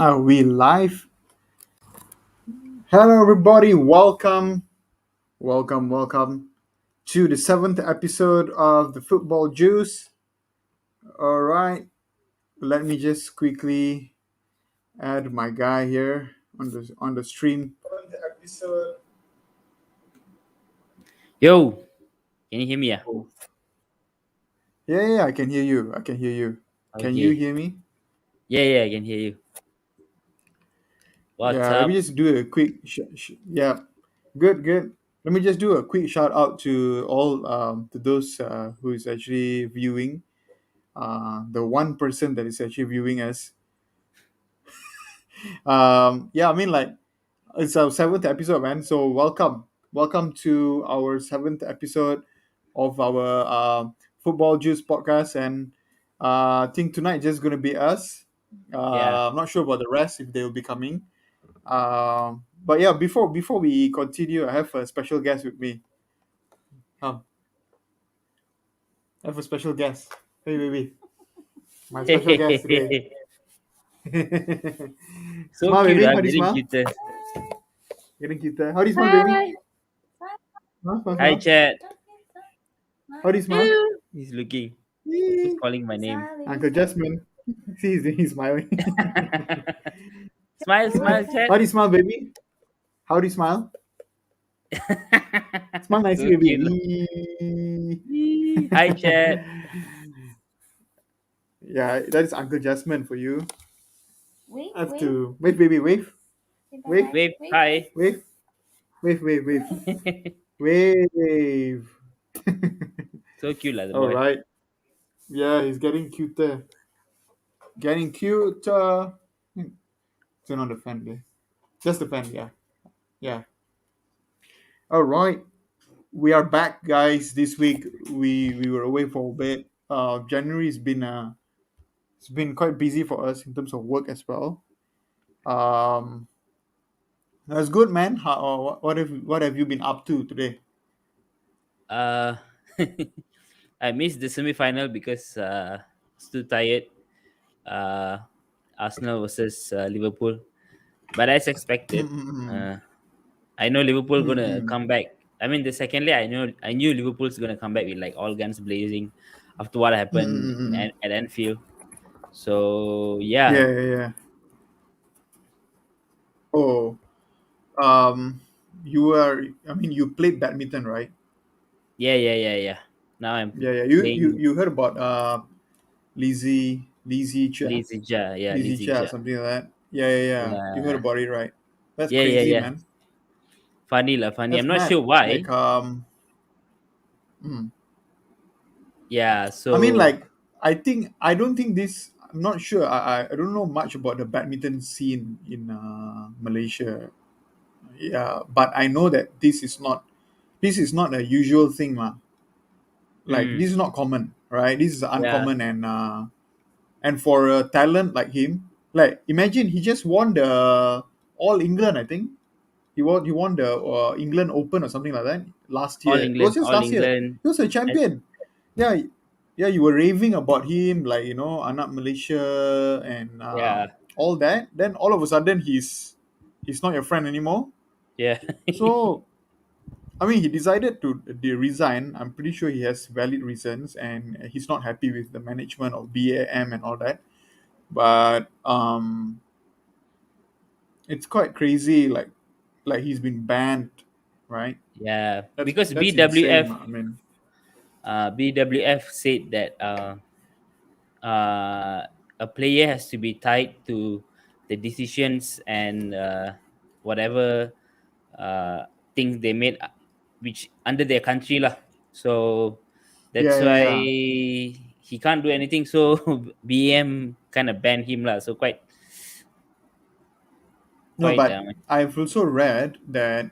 Are we live? Hello, everybody. Welcome to the seventh episode of the Football Juice. All right, let me just quickly add my guy here on the stream. Seventh episode. Yo, can you hear me? Oh. Yeah, I can hear you. I can hear you. Can you Okay. hear me? Yeah, I can hear you. What's Yeah. Let me up? just do a quick. Yeah, good. Let me just do a quick shout out to all to those who is actually viewing the one person that is actually viewing us. Yeah, I mean, like, it's our seventh episode, man. So welcome to our seventh episode of our Football Juice podcast. And I think tonight just gonna be us. Yeah. I'm not sure about the rest if they will be coming. But yeah, before we continue, I have a special guest with me. Um, I have a special guest. Hey, baby, my special guest today. So Smile, cute, baby. How do you getting smile? cuter. Getting cuter. How do you smile, baby? Hi. Smile, smile, Hi, smile. chat. How do you smile? Hello. He's looking. He's Yee. calling my name. Uncle Jasmine. See, he's smiling. Smile, smile, How chat. do you smile, baby? How do you smile? Smile nicely, So baby. cute. Yee. Hi, chat. Yeah, that is Uncle Jasmine for you. Wait, I have wait. to wave, baby, wave, wave, Wave. Wait. Hi. wave, wave, wave. So cute, like the All boy. right. Yeah, he's getting cuter. Getting cuter. Turn on the fan, there. Just the fan, yeah. Yeah. All right. We are back, guys. This week we were away for a bit. January's been it's been quite busy for us in terms of work as well. Um, that's good, man. What have you been up to today? Uh, I missed the semi-final because still tired. Uh, Arsenal versus Liverpool, but as expected. Mm-mm-mm. Uh, I know Liverpool gonna Mm-mm. come back. I mean, the secondly, I knew Liverpool's gonna come back with like all guns blazing after what happened Mm-mm-mm. at Anfield. So yeah, Yeah. Oh, um, you are. I mean, you played badminton, right? yeah. Now I'm Yeah. You playing you heard about Lizzie Chia, Lizzie Lizzie Chia, Ja. something like that. Yeah. You heard Yeah, about it, right? That's crazy, yeah. man. Funny lah, funny. I'm That's not mad. sure why. Like mm. Yeah, I mean, so like, I don't think this. I'm not sure. I don't know much about the badminton scene in Malaysia. Yeah, but I know that this is not a usual thing, lah. Like, mm, this is not common, right? This is yeah, uncommon, and for a talent like him, like, imagine he just won the All England. I think he won the England Open or something like that last year. It was just All last year. England. He was a And champion. Yeah, yeah. You were raving about him, like, anak Malaysia and yeah, all that. Then all of a sudden he's not your friend anymore. yeah, So I mean, he decided to resign. I'm pretty sure he has valid reasons, and he's not happy with the management of BAM and all that. But it's quite crazy. Like he's been banned, right? yeah. That's Because that's insane. BWF I mean, BWF said that uh, a player has to be tied to the decisions and whatever uh, things they made, which under their country lah. So that's why yeah. he can't do anything. So BM kind of banned him lah. So No, quite but I've also read that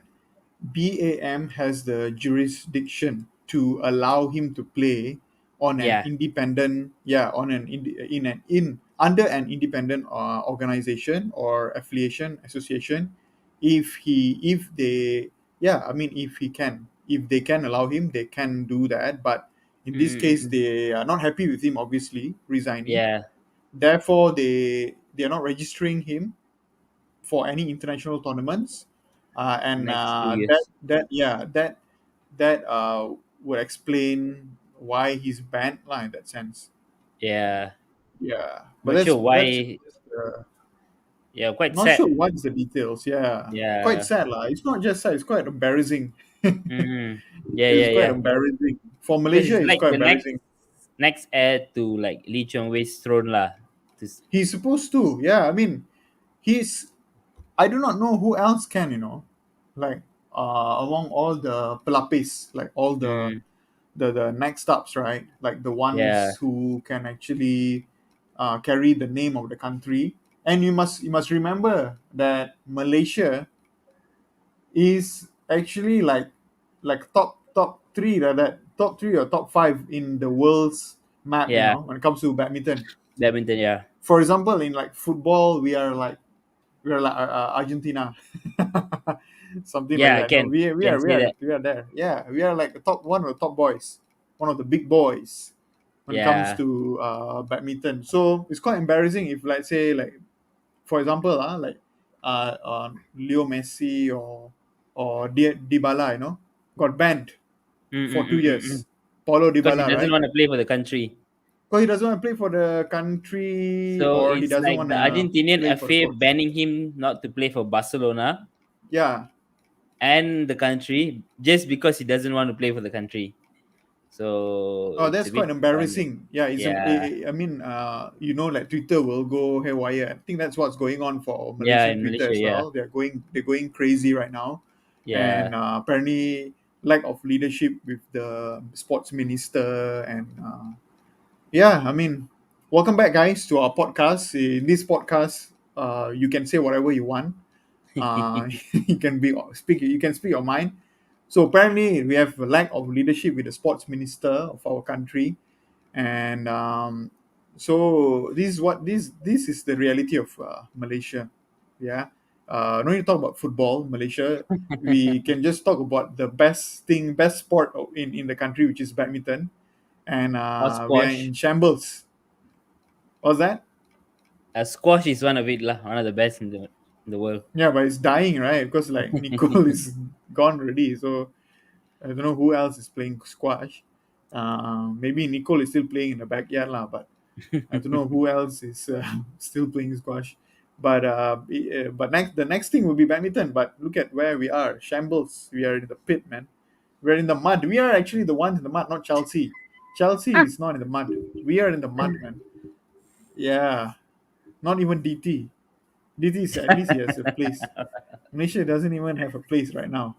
BAM has the jurisdiction to allow him to play on an yeah, independent, yeah, on an in under an independent organization or affiliation association, if they, yeah, I mean, if they can allow him, they can do that. But in this case, mm, they are not happy with him, obviously resigning. yeah, Therefore, they are not registering him, for any international tournaments, and Next two that years. that yeah that would explain why he's banned lah in that sense. Yeah, Yeah, but not sure that's why. just, Yeah, quite not sure sad. what's the details. Yeah, quite Yeah. sad lah. It's not just sad. It's quite embarrassing. Mm. Yeah, It's yeah, quite yeah. embarrassing for Because Malaysia. it's It's like quite the embarrassing. next heir to like Lee Chong Wei's throne lah. He's supposed to. Yeah, I mean, he's. I do not know who else can. Like among all the pelapis, like all the Mm, the next ups, right? Like the yeah, ones who can actually carry the name of the country. And you must remember that Malaysia is actually like top three, that top three or top five in the world's map. yeah. When it comes to badminton. Badminton, yeah, For example, in like football, we are like Argentina, something like yeah. that. No, we we Can are we say are that. we are there. Yeah, we are like the top one of the top boys, one of the big boys when it comes Yeah. to badminton. So it's quite embarrassing if, let's say, like for example, like Leo Messi or Dybala, got banned Mm, for mm, two mm, mm, mm. years. Paulo Because he Dybala, doesn't right? want to play for the country. Because he doesn't want to play for the country, So or he it's doesn't like want the to Argentinian play for the FA coach. banning him not to play for Barcelona Yeah. and the country just because he doesn't want to play for the country. So Oh, it's a that's quite bit embarrassing. Yeah, yeah, I mean, like Twitter will go haywire. I think that's what's going on for yeah, Malaysian in Twitter Malaysia, as yeah, well. They're going crazy right now, and yeah. apparently lack of leadership with the sports minister. And yeah, I mean, welcome back, guys, to our podcast. In this podcast, you can say whatever you want. You can speak your mind. So apparently we have a lack of leadership with the sports minister of our country. And so this is the reality of Malaysia. Yeah. No need to talk about football, Malaysia. We can just talk about the best sport in the country, which is badminton. And Or we are squash. in shambles. What's that? Squash is one of it lah, one of the best in the world. Yeah, but it's dying, right? Because like Nicole is gone already. So I don't know who else is playing squash. Maybe Nicole is still playing in the backyard lah, but I don't know who else is still playing squash. But the next thing will be badminton. But look at where we are, shambles. We are in the pit, man. We're in the mud. We are actually the ones in the mud, not Chelsea. Chelsea is not in the mud. We are in the mud, man. Yeah, not even DT. DT is, at least he has a place. Malaysia doesn't even have a place right now.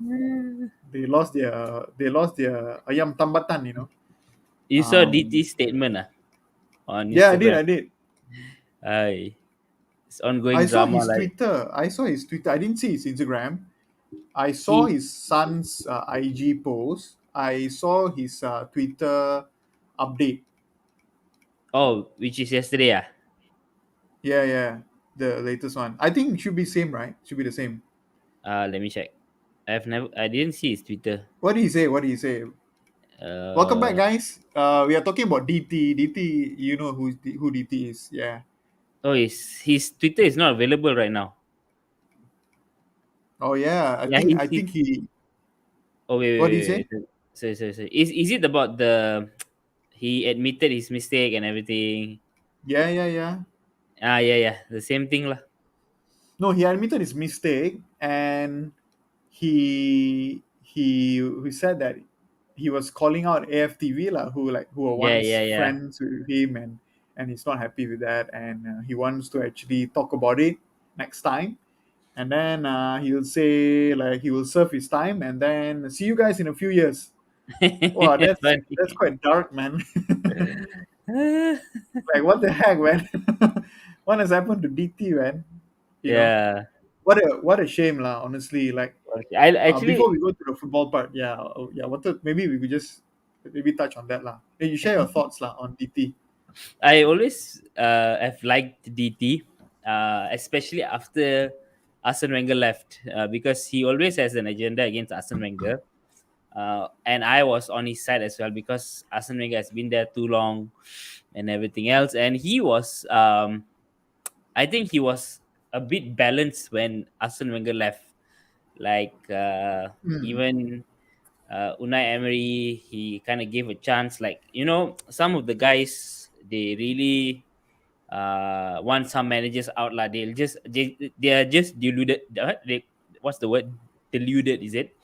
They lost their ayam tambatan. You saw Um, DT's statement on yeah, I did. Instagram. I did. It's ongoing drama. Like I saw his Twitter. I didn't see his Instagram. I saw he, his son's IG post. I saw his Twitter update. oh, which is yesterday. Yeah, yeah, the latest one. I think it should be same, right? Should be the same. Let me check. I didn't see his Twitter. What did he say? What did he say? Welcome back, Uh, guys. We are talking about DT. DT, you know who DT is? Yeah. oh, his Twitter is not available right now. Oh yeah. I Yeah, think I he's think he. oh What did he say? wait. So. Is it about the he admitted his mistake and everything? Yeah, yeah, yeah. Yeah, the same thing lah. No, he admitted his mistake, and he said that he was calling out AFTV lah, who were once Yeah. friends with him, and he's not happy with that, and he wants to actually talk about it next time, and then he'll say like he will serve his time, and then see you guys in a few years. Wow, that's Funny. quite dark, man. Like what the heck, man? What has happened to DT, man? You know, Yeah. what a shame, lah. Honestly, like Okay. I before actually we go to the football part, yeah, yeah. Maybe we could just maybe touch on that, lah. Hey, you share your thoughts, lah, on DT. I always have liked DT, especially after Arsene Wenger left, because he always has an agenda against Arsene Wenger. And I was on his side as well because Arsene Wenger has been there too long and everything else. And he was, I think he was. a bit balanced when Arsene Wenger left. Like Mm. even Unai Emery, he kind of gave a chance. Like some of the guys, they really want some managers out lah. They are just deluded. What's the word? Deluded, is it?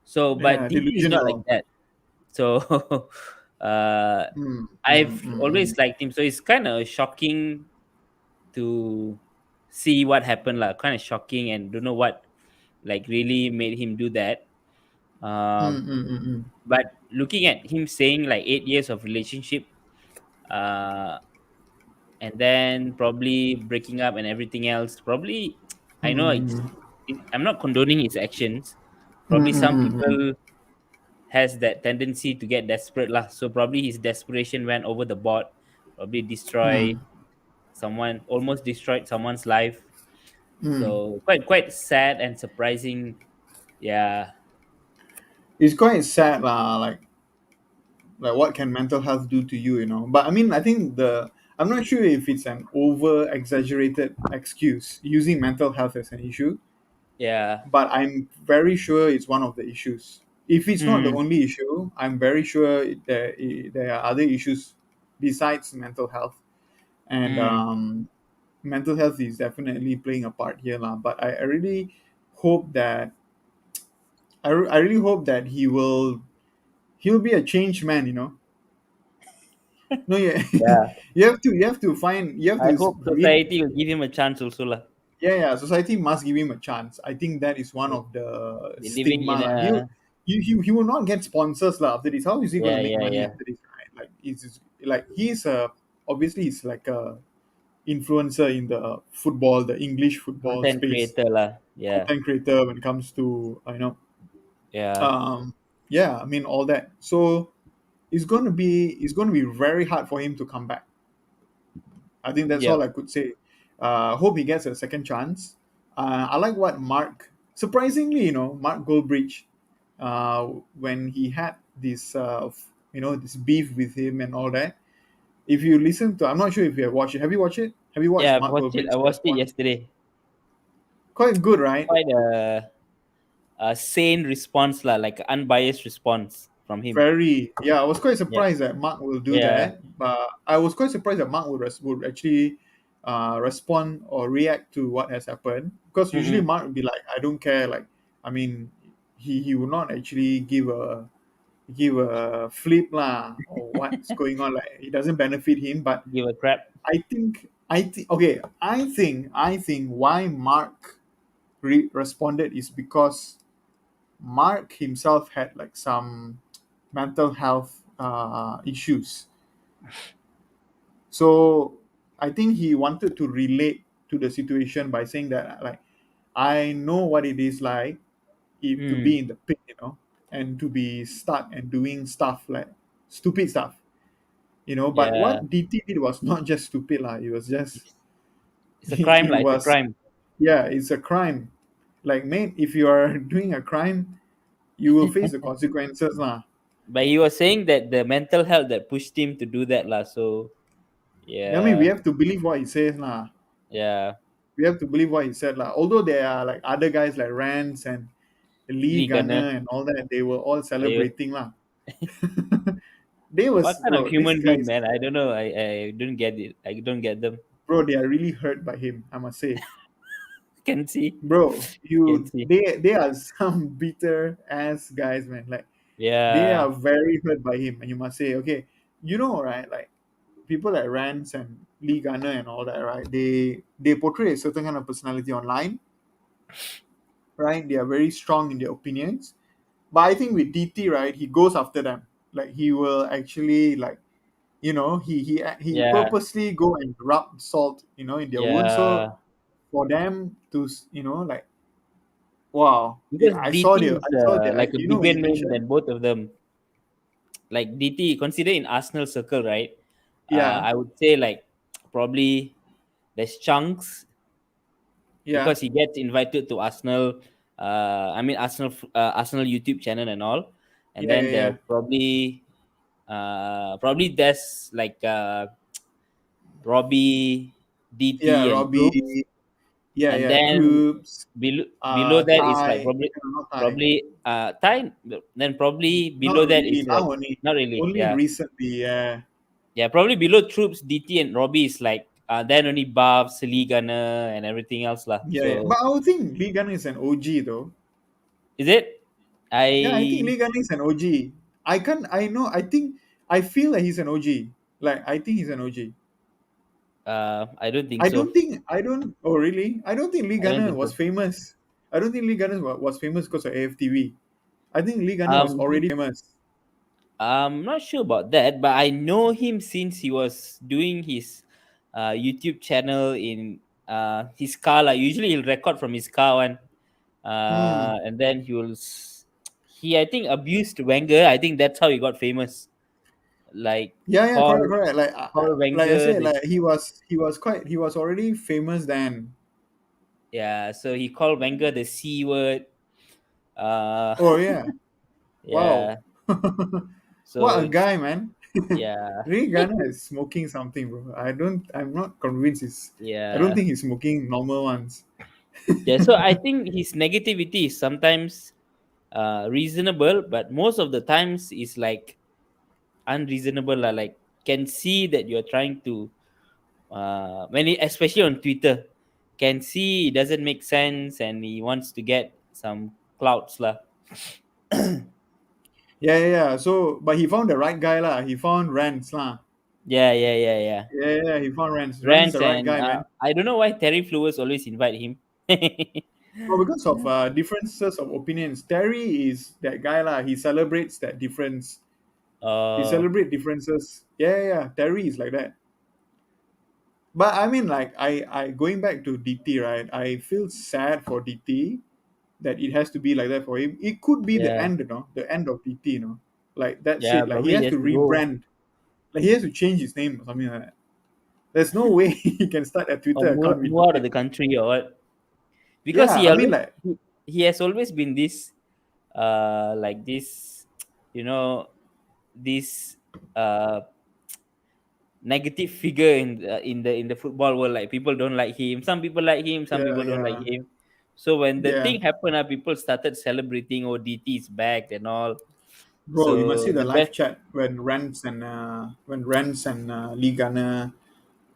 So, but Yeah, DT is not like delusional. that. So, uh, Mm, I've mm, mm, mm. always liked him. So it's kind of shocking to see what happened, lah. Kind of shocking, and don't know what like really made him do that. Mm, Um, mm, mm, mm. but looking at him saying like 8 years of relationship, uh, and then probably breaking up and everything else. Probably, I know Mm, I'm not condoning his actions. mm, Probably mm, some mm, mm. people has that tendency to get desperate lah. So probably his desperation went over the board. Probably destroy Mm, someone, almost destroyed someone's life. mm. So quite sad and surprising. Yeah, It's quite sad lah. Like what can mental health do to you, you know? But I mean, I think I'm not sure if it's an over exaggerated excuse using mental health as an issue, yeah. but I'm very sure it's one of the issues. If it's not the Mm, only issue, I'm very sure there are other issues besides mental health. And mm. mental health is definitely playing a part here, lah. But I really hope that I really hope that he'll be a changed man, you know. No, yeah, Yeah. you have I to hope read. society will give him a chance also lah. Yeah, yeah, society must give him a chance. I think that is one of the We're living stigma in lah. a He will not get sponsors lah after this. How is he going yeah, to make yeah, money yeah. after this, right? Like like he's a obviously he's like a influencer in the football, the English football Content space, creator lah. Yeah, content creator when it comes to yeah, um yeah, I mean all that. So it's going to be very hard for him to come back. I think that's yeah, all I could say. Hope he gets a second chance. I like what Mark, surprisingly, Mark Goldbridge, when he had this, this beef with him and all that. If you listen to, I'm not sure if you have watched it. Have you watched it? Have you watched yeah. I've Mark watched it. I Goldbridge's watched it response? yesterday. Quite good, right? Quite a sane response lah, like unbiased response from him. Very, yeah. I was quite Yeah, surprised that Mark will do yeah. that, but I was quite surprised that Mark would actually respond or react to what has happened. Because usually Mm-mm. Mark would be like, "I don't care." Like, I mean, he would not actually give a flip lah or what's going on. Like, it doesn't benefit him. But Give a crap. I think why Mark responded is because Mark himself had like some mental health issues. So I think he wanted to relate to the situation by saying that like I know what it is like if to be Mm. in the pit, and to be stuck and doing stuff like stupid stuff, But Yeah, what DT did was not just stupid lah. It was just it's, it's a crime it lah. It's a was crime. yeah, it's a crime. Like mate, if you are doing a crime, you will face the consequences lah. But he was saying that the mental health that pushed him to do that lah. So I mean, we yeah, have to believe what he says lah. yeah. We have to believe what he said lah. Although there are like other guys like Rance and Lee Lee Gunner. Gunner and all that, they were all They, celebrating lah. They what was kind of bro. These human being, guys, man? I don't know. I don't get it. I don't get them. bro. They are really hurt by him. I must say, Can see. bro. Can see. They are some bitter ass guys, man. Like they Yeah. are very hurt by him, and you must say, okay, right? Like people like Rance and Lee Gunner and all that, right? They portray a certain kind of personality online, right? They are very strong in their opinions. But I think with DT, right, he goes after them. Like he will actually like he Yeah. purposely go and rub salt in their wound. So Yeah. for them to like wow, Because DT I is saw the like a what bigger you name mentioned. than both of them. Like DT, consider in Arsenal circle, right? Yeah, I would say like probably there's chunks yeah, because he gets invited to Arsenal. I mean Arsenal YouTube channel and all, and yeah, then yeah, there's yeah, probably there's like Robbie, yeah. DT, and Robbie, Brooks. Yeah, and yeah. then Troops, below that is like Thai, not Thai. probably Thai. Then probably below Not that really is like now only. not really. Only Yeah, recently, yeah. yeah. Probably below Troops, DT and Robbie is like then only Babs, Lee Gunner, and everything else lah. Yeah, yeah. So But I would think Lee Gunn is an OG though. is it? Yeah, I think I Lee Gunn is an OG. I can't I know I think I feel like he's an OG. Like I think he's an OG. I don't think so. I don't oh really? I don't think Lee I don't Gunner think was so. famous. I don't think Lee Gunner was famous because of AFTV. I think Lee Gunner was Um, already famous. I'm not sure about that, but I know him since he was doing his YouTube channel in his car. Like usually he'll record from his car one, Hmm. and then he I think abused Wenger. I think that's how he got famous. Like Yeah, yeah, correct, call correct. call Like I Wenger said, the like he was already famous then. yeah. So he called Wenger the C word. Uh, Oh yeah. Wow. yeah. What So a guy, man. yeah, Ray Gunner is smoking something, bro. I'm not convinced I don't yeah. think he's smoking normal ones. Yeah, so I think his negativity is sometimes reasonable, but most of the times is like unreasonable. Lah. Like can see that you're trying to especially on Twitter, can see it doesn't make sense and he wants to get some clouds lah. Yeah, yeah, yeah. So but he found the right guy lah. He found Rance lah. Yeah, yeah, yeah, yeah. Yeah, yeah, yeah, he found Rance. Rance is Rants the right and guy, man. I don't know why Terry Flowers always invite him. Well, because of differences of opinions. Terry is that guy lah. He celebrates that difference. He uh, celebrate differences. Yeah, yeah, yeah. Terry is like that. But I mean, like I going back to DT, right? I feel sad for DT that it has to be like that for him. It could be the yeah, end, the end of DT, like that's yeah. it. Like he Probably he has has to to go rebrand, like he has to change his name or something like that. There's no way he can start a or Twitter account with move out of DT. the country or what? Because Yeah, I mean, like he has always been this like this, you know, this uh negative figure in the football world. Like people don't like him. Some people like him. Some yeah, people don't like yeah, him. So when the yeah, thing happened, people started celebrating. Oh, DT is back and all. bro. You must see So the the live best, chat when Rance and Lee Gunner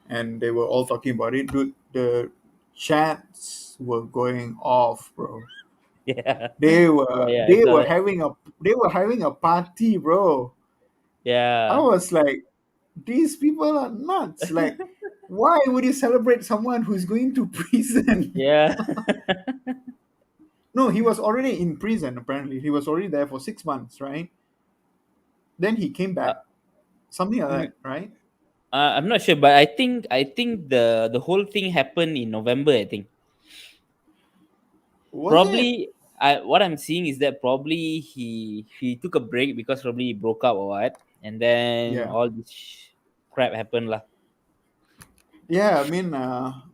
and they were all talking about it, dude. The chats were going off, bro. yeah, They yeah, were yeah. I they saw were that. having a they were having a party, bro. I Yeah, was like, these people are nuts. Like, why would you celebrate someone who's going to prison? yeah, No, he was already in prison. Apparently, he was already there for 6 months, right? Then he came uh, back, something like mm, that, right? I'm not sure, but I think the whole thing happened in November. I think Was it? probably what I'm seeing is that probably he took a break because probably he broke up or what, and then Yeah, all this crap happened lah. yeah. I mean,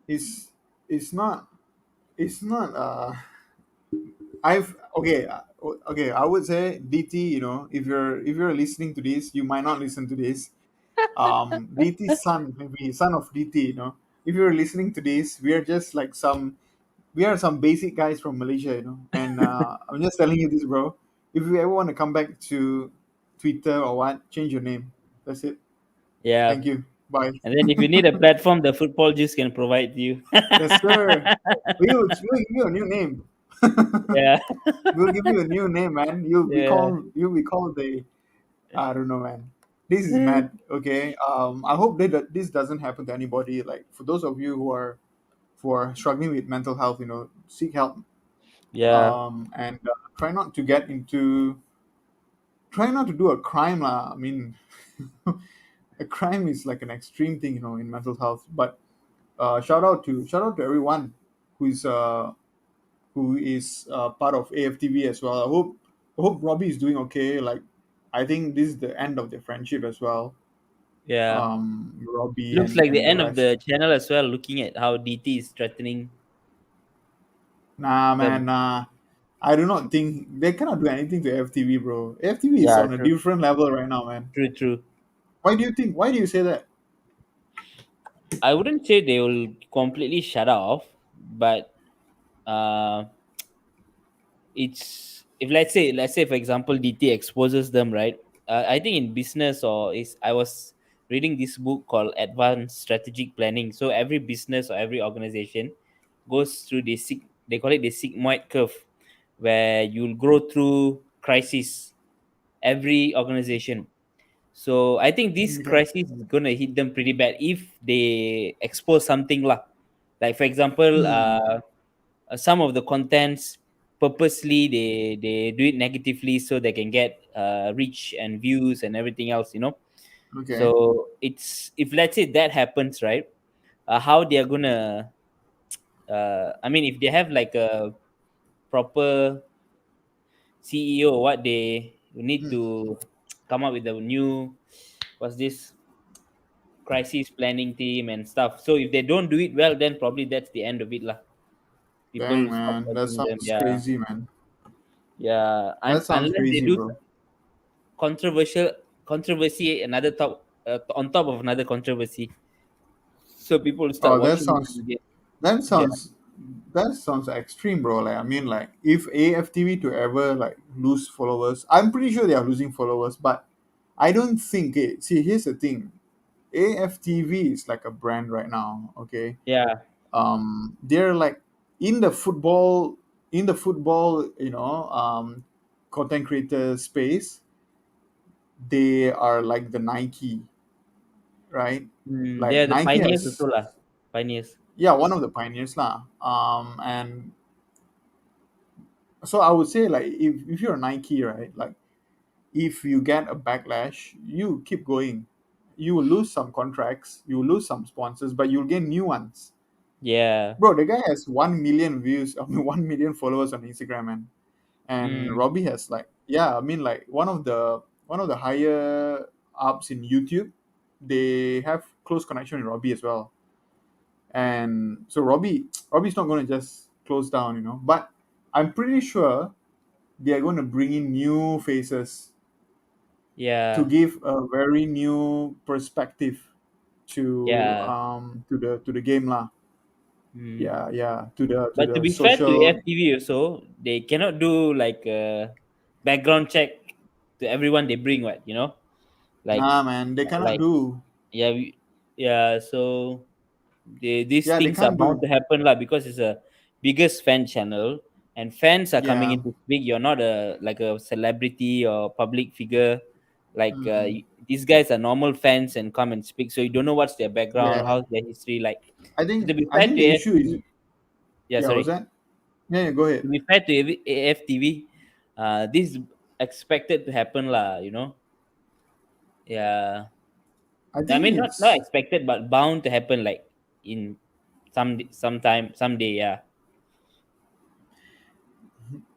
it's not it's not. I've okay, okay. I would say DT. If you're listening to this, you might not listen to this. DT's son, maybe son of DT. If you're listening to this, we are some basic guys from Malaysia. And I'm just telling you this, bro. If you ever want to come back to Twitter or what, change your name. That's it. Yeah, Thank you. Bye. and then if you need a platform, the football juice can provide you. Yes, sir. We'll give you a new name. Yeah, We'll give you a new name, man. yeah, You'll be called the I don't know, man. This is mad. Okay. I hope that this doesn't happen to anybody. Like for those of you who are struggling with mental health, seek help. yeah, And try not to do a crime, lah. I mean, a crime is like an extreme thing, in mental health. But shout out to everyone who is uh who is part of AFTV as well. I hope Robbie is doing okay. Like, I think this is the end of their friendship as well. yeah. Robbie Looks like the and the end of rest. the channel as well. Looking at how DT is threatening Nah, man, them. nah. I do not think they cannot do anything to AFTV, bro. AFTV is Yeah, on a true, different level right now, man. true, true. Why do you think? Why do you say that? I wouldn't say they will completely shut off, but uh, it's if let's say for example DT exposes them, right? I think in business or is I was reading this book called Advanced Strategic Planning. So every business or every organization goes through they call it the sigmoid curve, where you'll grow through crisis, every organization. So I think this Okay. crisis is gonna hit them pretty bad if they expose something lah. Like for example, Hmm. some of the contents purposely they do it negatively so they can get reach and views and everything else, you know. Okay. So it's if let's say that happens, right? How they are gonna I mean, if they have like a proper CEO, what they need Hmm. to come up with a new, what's this, crisis planning team and stuff. So if they don't do it well, then probably that's the end of it lah. People Dang, will stop man. That watching them. sounds Yeah, crazy, man. yeah. That sounds Unless they crazy, do bro. controversial controversy, another top on top of another controversy, so people will start Oh, that watching sounds them again. that Yeah, sounds that sounds extreme, bro. Like, I mean, like, if AFTV to ever like lose followers, I'm pretty sure they are losing followers, but I don't think it. See, here's the thing: AFTV is like a brand right now. Okay, yeah. they're like in the football, content creator space. They are like the Nike, right? Like They're the Nike pioneers has, also lah. Pioneers. yeah, one of the pioneers lah. And so I would say, like, if you're Nike, right, like, if you get a backlash, you keep going. You will lose some contracts, you will lose some sponsors, but you'll gain new ones. Yeah. Bro, the guy has 1 million views, I mean 1 million followers on Instagram, man. And Mm, Robbie has, like, yeah, I mean, like, one of the higher ups in YouTube. They have close connection with Robbie as well. And so Robbie's not going to just close down, but I'm pretty sure they are going to bring in new faces to yeah. give a very new perspective to Yeah. the game lah. Mm. Yeah, yeah, to But to the be fair to social. FTV also, they cannot do like a background check to everyone they bring, what, you know? Like, Nah, man, they cannot like do. yeah, yeah. So these Yeah, they things are can't bound do. to happen lah, because it's a biggest fan channel, and fans are coming Yeah. in to speak. You're not a like a celebrity or public figure. Like Mm, these guys are normal fans and come and speak. So you don't know what's their background, yeah. how's their history like. I So think to be I fair think to the issue is, AFTV, yeah, yeah, was sorry. that? Yeah, yeah, go To ahead. be fair to AFTV, this is expected to happen lah. You know, yeah. I I think mean, not it's expected, but bound to happen. Like in sometime, someday. Yeah,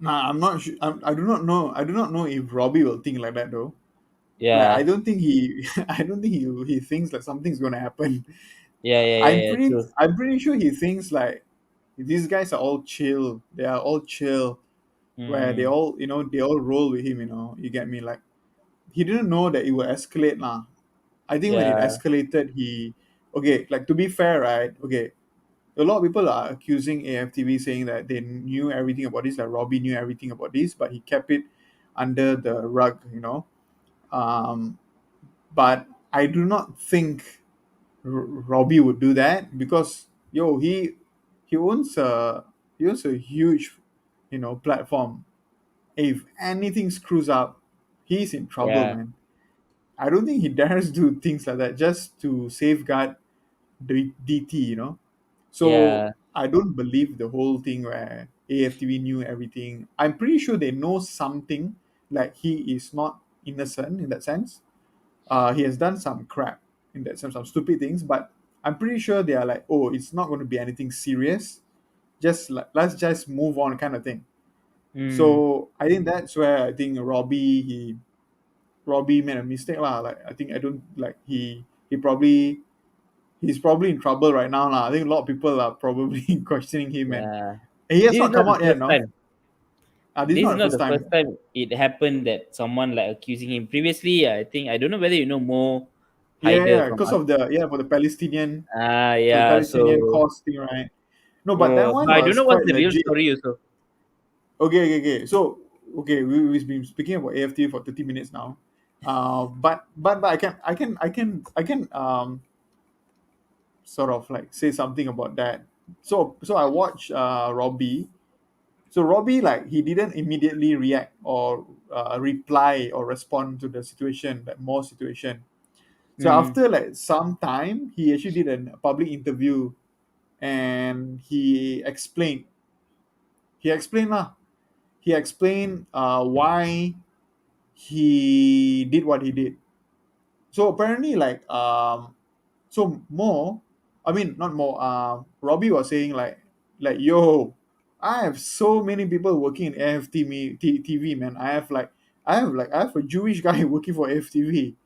nah. I'm not sure. I do not know. I do not know if Robbie will think like that though. Like, I yeah, don't think he. I don't think he thinks that something's gonna happen. yeah, yeah, yeah, I'm yeah. pretty. True. I'm pretty sure he thinks like these guys are all chill. They are all chill. Where they Mm, all, they all roll with him. You get me? Like, he didn't know that it will escalate lah. I think when it yeah, escalated, okay. Like, to be fair, right? Okay, a lot of people are accusing AFTV, saying that they knew everything about this. Like, Robbie knew everything about this, but he kept it under the rug. Um, but I do not think Robbie would do that, because he owns a huge platform. If anything screws up, he's in trouble, yeah, man. I don't think he dares do things like that just to safeguard the DT. So yeah, I don't believe the whole thing where AFTV knew everything. I'm pretty sure they know something. Like, he is not innocent in that sense. He has done some crap in that sense, some stupid things, but I'm pretty sure they are like, oh, it's not going to be anything serious. Just like, let's just move on, kind of thing. mm, So I think that's where I think Robbie made a mistake lah. Like, I think I don't like he's probably in trouble right now lah. I think a lot of people are probably questioning him, yeah. and he has This is not not come the out yet, first no. time. This is This not is the not first the first time. time it happened that someone like accusing him. Previously, I think I don't know whether you know Mo Yeah, Haider yeah, from because us. of the yeah for the Palestinian Yeah. cause So thing, right? No, but that But one I don't was know what's quite the real legit. story also. Okay. So okay, we've been speaking about AFT for 30 minutes now. But I can sort of like say something about that. So I watched Robbie. So Robbie, like, he didn't immediately react or reply or respond to the situation, that more situation. So Mm, after like some time, he actually did a public interview, and he explained lah. He explained why he did what he did. So apparently, so more, I mean, not more. Robbie was saying like, yo, I have so many people working in AFTV, man. I have a Jewish guy working for AFTV.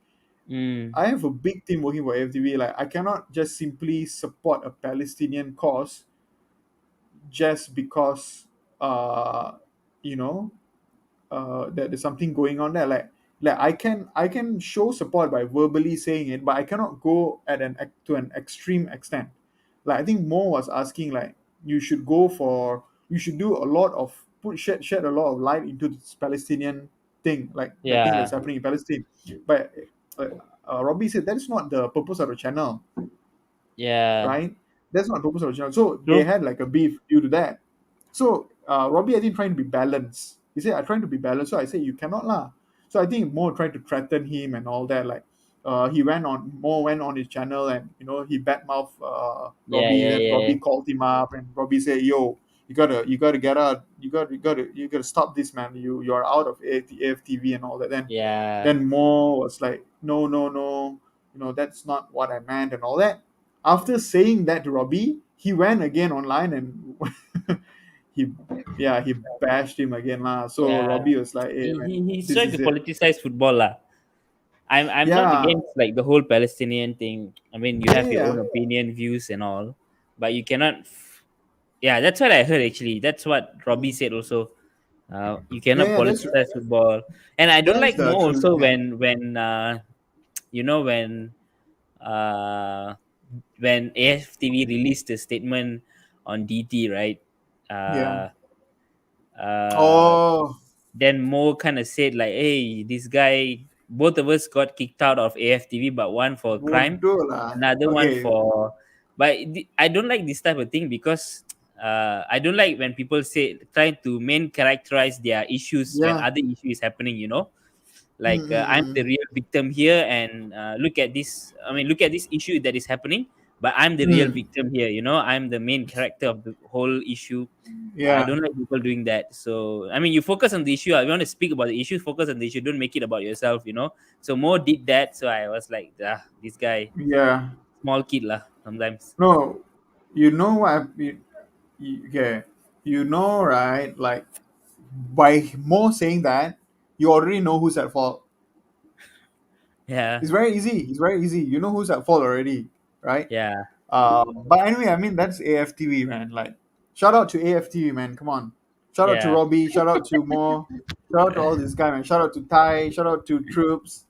mm, I have a big team working for AFTV. Like, I cannot just simply support a Palestinian cause just because, uh, you know, that there's something going on there. Like I can show support by verbally saying it, but I cannot go to an extreme extent. Like, I think Mo was asking, like, you should do a lot of shed a lot of light into this Palestinian thing, like the thing that's yeah, happening in Palestine. But uh, Robbie said that is not the purpose of the channel, yeah, right? That's not the purpose of the channel. So they true. had like a beef due to that. So Robbie, I think, trying to be balanced. He said, "I'm trying to be balanced." So I said, "You cannot lah." So I think more trying to threaten him and all that. Like, went on his channel, and he badmouth Yeah, Robbie. yeah, Then yeah, Robbie called him up, and Robbie said, "Yo, you gotta get out. You gotta stop this, man. You're out of AFTV and all that." Then yeah. then Mo was like, "No, no, no. That's not what I meant and all that." After saying that to Robbie, he went again online and he he bashed him again lah. So Yeah, Robbie was like, "Hey, man, he's this trying to is it." politicize football lah. I'm not Yeah, against like the whole Palestinian thing. I mean, you yeah, have your yeah, own opinion, views, and all, but you cannot. Yeah, that's what I heard actually. That's what Robbie said also. You yeah, cannot yeah. That's politicize football, and I don't that's like the more truth, also man. when uh when AFTV released a statement on DT, right? Yeah. Uh, uh, Oh, then Mo kind of said like, "Hey, this guy, both of us got kicked out of AFTV, but one for crime, bodoh lah. another one Okay. for." But I don't like this type of thing because I don't like when people say trying to main characterize their issues when Yeah. other issue is happening. Like I'm the Mm-mm-mm. real victim here, and look at this. I mean, look at this issue that is happening, but I'm the real Mm. victim here. I'm the main character of the whole issue. I Yeah. don't like people doing that. So I mean, you focus on the issue. I want to speak about the issue. Focus on the issue. Don't make it about yourself. So Mo did that. So I was like, this guy, Yeah. small kid lah. Sometimes. No, what? Okay. Right? Like, by more saying that, you already know who's at fault. Yeah, It's very easy. It's very easy. You know who's at fault already, right? yeah, But anyway, I mean, that's AFTV, man. Like, shout out to AFTV, man. Come on. Shout out to yeah. Robbie. Shout out to Mo. Shout out to all this guy, man. Shout out to Ty. Shout out to Troops.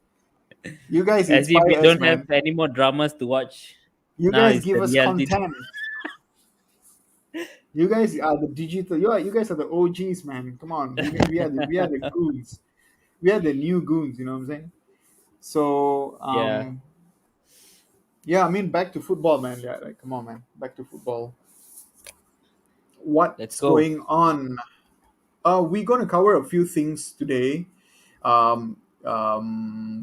You guys As if we inspire us, don't have man. any more dramas to watch. You Now guys it's give the us reality. content. You guys are the digital. You guys are the OGs, man. Come on. We are the goons. We are the new goons. You know what I'm saying? So Yeah. yeah. I mean, back to football, man. Yeah, like, come on, man. Back to football. Let's What's go. going on? We're going to cover a few things today. Um,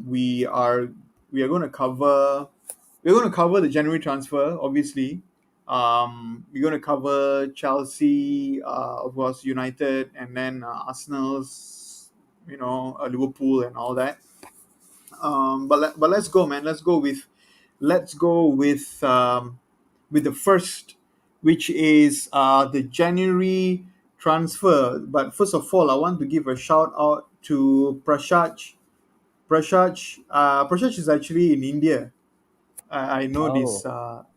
we are going to cover the January transfer, obviously. We're going to cover Chelsea, of course, United, and then Arsenal's, Liverpool and all that. But let's go, man. Let's go with the first, which is the January transfer. But first of all, I want to give a shout out to Prashaj. Prashaj is actually in India. I know Oh,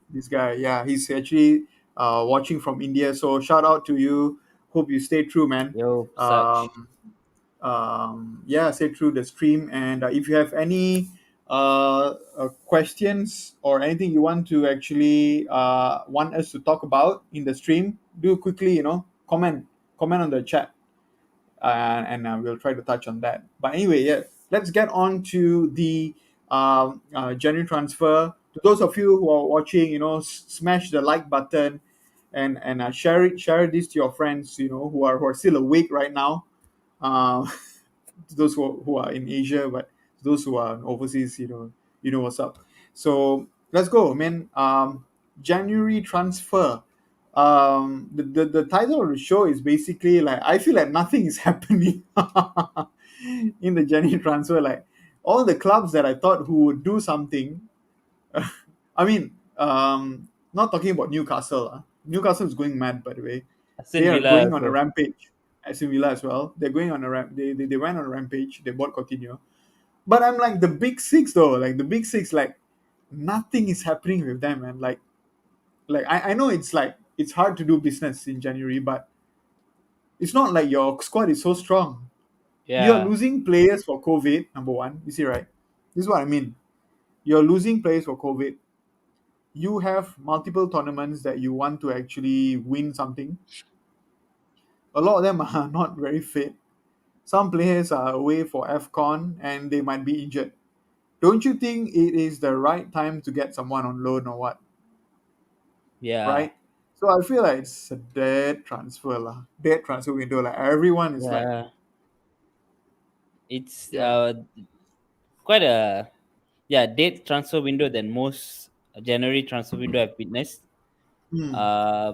this guy. Yeah, he's actually watching from India. So shout out to you. Hope you stay true, man. yo, such. Um, yeah, stay true the stream. And if you have any questions or anything you want to actually want us to talk about in the stream, do quickly, comment on the chat, and we'll try to touch on that. But anyway, yeah, let's get on to the January transfer. To those of you who are watching, smash the like button and share this to your friends, who are still awake right now. Uh, to those who are in Asia, but those who are overseas, you know what's up. So let's go, man. January transfer. The title of the show is basically like I feel like nothing is happening in the January transfer. Like all the clubs that I thought who would do something. I mean, not talking about Newcastle. Newcastle is going mad, by the way. They Aston are Villa going on a also. rampage. Aston Villa as well. They're going on a they went on a rampage. They bought Coutinho. But I'm like the big six though. Like the big six, like nothing is happening with them, man. Like I know it's like it's hard to do business in January, but it's not like your squad is so strong. You're Yeah, losing players for COVID. Number one, you see, right? This is what I mean. You're losing players for COVID. You have multiple tournaments that you want to actually win something. A lot of them are not very fit. Some players are away for AFCON and they might be injured. Don't you think it is the right time to get someone on loan or what? yeah, Right? So I feel like it's a dead transfer lah. Dead transfer window. Like everyone is like, yeah. It's yeah. quite a, yeah, dead transfer window than most January transfer window I've witnessed. Hmm. Uh,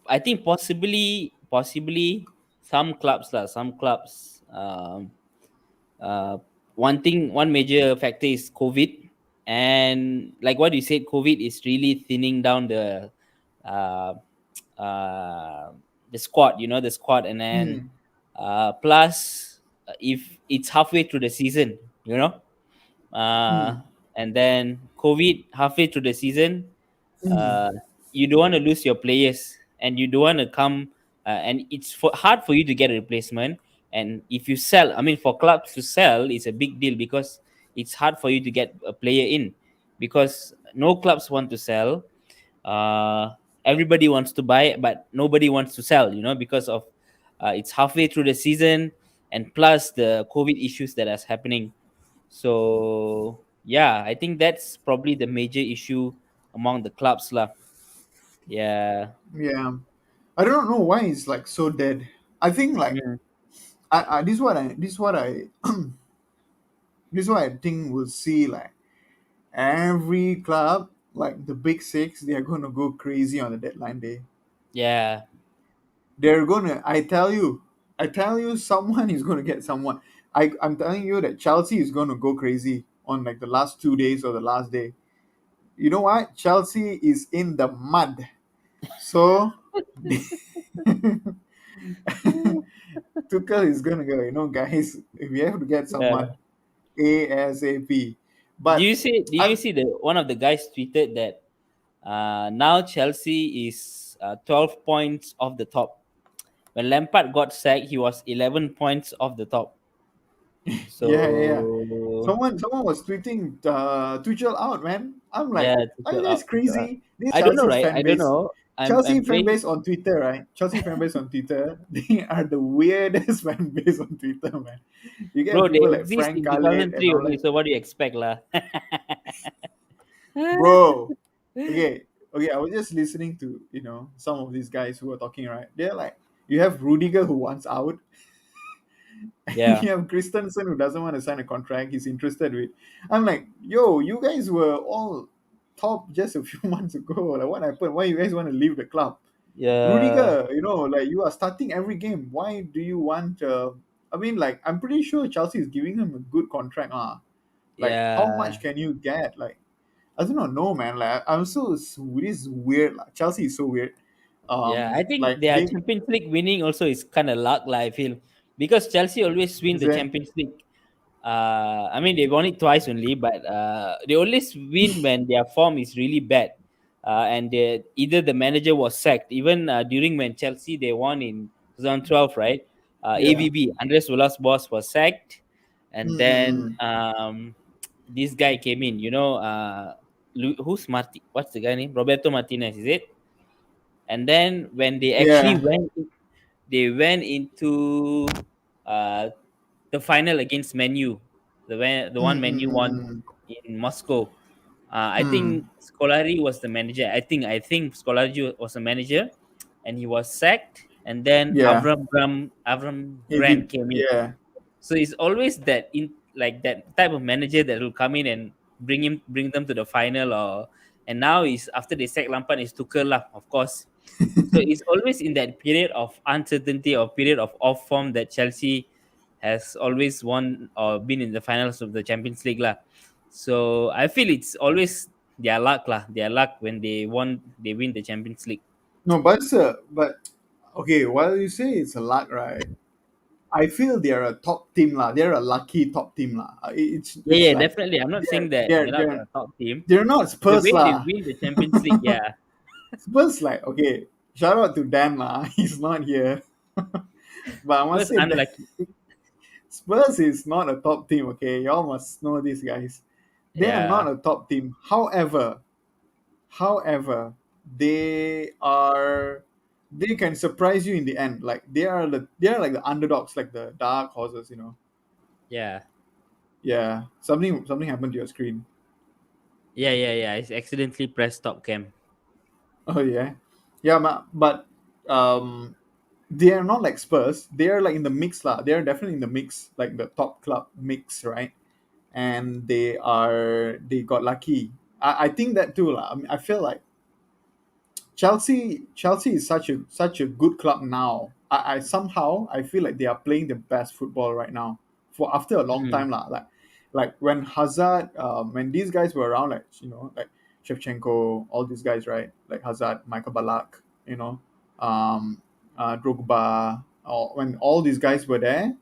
I think possibly some clubs lah, some clubs. Uh, one major factor is COVID, and like what you said, COVID is really thinning down uh, uh, the squad. You know, the squad, and then Hmm. plus if it's halfway through the season, you know, uh, Hmm. and then COVID halfway through the season, Hmm. uh, you don't want to lose your players, and you don't want to come, and it's hard for you to get a replacement. And if you sell, I mean, for clubs to sell, it's a big deal because it's hard for you to get a player in, because no clubs want to sell. Uh, Everybody wants to buy, but nobody wants to sell. You know, because of it's halfway through the season, and plus the COVID issues that is happening. So yeah, I think that's probably the major issue among the clubs lah. Yeah. Yeah. I don't know why it's like so dead. I think like Mm. I this is what I think we'll see like every club, like the big six, they are gonna go crazy on the deadline day. Yeah. They're gonna I tell you someone is gonna get someone. I'm telling you that Chelsea is gonna go crazy on like the last 2 days or the last day. You know what? Chelsea is in the mud. So Tuchel is gonna go, guys, we have to get Yeah. someone ASAP. Do But you see? Do you I'm see the one of the guys tweeted that now Chelsea is 12 points off the top. When Lampard got sacked, he was 11 points off the top. Yeah, yeah, yeah. So Someone was tweeting Tuchel out, man. I'm yeah, like, are you Tuchel guys out, Tuchel out. crazy? This I don't know, Chelsea's right? fan I don't base. know. I'm Chelsea fan playing, base on Twitter, right? Chelsea fan base on Twitter. They are the weirdest fan base on Twitter, man. You get bro. They people like exist Frank in Khalid and 2003 all only. that. So what do you expect, lah? Bro, okay, okay. I was just listening to some of these guys who are talking, right? They're like, you have Rudiger who wants out. Yeah, You have Christensen who doesn't want to sign a contract. He's interested with. I'm like, yo, you guys were all top just a few months ago. Like, what happened? Why you guys want to leave the club? yeah, Rudiger, like you are starting every game. Why do you want? I mean, like, I'm pretty sure Chelsea is giving him a good contract. Like, how yeah. much can you get? Like, I do not know, man. Like, I'm so this is weird. Like, Chelsea is so weird. Yeah, I think Like their they Champions League winning also is kind of luck, lah, I feel, because Chelsea always win is the that. Champions League. I mean, they won it twice only, but they always win when their form is really bad, and either the manager was sacked. Even during when Chelsea they won in 2012, right? Yeah. AVB Andres Villas Boss was sacked, and then Mm-mm. this guy came in. Who's Marti? What's the guy name? Roberto Martinez, is it? And then when they actually Yeah. went into uh, the final against Menu, the one Mm, Menu mm, won mm, in Moscow. I mm. think Scolari was the manager. I think Scolari was the manager, and he was sacked. And then Yeah. Avram He Grant did. came in. Yeah. So it's always that in like that type of manager that will come in and bring them to the final. Or and now is after they sack Lampard is Tuchel lah, of course. So it's always in that period of uncertainty or period of off form that Chelsea has always won or been in the finals of the Champions League lah. So I feel it's always their luck lah. Their luck when they win the Champions League. No, but okay. While you say it's a luck, right? I feel they're a top team lah. They're a lucky top team lah. Yeah, It's yeah, like definitely. I'm not they're saying that they're they're not they're a top team. they're not The Spurs way they lah. win the Champions League, yeah, Spurs like okay. Shout out to Dan lah. He's not here, but I must was say that unlucky. Spurs is not a top team. Okay, y'all must know these guys. They are not Yeah, a top team. However, they are. They can surprise you in the end. Like they are like the underdogs, like the dark horses. yeah, Yeah, something happened to your screen. yeah. I accidentally pressed stop cam. Oh yeah, yeah, but um, they are not like Spurs. They are like in the mix lah. They are definitely in the mix, like the top club mix, right? And they got lucky. I think that too lah. I mean, I feel like Chelsea is such a good club now. I somehow I feel like they are playing the best football right now for after a long Mm. time lah. Like when Hazard, when these guys were around, like like Shevchenko, all these guys, right? Like Hazard, Michael Ballack, Drogba, when all these guys were there,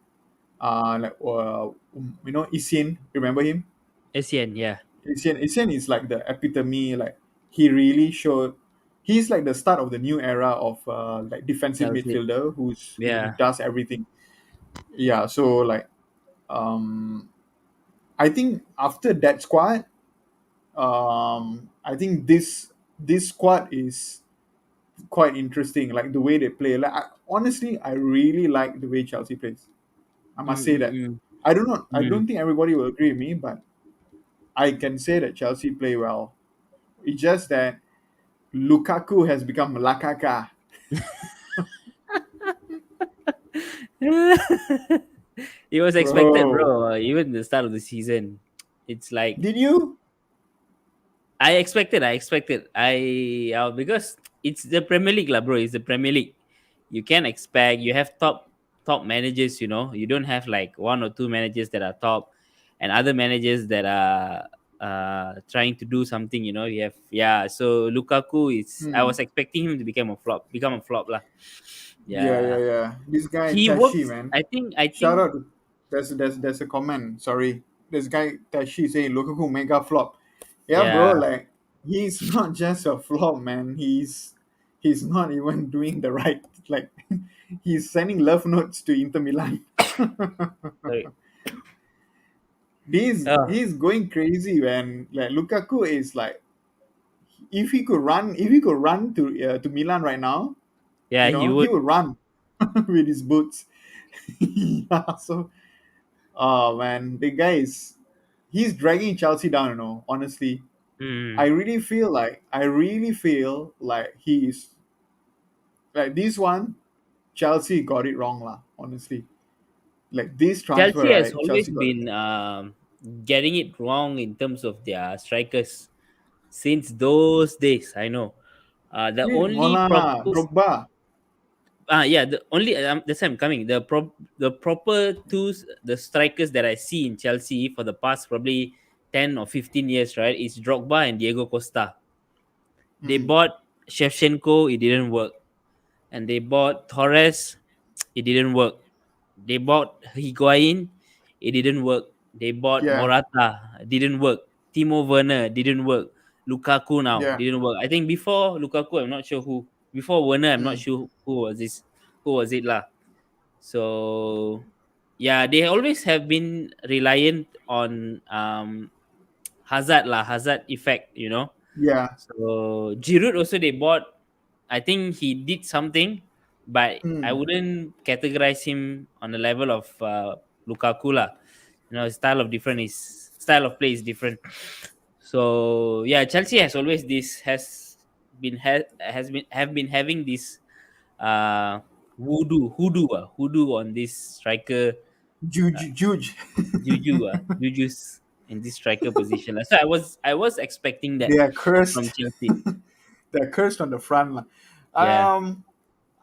Isin, remember him? SCN, yeah, Essien is like the epitome. Like he really showed. He's like the start of the new era of like defensive Chelsea, midfielder who yeah. does everything. Yeah. So like I think after that squad, I think this squad is quite interesting. Like the way they play. Like honestly, I really like the way Chelsea plays. I Mm, must say mm, that. mm, I mm. don't think everybody will agree with me, but I can say that Chelsea play well. It's just that Lukaku has become Lakaka. It was expected, Bro, bro. Even the start of the season, it's like did you? I expected. Because it's the Premier League, lah, bro. It's the Premier League. You can expect. You have top managers. You don't have like one or two managers that are top, and other managers that are trying to do something. You have, yeah. So Lukaku is. I Hmm. was expecting him to become a flop, lah. Yeah, yeah, Yeah, yeah. This guy he Tashi, works. man. I Shout think. out. There's a comment. Sorry, this guy Tashi saying Lukaku mega flop. Yeah, bro. Yeah, Like he's not just a flop, man. He's not even doing the right. Like he's sending love notes to Inter Milan. sorry. Oh, He's going crazy, man. Like Lukaku is like if he could run to Milan right now, yeah, he he would. would run with his boots. Yeah, so oh man, the guy is he's dragging Chelsea down. Honestly, Mm. I really feel like he is like this one. Chelsea got it wrong, lah. Honestly, like this transfer, Chelsea has right? always Chelsea got it. been getting it wrong in terms of their strikers since those days. I know. The only Mola proper Drogba. yeah, the only that's why I'm coming. The proper the strikers that I see in Chelsea for the past probably 10 or 15 years, right? Is Drogba and Diego Costa. They Hmm. bought Shevchenko, it didn't work, and they bought Torres, it didn't work. They bought Higuain, it didn't work. They bought Yeah, Morata, didn't work. Timo Werner didn't work. Lukaku now yeah. didn't work. I think before Lukaku, I'm not sure who. Before Werner, I'm not Hmm. sure who was this. Who was it lah? So yeah, they always have been reliant on Hazard lah, Hazard effect, you know. Yeah. So Giroud also they bought. I think he did something, but I Mm. wouldn't categorize him on the level of Lukaku lah. You know, his style of different is style of play is different. So yeah, Chelsea has always this has been have been having this hoodoo on this striker Juge, Juge. Juju's in this striker position lah. So I was expecting that They are from cursed. Chelsea. They're cursed on the front line. Yeah. Um,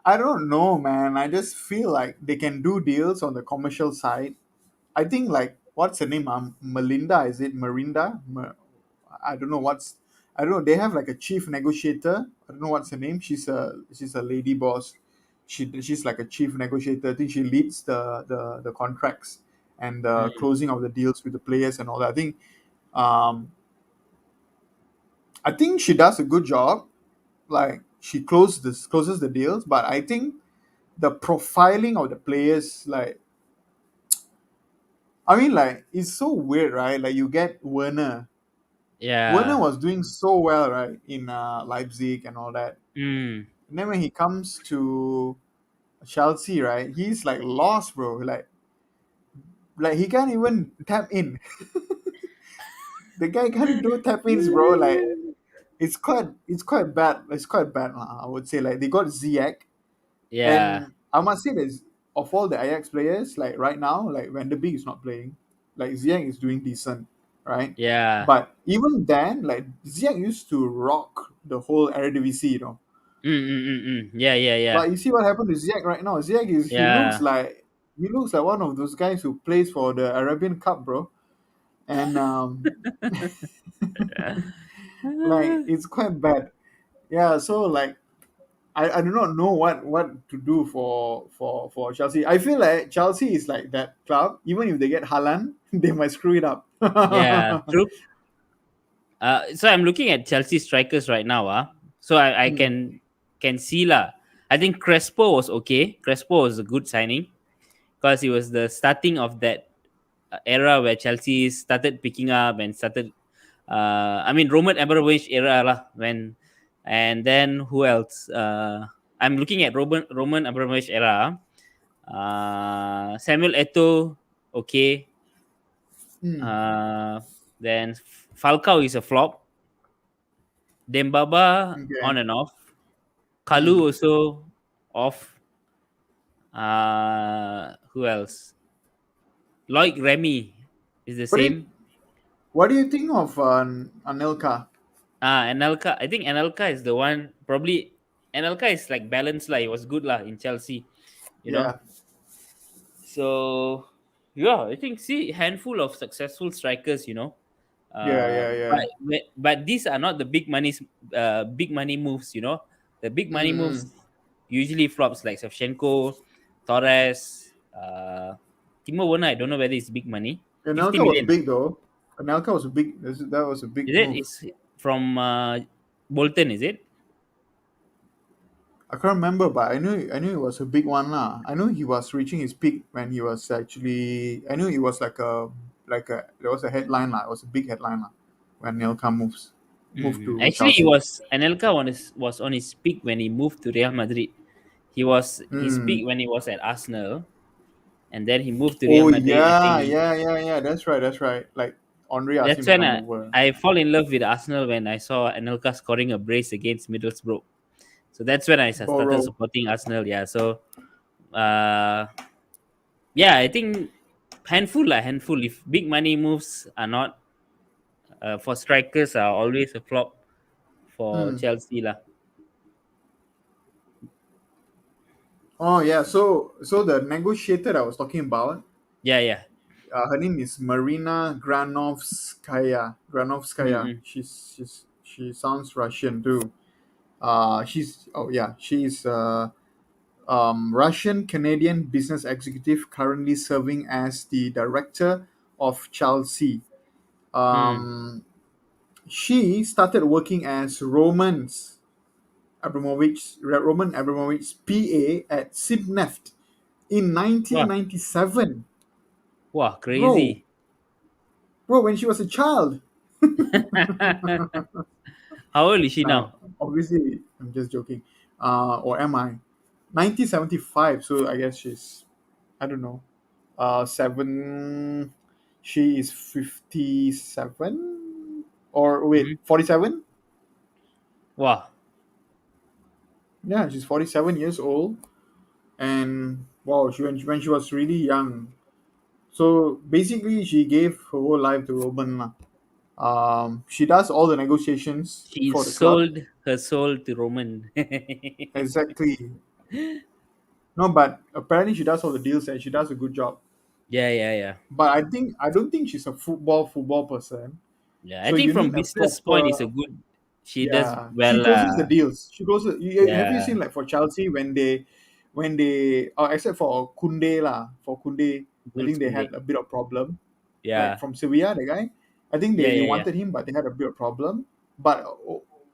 I don't know, man. I just feel like they can do deals on the commercial side. I think like what's her name? Melinda, is it Marinda? I don't know what's. I don't know. They have like a chief negotiator. I don't know what's her name. She's a lady boss. She's like a chief negotiator. I think she leads the contracts and the Mm. closing of the deals with the players and all that. Um I think she does a good job. Like she closes the deals, but I think the profiling of the players, like I mean, like it's so weird, right? Like you get Werner. Werner Yeah. was doing so well, right, in Leipzig and all that. Mm. And then when he comes to Chelsea, right, he's like lost, bro. Like he can't even tap in. The guy can't do tap ins, bro. Like it's quite bad. It's quite bad, I would say. Like they got Ziyech, Yeah. and I must say that of all the Ajax players, like right now, like Van der Beek is not playing. Like Ziyech is doing decent, right? Yeah. But even then, like Ziyech used to rock the whole Eredivisie, you know. Yeah, yeah, yeah. But you see what happened to Ziyech right now. Ziyech is Yeah. he looks like one of those guys who plays for the Arabian Cup, bro. And like it's quite bad. Yeah, so like I do not know what to do for Chelsea. I feel like Chelsea is like that club. Even if they get Haaland, they might screw it up. Yeah, true. So I'm looking at Chelsea strikers right now. So I Hmm. can see lah. I think Crespo was okay. Crespo was a good signing because it was the starting of that era where Chelsea started picking up and started. I mean Roman Abramovich era lah when, and then who else? I'm looking at Roman Abramovich era. Samuel Eto'o, okay. Hmm. Uh, then Falcao is a flop. Dembaba Okay. on and off. Hmm. Kalu also off. Who else? Loic Remy is the What do you same. what do you think of Anelka? Anelka. I think Anelka is the one. Probably Anelka is like balanced lah. He was good lah in Chelsea. You know. Yeah. So yeah, I think see handful of successful strikers. You know. Yeah, yeah, yeah. But these are not the big money moves. You know, the big money Mm-hmm. moves usually flops like Shevchenko, Torres, Timo Werner. I don't know whether it's big money. 50 Anelka was million. big though. Anelka was a big. That was a big Is it? move. It's from Bolton. Is it? I can't remember, but I knew it was a big one lah. I know he was reaching his peak when he was actually. I knew it was like a there was a headline lah. It was a big headline lah when Anelka moved to Actually, he Chelsea. was Anelka was on his peak when he moved to Real Madrid. He was his Hmm. peak when he was at Arsenal, and then he moved to Real Oh Madrid. I yeah, think yeah, yeah, yeah. That's right. That's right. Like Henri asked that's him to when come I over. I fall in love with Arsenal when I saw Anelka scoring a brace against Middlesbrough. So that's when I started Boro. supporting Arsenal. Yeah. So uh, yeah, I think handful lah, handful. If big money moves are not for strikers are always a flop for Hmm. Chelsea lah. Oh yeah. So the negotiator I was talking about, Yeah, yeah. her name is Marina Granovskaya. Granovskaya. Mm-mm. She sounds Russian too. She's oh yeah, she's Russian Canadian business executive currently serving as the director of Chelsea. Mm. Um, she started working as Roman Abramovich's PA at Sibneft in Wow, 1997. wow, Bro, crazy. bro, when she was a child. How old is she Now, now? obviously, I'm just joking. Or am I? 1975. So I guess she's, I don't know, seven. She is 57, or wait, Mhm. 47. Wow, Yeah, she's 47 years old, and wow, when she was really young. So basically, she gave her whole life to Roman lah. She does all the negotiations she for the club. sold her soul to Roman. Exactly. No, but apparently she does all the deals and she does a good job. Yeah, yeah, yeah, But I don't think she's a football person. yeah. I So think you from need a business point, proper. is a good. She does Yeah, she well. closes the deals. She closes. Have you Yeah, seen like for Chelsea when they except for Kunde lah, for Kunde, I Jules think they Koundé. had a bit of problem, like Yeah, from Sevilla, the guy. I think yeah, they yeah, yeah, wanted him, but they had a bit of problem.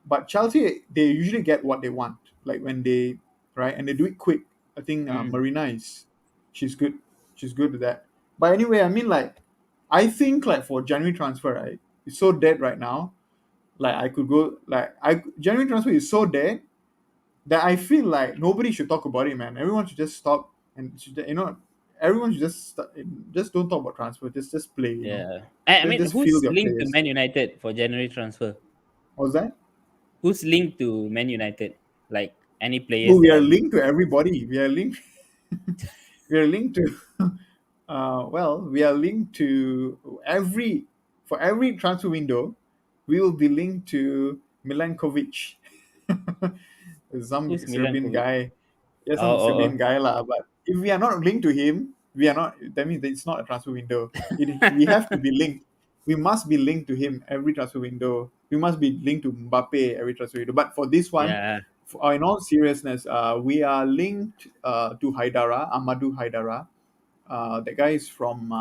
But Chelsea, they usually get what they want, like when they right, and they do it quick. I think mm, Marina is, she's good. She's good with that. But anyway, I mean like, I think like for January transfer, right, it's so dead right now. Like I could go like I January transfer is so dead that I feel like nobody should talk about it, man. Everyone should just stop and everyone should just don't talk about transfer. Just play, yeah. I mean, just feel who's your linked to players. Man United for January transfer? What's that? Who's linked to Man United? Like any Oh, players we that are are linked linked? to everybody. We are linked. We are linked to. We are linked to every for every transfer window. We will be linked to Milankovic, some Who's Serbian Milankovic? guy. Yeah, Oh, some oh, Serbian oh. guy lah. But if we are not linked to him, we are not. That means that it's not a transfer window. We have to be linked. We must be linked to him every transfer window. We must be linked to Mbappe every transfer window. But for this one, Yeah. in all seriousness, we are linked to Haidara, Amadou Haidara. The guy is from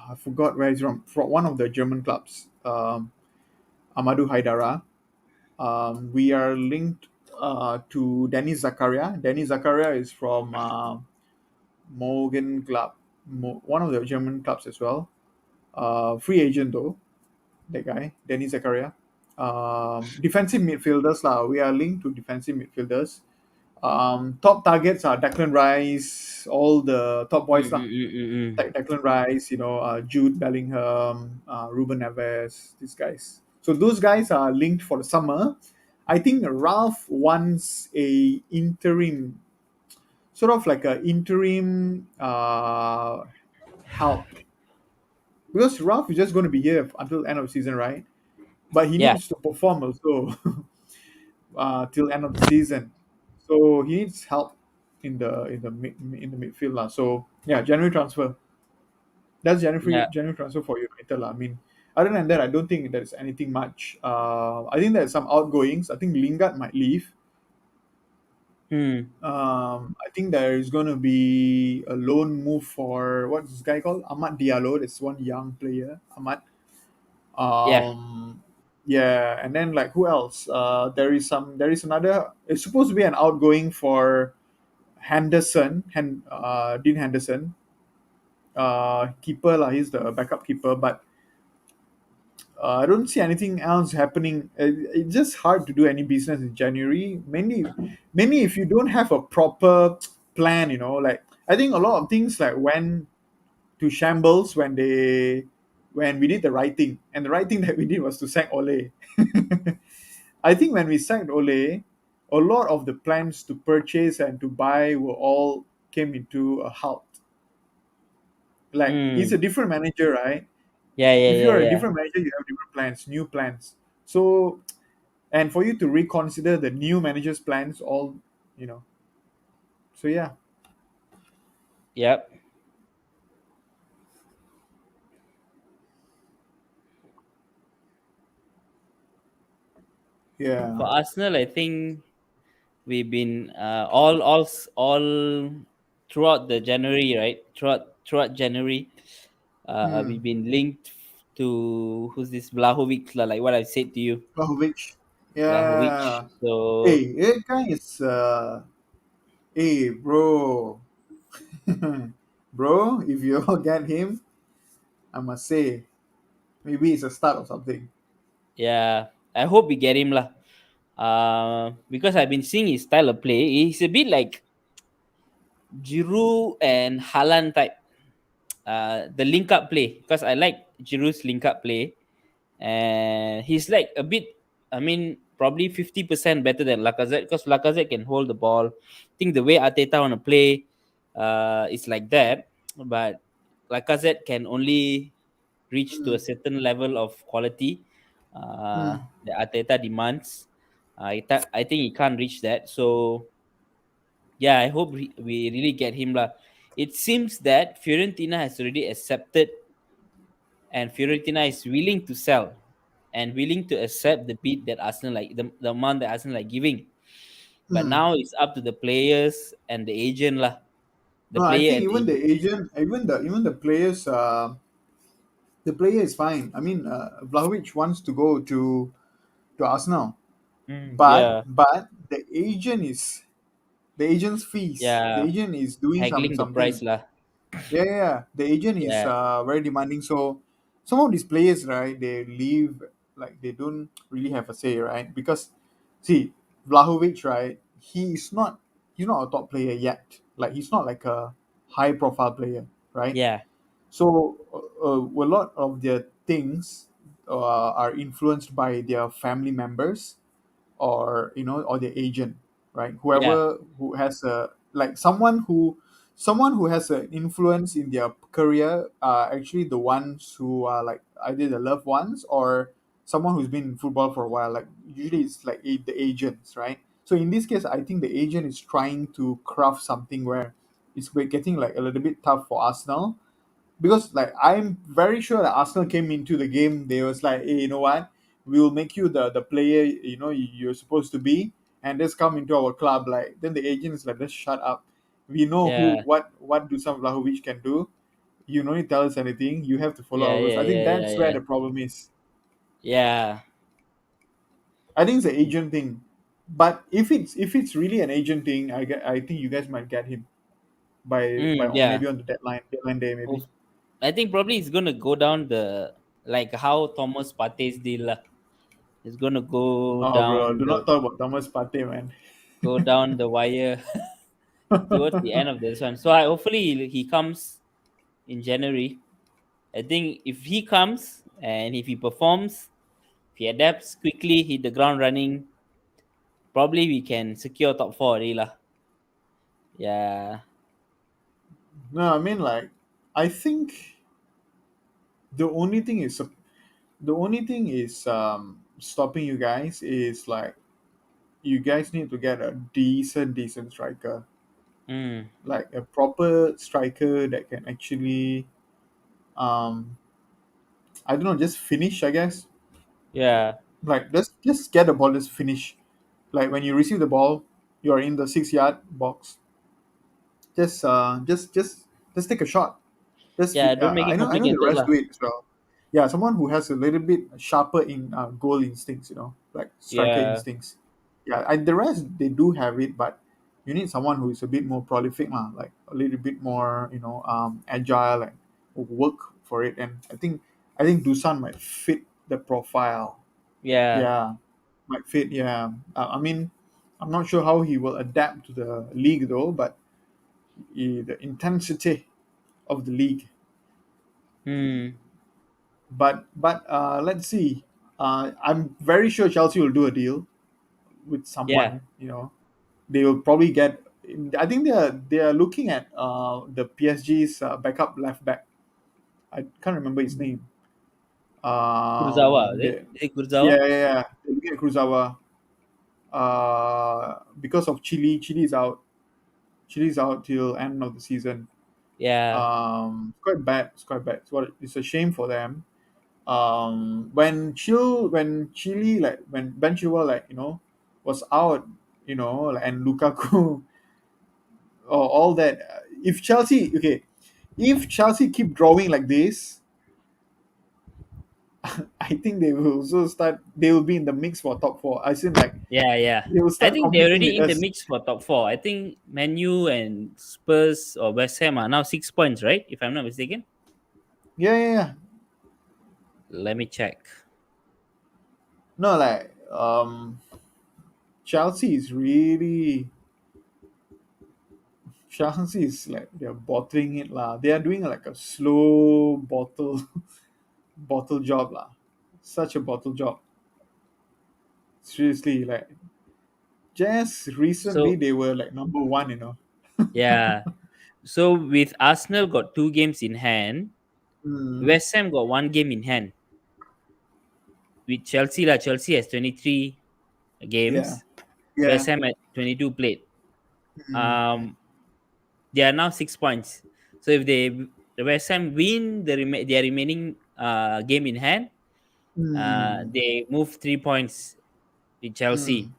I forgot where he's from one of the German clubs. Amadou Haidara. We are linked to Dennis Zakaria. Dennis Zakaria is from Morgan Club, one of the German clubs as well. Free agent though, that guy, Dennis Zakaria. Defensive midfielders lah. We are linked to defensive midfielders. Top targets are Declan Rice, all the top Mm, boys lah, mm, mm, mm, mm. like Declan Rice, Jude Bellingham, Ruben Neves, these guys. So those guys are linked for the summer. I think Ralph wants a interim, sort of like a interim help, because Ralph is just going to be here until end of season, right? But he Yeah. needs to perform also till end of the season. So he needs help in the midfield lah. So yeah, January transfer. That's Yeah. January transfer for United lah. I mean, other than that, I don't think there's anything much. I think there's some outgoings. I think Lingard might leave. Hmm. I think there is going to be a loan move for what's this guy called? Ahmad Diallo. That's one young player, Ahmad. Yeah. Yeah, and then like who else? There is another. It's supposed to be an outgoing for Dean Henderson, keeper lah. He's the backup keeper, but I don't see anything else happening. It's just hard to do any business in January. Mainly if you don't have a proper plan, like I think a lot of things like went to shambles when we did the right thing, and the right thing that we did was to sack Ole. I think when we sacked Ole, a lot of the plans to purchase and to buy were all came into a halt. Like he's a Hmm. different manager, right? Yeah, yeah, If you yeah, are a yeah. different manager, you have different plans, new plans. So, and for you to reconsider the new manager's plans, all you know. So yeah, Yep. yeah. For Arsenal, I think we've been all throughout the January, right? Throughout January, we've Hmm. been linked to who's this Vlahovic, like what I said to you, Vlahovic. Vlahovic. Yeah. So Hey, that guy is. Hey, bro. Bro, if you get him, I must say. Maybe it's a start of something. Yeah, I hope we get him lah. Because I've been seeing his style of play. He's a bit like Giroud and Haaland type. The link up play, because I like Giroud's link up play, and he's like a bit. I mean, probably 50% better than Lacazette, because Lacazette can hold the ball. I think the way Arteta wanna play, is like that. But Lacazette can only reach to a Mm, certain level of quality mm. that Arteta demands. I think he can't reach that. So yeah, I hope we really get him lah. It seems that Fiorentina has already accepted, and Fiorentina is willing to sell and willing to accept the bid that Arsenal, like the amount that Arsenal are giving. But Mm. now it's up to the players and the agent lah. The No, I player think and the even the agent. agent, even the players, the player is fine. I mean, Vlahovic wants to go to Arsenal, Mm, but yeah, the agent's fees. The yeah, agent is doing haggling the price something. lah. Yeah, yeah, yeah. The agent is Yeah, very demanding. So some of these players, right, they leave like they don't really have a say, right? Because see, Vlahovic, right, he's not a top player yet. Like he's not like a high profile player, right? yeah, So a lot of their things are influenced by their family members or or the agent, right? yeah, Whoever who has a like someone who has an influence in their career are actually the ones who are like either the loved ones or someone who's been in football for a while. Like usually it's like the agents, right? So in this case, I think the agent is trying to craft something where it's getting like a little bit tough for Arsenal, because like I'm very sure that Arsenal came into the game, they was like, hey, you know what? We will make you the player you're supposed to be, and just come into our club. Like then the agent is like, just shut up. We know who yeah, what Dusan Vlahovic can do. You don't need to tell us anything. You have to follow yeah, our rules. yeah, I think yeah, yeah, that's where yeah, the problem is. yeah. I think it's an agent thing. But if it's really an agent thing, I think you guys might get him by Yeah. maybe on the deadline day maybe. Of- I think probably it's gonna go down the like how Thomas Partey's deal lah. It's gonna Oh bro, do not talk about Thomas Partey, man. go down the wire towards the end of this one. So I hopefully he comes in January. I think if he comes and if he performs, if he adapts quickly, hit the ground running, probably we can secure top four already lah. Yeah. No, I mean like I think the only thing is stopping you guys is like you guys need to get a decent striker, Mm. like a proper striker that can actually um I don't know, just finish, I guess. Yeah. Like just get the ball, just finish. Like when you receive the ball, you're in the 6 yard box. Just take a shot. Yeah. Don't make I it know the complicated rest lah. do it as well. Yeah, someone who has a little bit sharper in goal instincts, like striker Yeah. instincts. Yeah, the rest they do have it, but you need someone who is a bit more prolific, lah, like a little bit more, agile and work for it. And I think Dusan might fit the profile. Yeah. Yeah, might fit. Yeah, I mean, I'm not sure how he will adapt to the league though, but the intensity of the league. Hmm. But let's see. I'm very sure Chelsea will do a deal with Yeah. someone. They will probably get. I think they are looking at the PSG's backup left back. I can't remember his name. Kurzawa, is it? The, Is it Kurzawa? yeah, yeah, yeah. They're looking at Kurzawa. Because of Chile, Chile's out. Chile's out till end of the season. Yeah. It's quite bad. It's quite bad. It's a shame for them. When Chile, like when Ben Chilwell, like was out, like, and Lukaku or all that. If Chelsea keep drawing like this, I think they will also start. They will be in the mix for top four. I seem like Yeah, yeah. they will I start think they're competing already with in the us. mix for top four. I think Manu and Spurs or West Ham are now 6 points, right? If I'm not mistaken. Yeah, yeah, yeah. Let me check. No, like Chelsea is really Chelsea is like they're bottling it lah. They are doing like a slow bottle bottle job lah. Such a bottle job. Seriously, like just recently So they were like number one, yeah. So with Arsenal got 2 games in hand, Hmm. West Ham got 1 game in hand. With Chelsea lah, Chelsea has 23 Yeah. games. West Yeah. Ham at 22 played. Hmm. Um, they are now 6 points. So if the West Ham win their remaining game in hand, Hmm. they move 3 points with Chelsea. Hmm.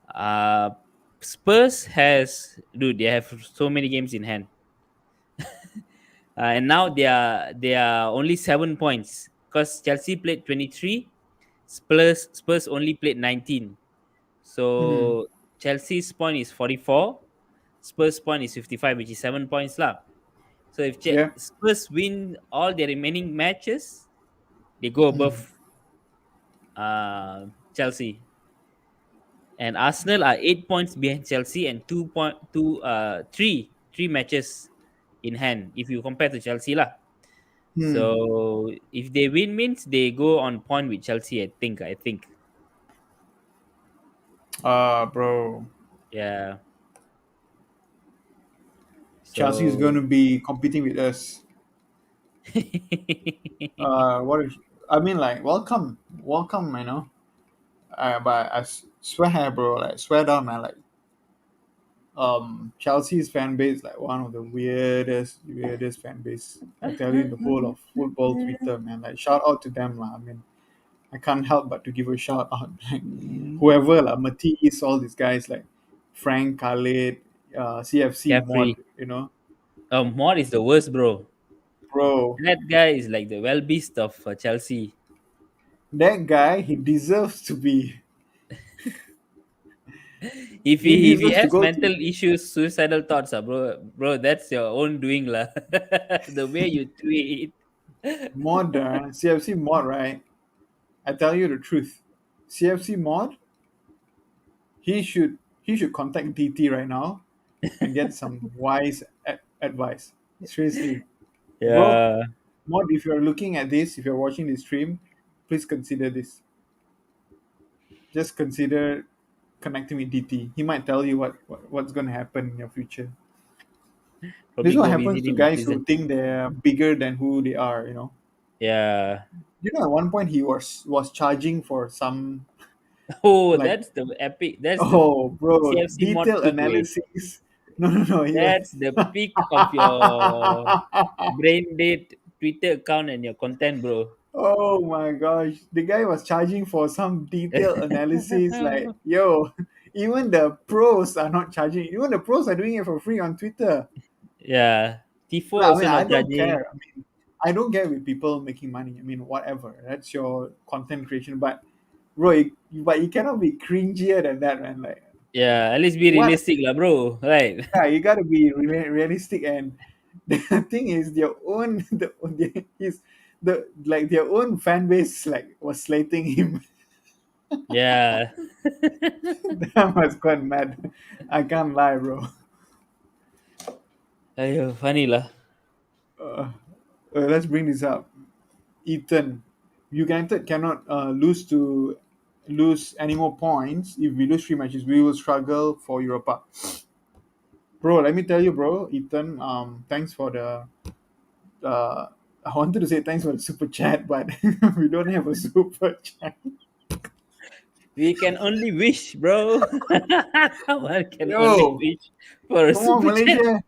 Uh, Spurs has dude, they have so many games in hand, and now they are only 7 points because Chelsea played 23, Spurs only played 19. Hmm. So Chelsea's point is 44, Spurs point is 55, which is 7 points lah. So if Yeah. Spurs win all their remaining matches, they go above Hmm. Chelsea. And Arsenal are 8 points behind Chelsea and 3 matches in hand if you compare to Chelsea lah. Hmm. So if they win means they go on point with Chelsea. I think. Bro. Yeah. Chelsea is going So to be competing with us. What is? I mean, like, welcome. But swear, bro, like, swear down, man. Like, Chelsea's fan base, like, one of the weirdest fan base. I tell you, in the whole of football Twitter, man. Like, shout out to them, lah. I mean, I can't help but to give a shout out. Like, whoever, like, Matisse, all these guys, like, Frank, Khalid, CFC Carefree. Mod, Mod is the worst, bro. bro. That guy is like the well beast of Chelsea. That guy, he deserves to be. If He he if he deserves to has go to mental issues, suicidal thoughts, bro, that's your own doing, lah. The way you tweet. Mod, CFC Mod, right? I tell you the truth. CFC Mod, he should contact DT right now and get some wise advice. Seriously, bro, Yeah, Mod, if you're looking at this, if you're watching this stream, please consider this. Just consider connecting with DT. He might tell you what's going to happen in your future. This probably is what go happens visit to him in guys who prison. think they're bigger than who they are. Yeah. At one point he was charging for some Oh, like, that's the epic. That's the oh, bro, CFC mod detailed peak way. analysis. No, no, no. He was. That's the peak of your brain dead Twitter account and your content, bro. Oh my gosh, the guy was charging for some detailed analysis. Like, yo, even the pros are not charging. Even the pros are doing it for free on Twitter. Yeah. Tifo No, I also mean, I not don't charging. care. I mean, I don't care with people making money. I mean, whatever. That's your content creation. But, bro, but you cannot be cringier than that, man. Like, Yeah, at least be what? realistic, lah, bro. Right? Yeah, you gotta be realistic. And the thing is, their own his the like their own fan base like was slating him. Yeah. That was quite mad. I can't lie, bro. Ayo, funny lah. Uh, let's bring this up. Ethan, United cannot lose any more points. If we lose 3 matches, we will struggle for Europa. Bro, let me tell you, bro, Ethan. Thanks for the. Uh, I wanted to say thanks for the super chat, but we don't have a super chat. We can only wish, bro. One can only Yo, wish for a come on, super chat.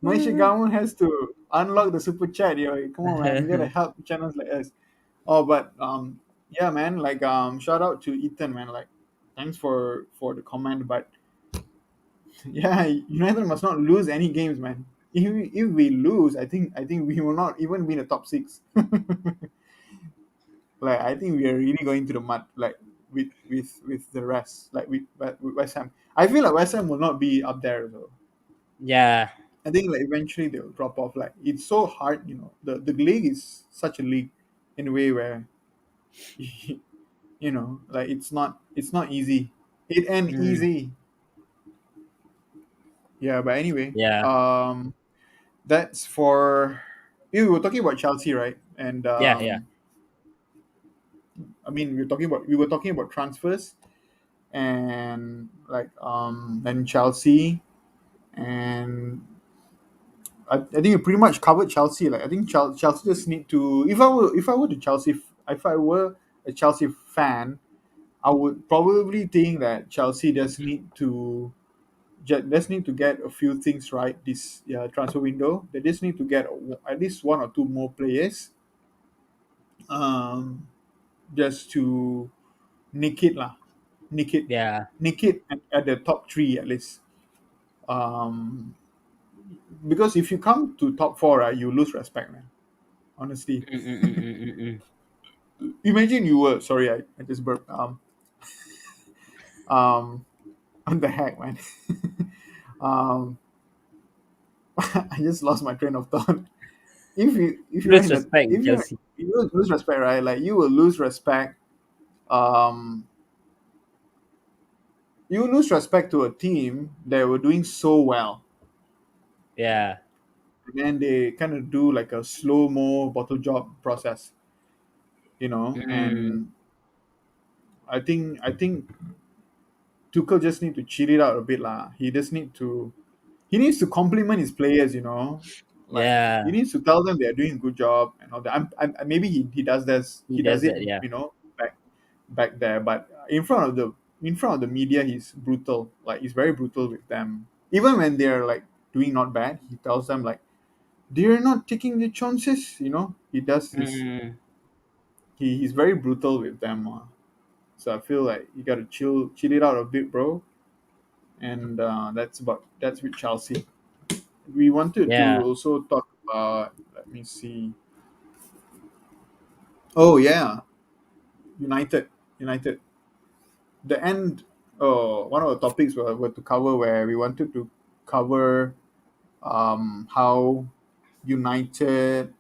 Malaysia government has to unlock the super chat, yo. Come on, man. We gotta help channels like us. Oh, but yeah, man. Like shout out to Ethan, man. Like, thanks for the comment. But yeah, United must not lose any games, man. If we lose, I think we will not even be in the top six. Like, I think we are really going to the mud. Like, with the rest. Like, with West Ham. I feel like West Ham will not be up there though. Yeah. I think like eventually they'll drop off. Like, it's so hard. The league is such a league. in a way where like it's not easy. It ain't Mm. easy. Yeah, but anyway, Yeah. that's for we were talking about Chelsea, right? And Yeah. Yeah. I mean we were talking about transfers and like then Chelsea and I think you pretty much covered Chelsea. Like I think Chelsea just need to. If I were a Chelsea fan, I would probably think that Chelsea just need to get a few things right this transfer window. They just need to get at least one or two more players, um, just to nick it lah, nick it, Yeah. nick it at the top three at least. Um, because if you come to top four, right, you lose respect, man. Honestly, Mm, mm, mm, mm, mm, mm. imagine you were sorry, I just burped. Um, what the heck, man. um, I just lost my train of thought. If you're Lose in a respect in if you're Chelsea. you will lose respect, right? Like you will lose respect. Um, you will lose respect to a team that were doing so well, Yeah. and then they kind of do like a slow mo bottle job process, Mm. and I think Tuchel just need to chill it out a bit lah. He needs to compliment his players, like he Yeah. needs to tell them they are doing a good job and all that. Maybe he does this, He he does does it, that. Yeah. back there, but in front of the media, he's brutal. Like he's very brutal with them. Even when they're like doing not bad, he tells them like they're not taking the chances. He does this. Mm. He's very brutal with them. So I feel like you gotta chill it out a bit, bro. And that's with Chelsea. We wanted to Yeah. also talk about. Let me see. Oh yeah, United. United. The end. Oh, one of the topics were to cover where we wanted to cover how United.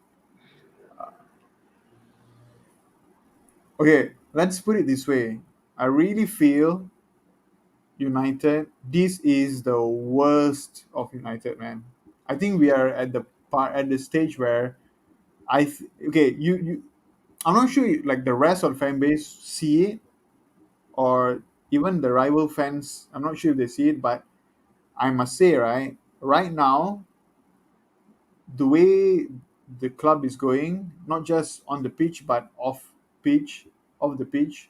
Okay, let's put it this way. I really feel United. This is the worst of United, man. I think we are at the stage where okay, I'm not sure like the rest of the fan base see it, or even the rival fans. I'm not sure if they see it, but I must say, right now, the way the club is going, not just on the pitch but pitch, off the pitch,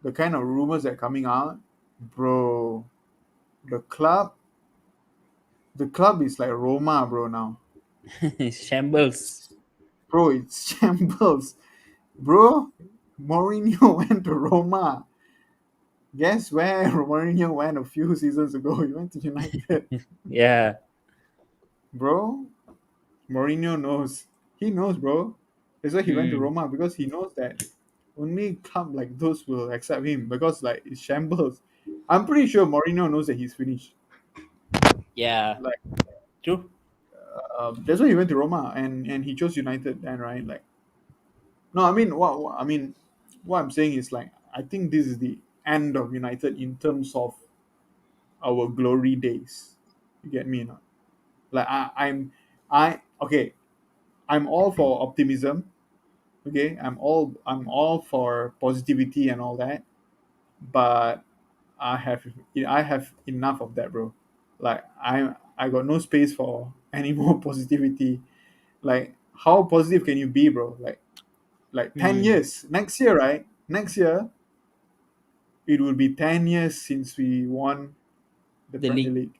the kind of rumors that are coming out, bro. The club, the club is like Roma, bro. Now, Shambles. bro, it's shambles, bro. Mourinho went to Roma. Guess where Mourinho went a few seasons ago? He went to United, Yeah. bro. Mourinho knows. He knows, bro. That's why he went to Mm. Roma, because he knows that only club like those will accept him, because like it's shambles. I'm pretty sure Mourinho knows that he's finished. Yeah. Like True. that's why he went to Roma, and he chose United then, right? Like no, I mean what I'm saying is like I think this is the end of United in terms of our glory days. You get me? Not like I okay. I'm all for optimism. Okay, I'm all for positivity and all that, but I have enough of that, bro. Like I got no space for any more positivity. Like how positive can you be, bro? Like 10 Mm. years next year, right? Next year it will be 10 years since we won the The Premier league. League.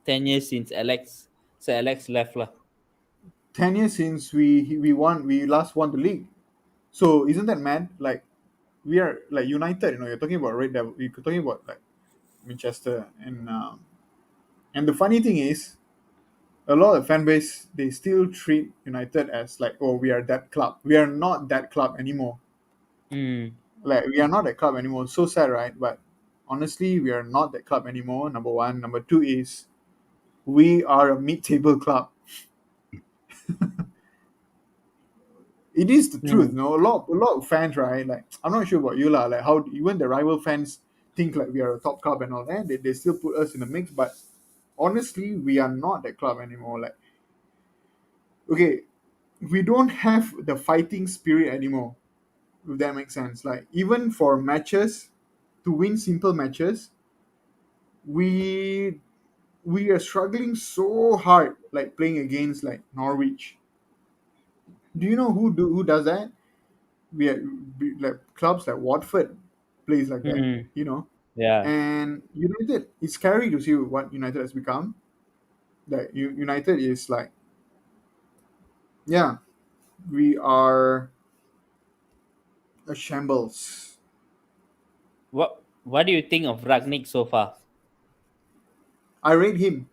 10 years since Alex left lah. 10 years since we last won the league. So isn't that mad? Like we are like United, you're talking about Red Devil, you're talking about like Manchester, and the funny thing is, a lot of fan base, they still treat United as like, oh, we are that club. We are not that club anymore. Mm. Like we are not that club anymore. So sad, right? But honestly, we are not that club anymore. Number one. Number two is we are a mid-table club. It is the truth, Mm. you know. A lot of fans, right? Like I'm not sure about you, lah. Like how even the rival fans think like we are a top club and all that. They still put us in the mix, but honestly, we are not that club anymore. Like okay, we don't have the fighting spirit anymore. If that makes sense. Like even for matches, to win simple matches, we we are struggling so hard. Like playing against like Norwich. Do you know who does that? Like clubs like Watford plays like that, Mm. you know. Yeah. And United, it's scary to see what United has become. Like United is like, yeah, we are a shambles. What do you think of Ragnick so far? I rate him.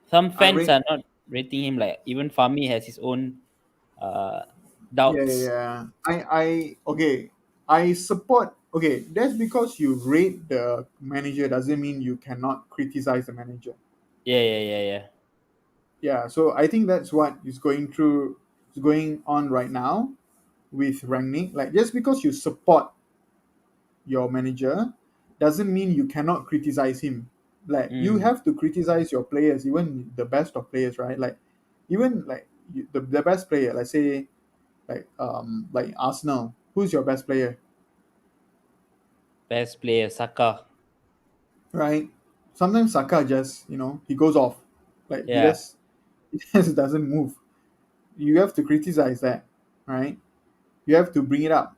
Some I fans rate are not rating him. Like even Fami has his own uh, Yeah, yeah, doubts. yeah. Okay. I support. Okay, that's because you rate the manager doesn't mean you cannot criticize the manager. Yeah, yeah, yeah, yeah. Yeah, so I think that's what is going on right now with Rangnick. Like just because you support your manager doesn't mean you cannot criticize him. Like you Mm. have to criticize your players, even the best of players, right? Like even like the best player, let's say like Arsenal. Who's your best player, Best player Saka. right? Sometimes Saka just he goes off, like he Yeah, just he just doesn't move. You have to criticize that, right? You have to bring it up.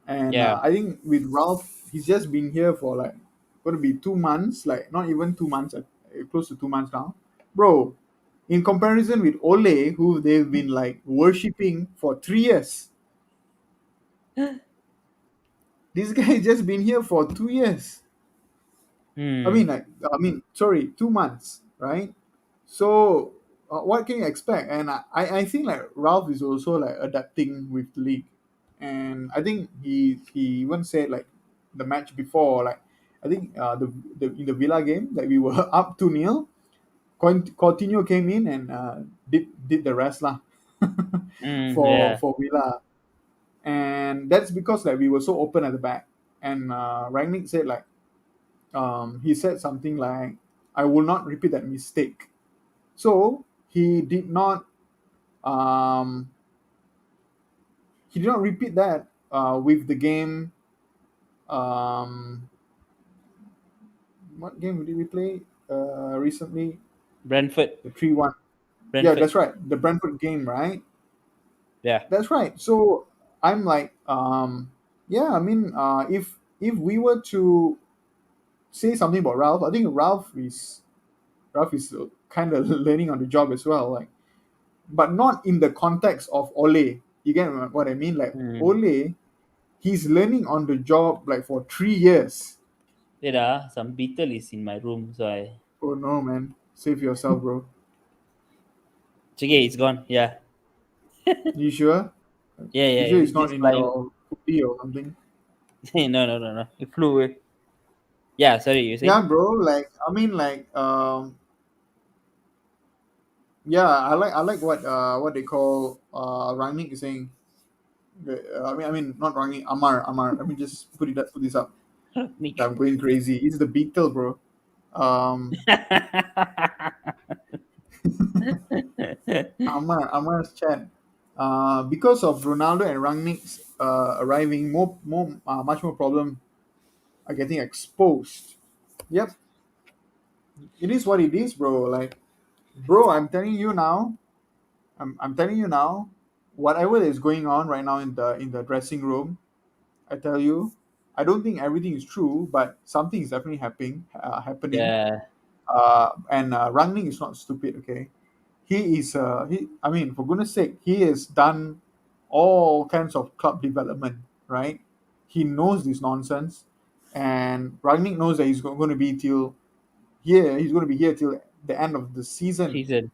And yeah. I think with Ralph, he's just been here for like going to be 2 months, like not even 2 months, close to 2 months now, bro. In comparison with Ole, who they've been like worshipping for 3 years, this guy just been here for 2 years. Hmm. Sorry, 2 months, right? So, what can you expect? And I think like Ralph is also like adapting with the league, and I think he even said like the match before, like I think the in the Villa game, like we were up 2-0. Coutinho came in and did the rest lah Mm, for yeah. Villa, and that's because like we were so open at the back, and Rangnick said like he said something like, "I will not repeat that mistake." So um, he did not repeat that with the game. Um, what game did we play recently? Brentford. The 3-1. Yeah, Brentford. that's right. The Brentford game, right? Yeah. That's right. So I'm like, yeah. I mean, if we were to say something about Ralph, I think Ralph is kind of learning on the job as well. Like but not in the context of Ole. You get what I mean? Like Hmm. Ole, he's learning on the job like for 3 years. There are some beetle is in my room, so I. Oh no, man, save yourself, bro. It's okay. It's gone. Yeah. You sure? Yeah, You yeah. sure it's It's not just in flying. your hoodie or something? No, no, no, no. It flew away. Yeah. Sorry, you Yeah, saying? bro. Like I mean, like yeah, I like what they call Rangnick is saying. I mean not Rangnick, Amar. Let me just put this up. Nick. I'm going crazy. It's the Beetle, bro. Um, Amar's chat. Because of Ronaldo and Rangnick's arriving, much more problem are getting exposed. Yep, it is what it is, bro. Like, bro, I'm telling you now, whatever is going on right now in the dressing room, I tell you, I don't think everything is true, but something is definitely happening. Yeah. And Rangnick is not stupid, okay? I mean, for goodness sake, he has done all kinds of club development, right? He knows this nonsense, and Ragnick knows that going to be till here. He's going to be here till the end of the season. Season.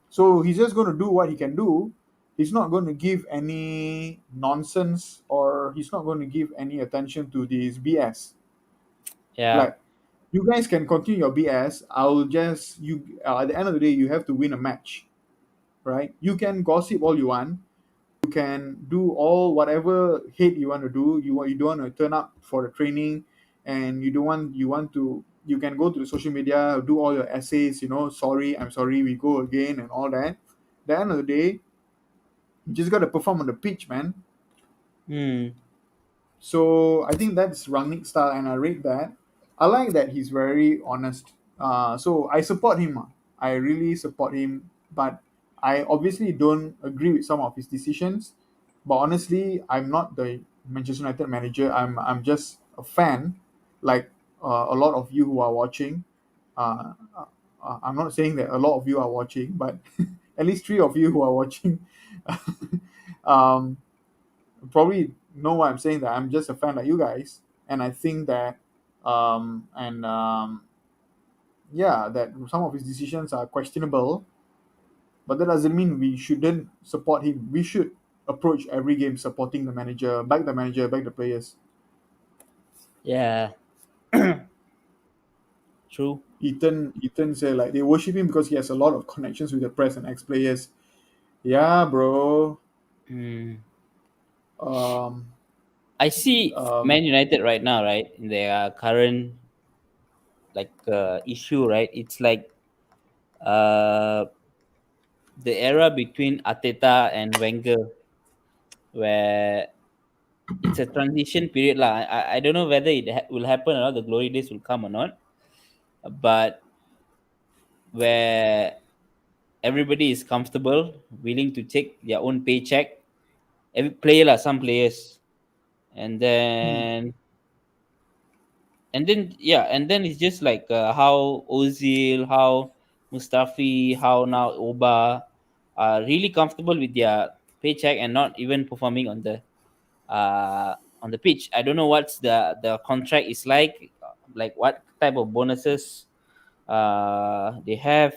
So he's just going to do what he can do. He's not going to give any nonsense, or he's not going to give any attention to this BS. Yeah. Like you guys can continue your BS. I'll just you at the end of the day, you have to win a match. right? You can gossip all you want, you can do all whatever hate you want to do. You don't want to turn up for the training, and you want to, you can go to the social media, do all your essays, sorry, I'm sorry, we go again, and all that. At the end of the day, you just got to perform on the pitch, man. Hmm. So I think that's Rangnick style, and I rate that. I like that he's very honest. So I support him. I really support him, but I obviously don't agree with some of his decisions. But honestly, I'm not the Manchester United manager. I'm just a fan, like a lot of you who are watching. I'm not saying that a lot of you are watching, but at least three of you who are watching. um, Probably know why I'm saying that. I'm just a fan like you guys, and I think that, and yeah, that some of his decisions are questionable, but that doesn't mean we shouldn't support him. We should approach every game supporting the manager, back the players. Yeah. True. Ethan said like they worship him because he has a lot of connections with the press and ex players. Yeah, bro. Hmm. Um, I see um, Man United right now, right? In their current like issue, right? It's like uh the era between Ateta and Wenger, where it's a transition period lah. I don't know whether will happen or not. The glory days will come or not, but where everybody is comfortable, willing to take their own paycheck. Every player lah, some players, and hmm, then yeah, and then it's just like how Ozil, how Mustafi, how now Oba are really comfortable with their paycheck and not even performing on the pitch. I don't know what's the contract is like what type of bonuses they have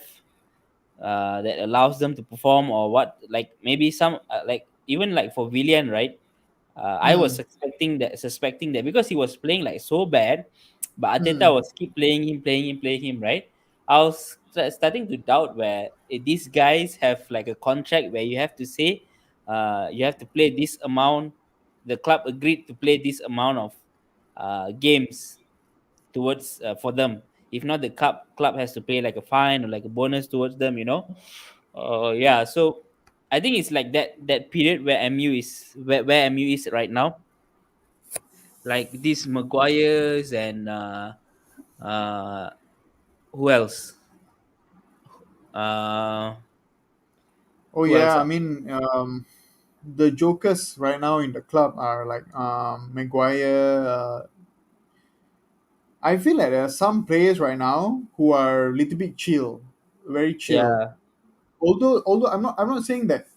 that allows them to perform, or what, like maybe some like even like for Villian, right? I was hmm, suspecting that because he was playing like so bad, but Ateta hmm, was keep playing him, right? I was starting to doubt where these guys have like a contract where you have to say, you have to play this amount. The club agreed to play this amount of games towards for them. If not, the club has to pay like a fine or like a bonus towards them. Yeah. So I think it's like that period where where MU is right now, like these Maguires and uh, who else? Uh, oh who else? yeah, I mean, the jokers right now in the club are like Maguire. I feel like there are some players right now who are a little bit chill, very chill. Yeah. Although I'm not saying that.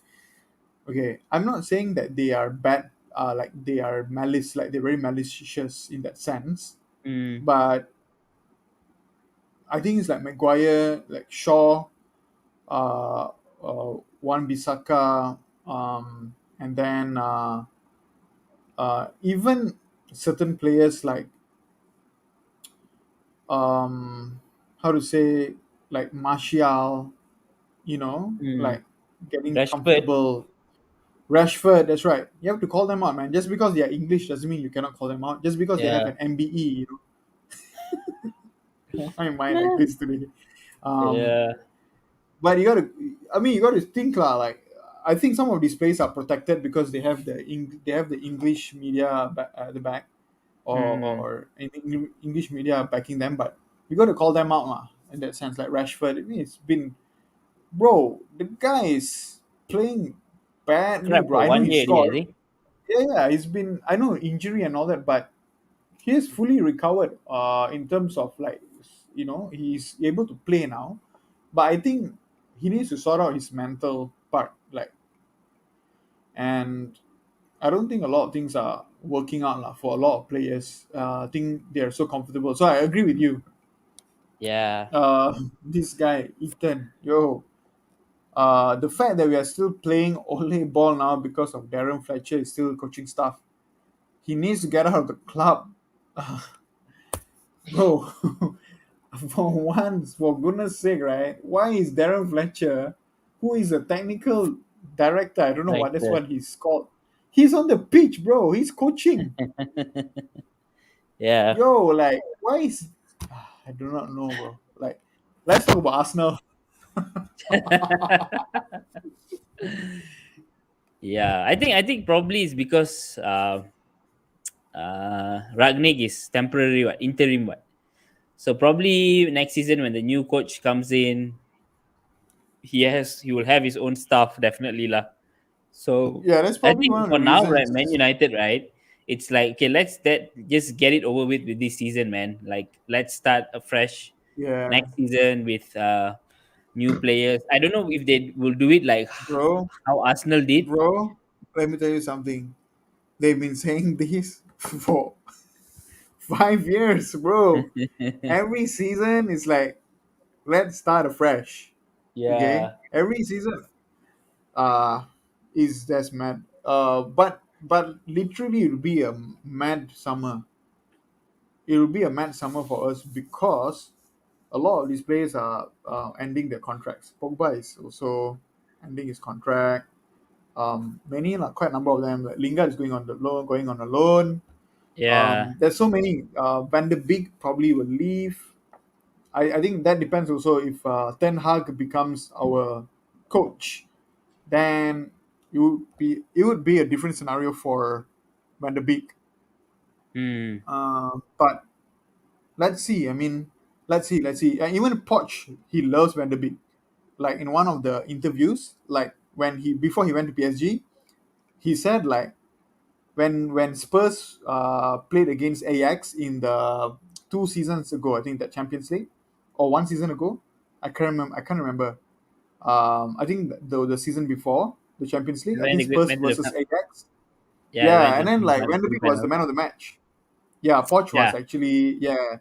Okay, I'm not saying that they are bad. Like they are malice, like they're very malicious in that sense. Mm, But I think it's like Maguire, like Shaw, uh, Wan Bissaka, and then even certain players like how to say, like Martial, mm. like getting Rashford. comfortable. Rashford, that's right. You have to call them out, man. Just because they are English doesn't mean you cannot call them out. Just because they have Yeah. an MBE, why am I like this today? Um, Yeah. but you gotta think lah. Like I think some of these players are protected because they have the English media at the back, Mm, or English media backing them. But you got to call them out lah. In that sense, like Rashford, I mean, it's been, bro, the guy is playing badly, crap bro. for I know one he year already, I scored. think. Yeah, yeah, he's been. I know injury and all that, but he has fully recovered. In terms of like, he's able to play now. But I think he needs to sort out his mental part, like, and I don't think a lot of things are working out lah for a lot of players. I think they are so comfortable. So I agree with you. Yeah. This guy Ethan, yo, the fact that we are still playing only ball now because of Darren Fletcher is still coaching staff. He needs to get out of the club, bro. For once, for goodness sake, right? Why is Darren Fletcher? who is a technical director. I don't know what that's Director. what he's called. He's on the pitch, bro. He's coaching. Yeah. Yo, like, why is I do not know, bro. Like, let's talk about Arsenal. Yeah, I think probably it's because Ragnik is temporary, what, interim, what. So probably next season when the new coach comes in, he will have his own stuff definitely lah. So Yeah, that's I probably one think of the for now, right, Man reasons. United, right, it's like, okay, let's that just get it over with this season, man. Like let's start afresh Yeah, next season with new players. I don't know if they will do it like bro, how Arsenal did. bro. Let me tell you something. They've been saying this for 5 years, bro. Every season is like, let's start afresh. Okay, Yeah. every season uh is that's mad. But literally it'll be a mad summer. It'll be a mad summer for us because a lot of these players are ending their contracts. Pogba is also ending his contract. Many, like quite a number of them, like Lingard is going on a loan. Yeah. There's so many. Van de Beek probably will leave. I think that depends also if Ten Hag becomes our coach, then it would be a different scenario for Van de Beek. Hmm. But let's see. I mean, let's see. And even Poch, he loves Van de Beek. Like in one of the interviews, like when he before he went to PSG, he said like when Spurs played against Ajax in the 2 seasons ago, I think that Champions League, or 1 season ago, I can't remember. I can't remember. I think the season before the Champions League, I When think they Spurs went to the versus Ajax. yeah, they went Yeah, to and the then like Van de Beek was the final. man of the match. Yeah, Poch was Yeah. actually, yeah.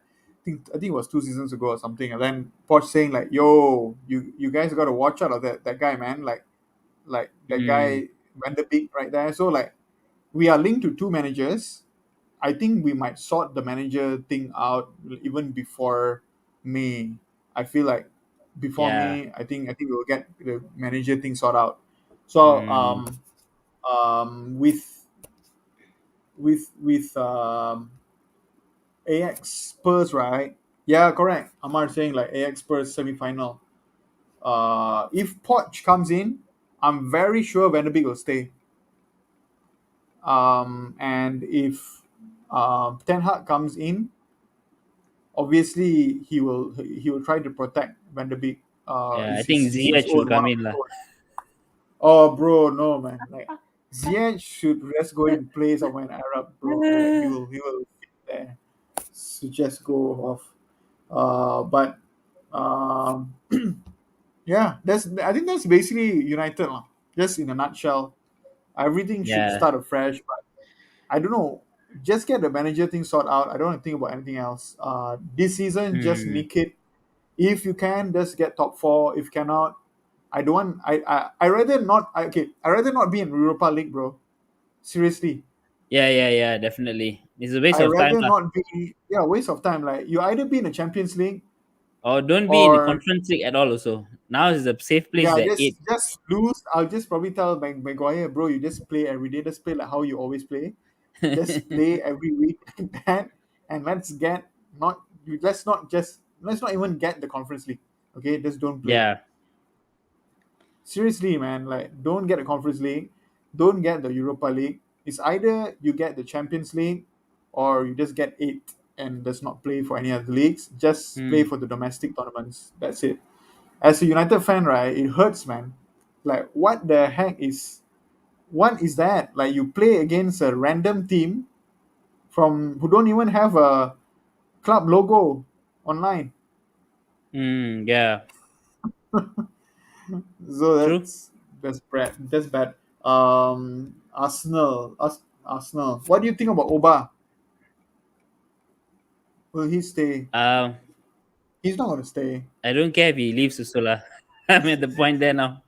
I think it was 2 seasons ago or something. And then Poch saying like, "Yo, you guys got to watch out of that guy, man. Like that Hmm. guy Van de Beek right there." So like we are linked to two managers. I think we might sort the manager thing out even before May. I feel like before Yeah. May, I think we'll get the manager thing sorted out. So Hmm. with AX Spurs, right? Yeah, correct. Amar saying like AX Spurs semi-final. If Poch comes in, I'm very sure Van de Beek will stay. And if Ten Hag comes in, obviously he will try to protect Van de Beek. Yeah, I think Is his Ziyech should own one come of in his lah. own. Oh, bro, no man. Like Ziyech should just go and play somewhere in Arab, bro. Like he will fit there. So just go off. But um, yeah, I think that's basically United lah. Just in a nutshell, everything should Yeah. start afresh. But I don't know. Just get the manager thing sorted out. I don't want to think about anything else. This season, just Hmm. nick it. If you can, just get top four. If cannot, I don't want. I rather not. Okay, I rather not be in Europa League, bro. Seriously, Yeah, yeah, yeah, definitely. It's a waste I of time rather lah. not be. Yeah, waste of time. Like you either be in the Champions League Or don't be in the or conference league at all also. Now is a safe place yeah, that just eight. just lose. I'll just probably tell Maguire, bro, you just play every day. Just play like how you always play. Just play every week like that, and let's not even get the Conference League. Okay, just don't play. Yeah. Seriously, man, like don't get the Conference League, don't get the Europa League. It's either you get the Champions League or you just get eight and does not play for any other leagues. Just play Hmm. for the domestic tournaments. That's it. As a United fan, right, it hurts, man. Like what is that? Like you play against a random team from who don't even have a club logo online. Hmm. Yeah. So True. that's bad. That's bad. Arsenal. What do you think about Oba? Will he stay? Um. He's not gonna stay. I don't care if he leaves also lah. I'm at the point there now.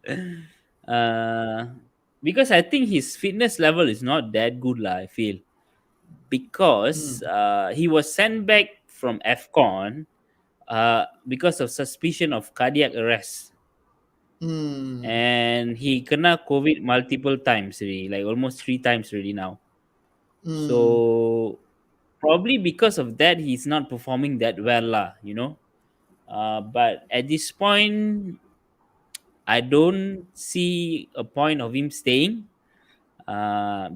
Uh, because I think his fitness level is not that good lah. I feel Hmm. because he was sent back from AFCON because of suspicion of cardiac arrest. Mm. and he kena COVID multiple times already, like almost 3 times already now. Mm. So probably because of that, he's not performing that well, lah. But at this point, I don't see a point of him staying,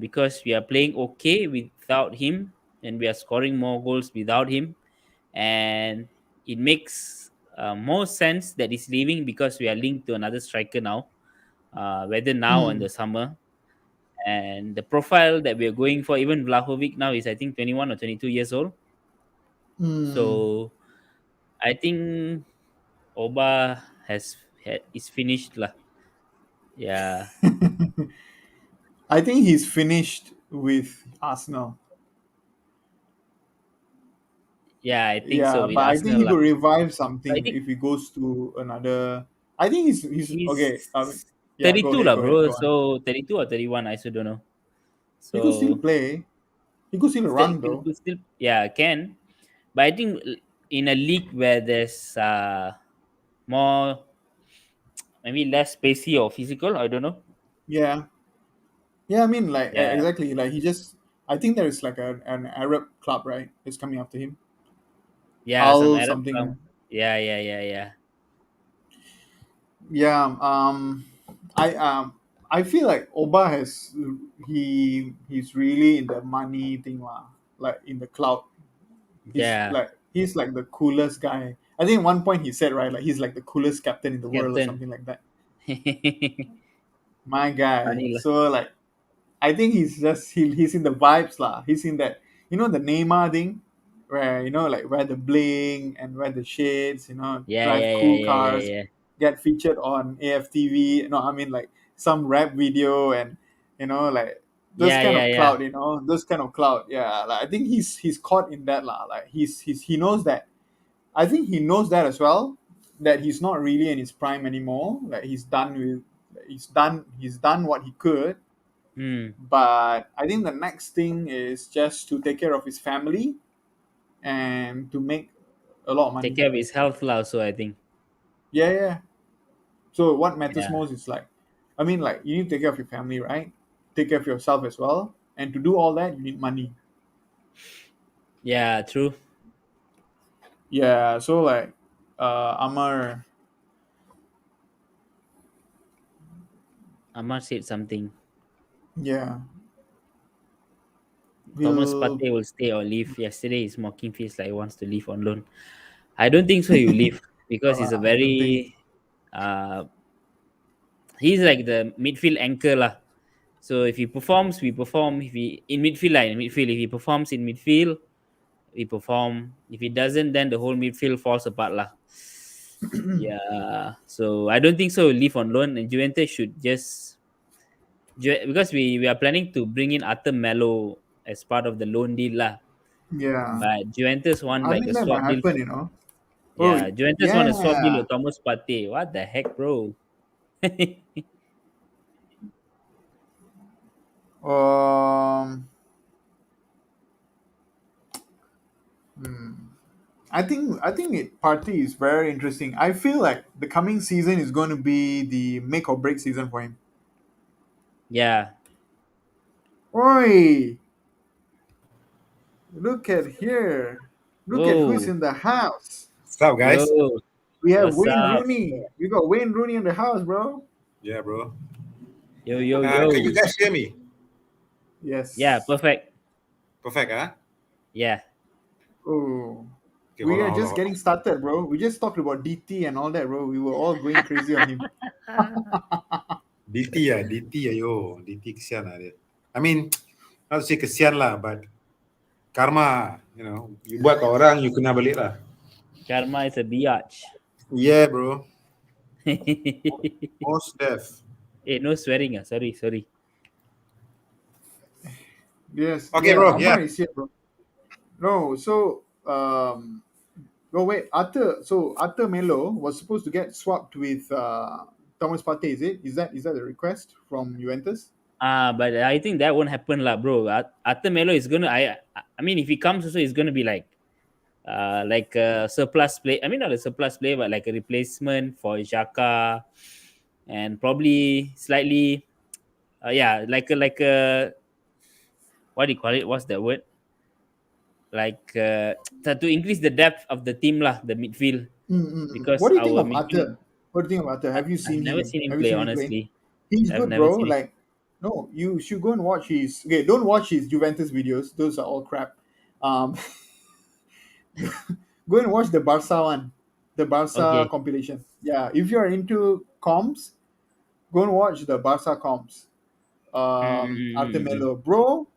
because we are playing okay without him, and we are scoring more goals without him, and it makes more sense that he's leaving because we are linked to another striker now, whether now or in Mm. the summer. And the profile that we are going for, even Vlahovic now is I think 21 or 22 years old. Mm. So I think Oba is finished lah. Yeah, I think he's finished with Arsenal. yeah, I think so Yeah, with but I think Arsenal he lah. could revive I something think if he goes to another. I think he's he's okay. Yeah, 32 lah, go ahead, bro. go on. So 32 or 31, I still don't know. He could still So play. He could still still, run though. still, yeah, can. But I think in a league where there's more, maybe less spacey or physical, I don't know. Yeah, yeah. I mean, like Yeah, exactly. Like he just. I think there is like an Arab club, right? Is coming after him. yeah, some Al Arab something. come. Yeah, yeah, yeah, yeah, Yeah. I feel like Oba has he's really in the money thing lah. Like in the cloud. yeah. He's like the coolest guy. I think at one point he said right, like he's like the coolest captain in the world or Captain. something like that. My guy. Funny lah. So like I think he's in the vibes lah. He's in that the Neymar thing where like wear the bling and wear the shades, Yeah, drive yeah, yeah, cool yeah, yeah, cars, yeah. get featured on AFTV. No, I mean like some rap video and like those Yeah, kind yeah, of yeah. cloud, those kind of cloud. Yeah, like I think he's caught in that lah. Like he knows that. I think he knows that as well. That he's not really in his prime anymore. Like he's done what he could, Hmm. but I think the next thing is just to take care of his family and to make a lot of Take money. care of his health lah, so I think. Yeah, yeah. So what matters Yeah. most is like, I mean, like you need to take care of your family, right? Take care of yourself as well. And to do all that, you need money. Yeah, true. Yeah. So like, Amar, Amar said something. yeah, Thomas will. Partey will stay or leave. Yesterday, his mocking feels like he wants to leave on loan. I don't think so. He will leave because he's a I don't think. uh, he's like the midfield anchor lah. So if he performs, we perform. If he in midfield, like in midfield, if he performs in midfield, we perform. If he doesn't, then the whole midfield falls apart lah. Yeah. So I don't think so. He'll leave on loan, and Juventus should just because we are planning to bring in Arthur Mello as part of the loan deal lah. Yeah, But Juventus want I like think a that might swap deal. happen. Oh, Yeah, Juventus want a swap deal yeah. with Thomas Partey. What the heck, bro? Um, hmm. I think party is very interesting. I feel like the coming season is going to be the make or break season for him. Yeah. Oi, look at here. Look at who's Whoa. in the house. What's up, Yo. guys? We have What's Wayne up? Rooney. We got Wayne Rooney in the house, bro. Yeah, bro. Yo, yo, Can you yo. guys hear me? Yeah, Yes. perfect. Perfect, huh? Yeah. Oh, Okay, we hold on, are hold on. just Hold getting on. started, bro. We just talked about DT and all that, bro. We were all going crazy on him. DT ayo. DT kesian lah dia. I mean, not to say kesian lah, but karma, you buat ke orang, you kena balik lah. Karma is a biatch. Yeah, bro. Hey, Most deaf. no swearing. Sorry, sorry. Yes, Okay, yeah. bro. Yeah. Amar is here, bro. No, so oh wait, Arthur Melo was supposed to get swapped with Thomas Partey. Is that the request from Juventus? But I think that won't happen lah, bro. Arthur Melo is gonna. I mean, if he comes also, he's gonna be like a surplus play. I mean, not a surplus play, but like a replacement for Xhaka. and probably slightly, yeah, like a what do you call it? What's the word? Like to increase the depth of the team lah, the midfield, What because do you think our of midfield. Arthur? What do you think of Arthur? Have you I've seen never him? seen him Have you play, seen him play? honestly. He's I've good, never bro. seen him. Like, no, you should go and watch his. Okay, don't watch his Juventus videos. Those are all crap. Um, go and watch the Barca one, the Barca Okay. compilation. Yeah, if you're into comps, go and watch the Barca comps. Arthur Mm-mm-mm-mm. Melo, bro.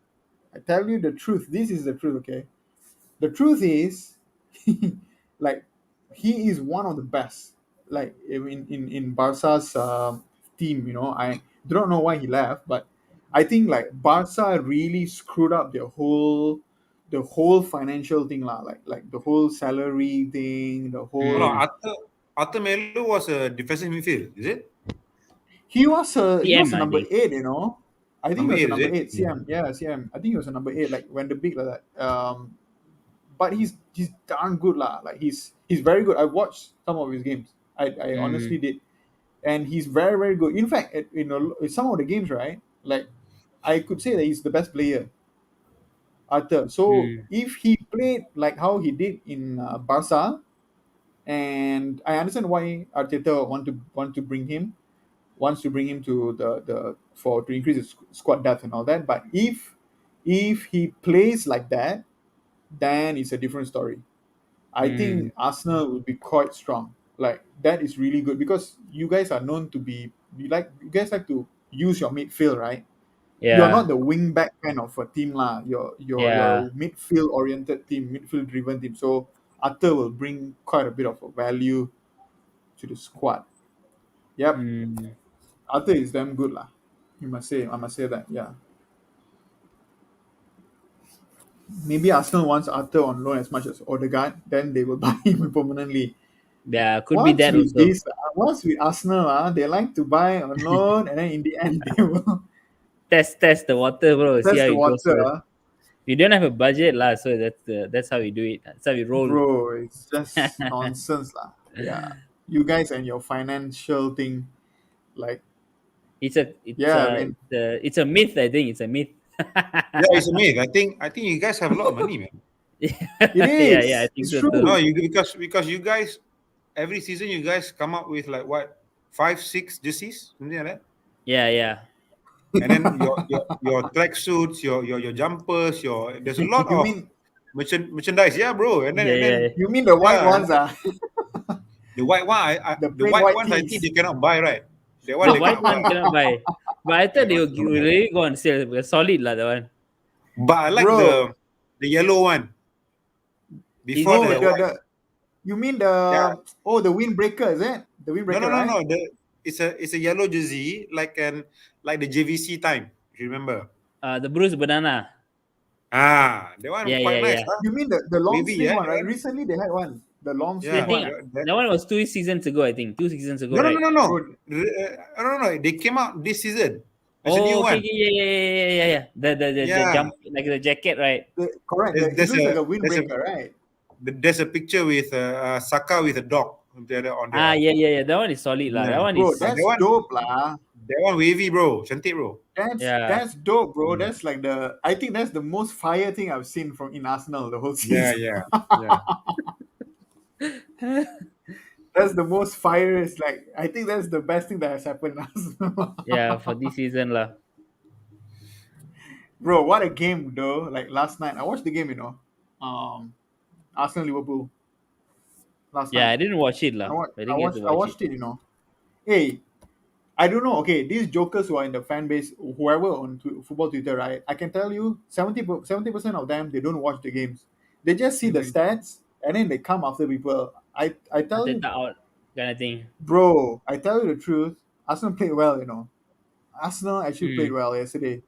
I tell you the truth. This is the truth. Okay, the truth is, like, he is one of the best. Like in Barca's team, I don't know why he left, but I think like Barca really screwed up the whole financial thing lah. Like the whole salary thing, the Oh no, whole. Mm. Arthur Melo was a defensive midfield, is it? He was CM, a I number think. eight. I think he Number was a eight, is number it? eight. CM, yeah, CM. I think he was a number eight. Like when the big like that. But he's darn good lah. Like he's very good. I watched some of his games. I honestly Mm. did, and he's very very good. In fact, some of the games, right? Like I could say that he's the best player, Arthur. So Mm. if he played like how he did in Barca, and I understand why Arteta want to bring him wants to bring him to the for to increase his squad depth and all that. But if he plays like that, then it's a different story. I Mm. think Arsenal will be quite strong. Like that is really good because you guys are known to be you guys like to use your midfield, right? You're not Yeah. the wing back kind of a team lah. You're Yeah. a midfield oriented team, midfield driven team. So Arthur will bring quite a bit of a value to the squad. Yep, Mm. Arthur is damn good lah. I must say that. Yeah, maybe Arsenal wants Arthur on loan as much as Odegaard, then they will buy him permanently. Yeah, could be What's that with also. this? What's with Arsenal? They like to buy on loan, and then in the end they will Test the water, bro. See test how the it goes water. first. We don't have a budget lah, so that's how we do it. That's how we roll. Bro, it's just nonsense lah. Yeah, you guys and your financial thing, like, It's a it's yeah, I a mean, it's a it's a myth. I think it's a myth. Yeah, it's a myth. I think you guys have a lot of money, man. it Yeah, yeah, I is. think It's so No, too. true. you because you guys every season you guys come up with like what 5, 6 jerseys, something like that. Yeah, yeah, And then your track suits, your jumpers, there's a lot You of mean merchandise, yeah, bro. And then yeah, and then yeah. you mean the white yeah, ones are the white one, the the plain white white ones, I think tees? they cannot buy, right? That one The they white cannot buy. one cannot buy, but I Yeah, thought that they one were cannot buy. really go on sale. They're solid lah, that one. But I like Bro, the yellow one Is before it oh, the the white. you mean Yeah, the windbreaker, is it? The no, windbreaker, no, right? no. It's a yellow jersey like the JVC time. If you remember. the Bruce banana? That one Yeah, quite yeah, nice, yeah. huh? You mean the long Wavy, sleeve yeah, one, that right? one. Recently they had one, the long I sleeve Yeah, think one. that one was 2 seasons ago. I think 2 seasons ago, no, no, no, right? no, no. Bro, No, no. They came out this season. There's a new Oh, okay, one. okay, yeah, yeah, yeah, yeah, yeah, yeah. The Yeah, jump, like the jacket, right? correct. there's It there's looks a like a there's a windbreaker, right? there's a picture with Saka with a dog on Ah, the yeah, yeah, yeah. That one is solid lah. yeah. That one Bro, is That that's one dope, lah. wavy, bro. Cantik, bro. yeah. That's dope, bro. Mm. That's like I think that's the most fire thing I've seen from in Arsenal the whole Yeah, season. yeah, yeah. That's the most fire. It's like I think that's the best thing that has happened in Arsenal. Yeah, for this season lah. Bro, what a game though! Like last night, I watched the game. Arsenal Liverpool last Yeah, night. I didn't watch it I lah. watched. I I didn't get to watched. I watch it. watched it. Hey, I don't know. Okay, these jokers who are in the fan base, whoever on football Twitter, right? I can tell you, 70% of them they don't watch the games. They just see the Mm-hmm. stats and then they come after people. I tell you, Ateta out kind of thing. bro. I tell you the truth. Arsenal played well. Arsenal actually played Mm. well yesterday.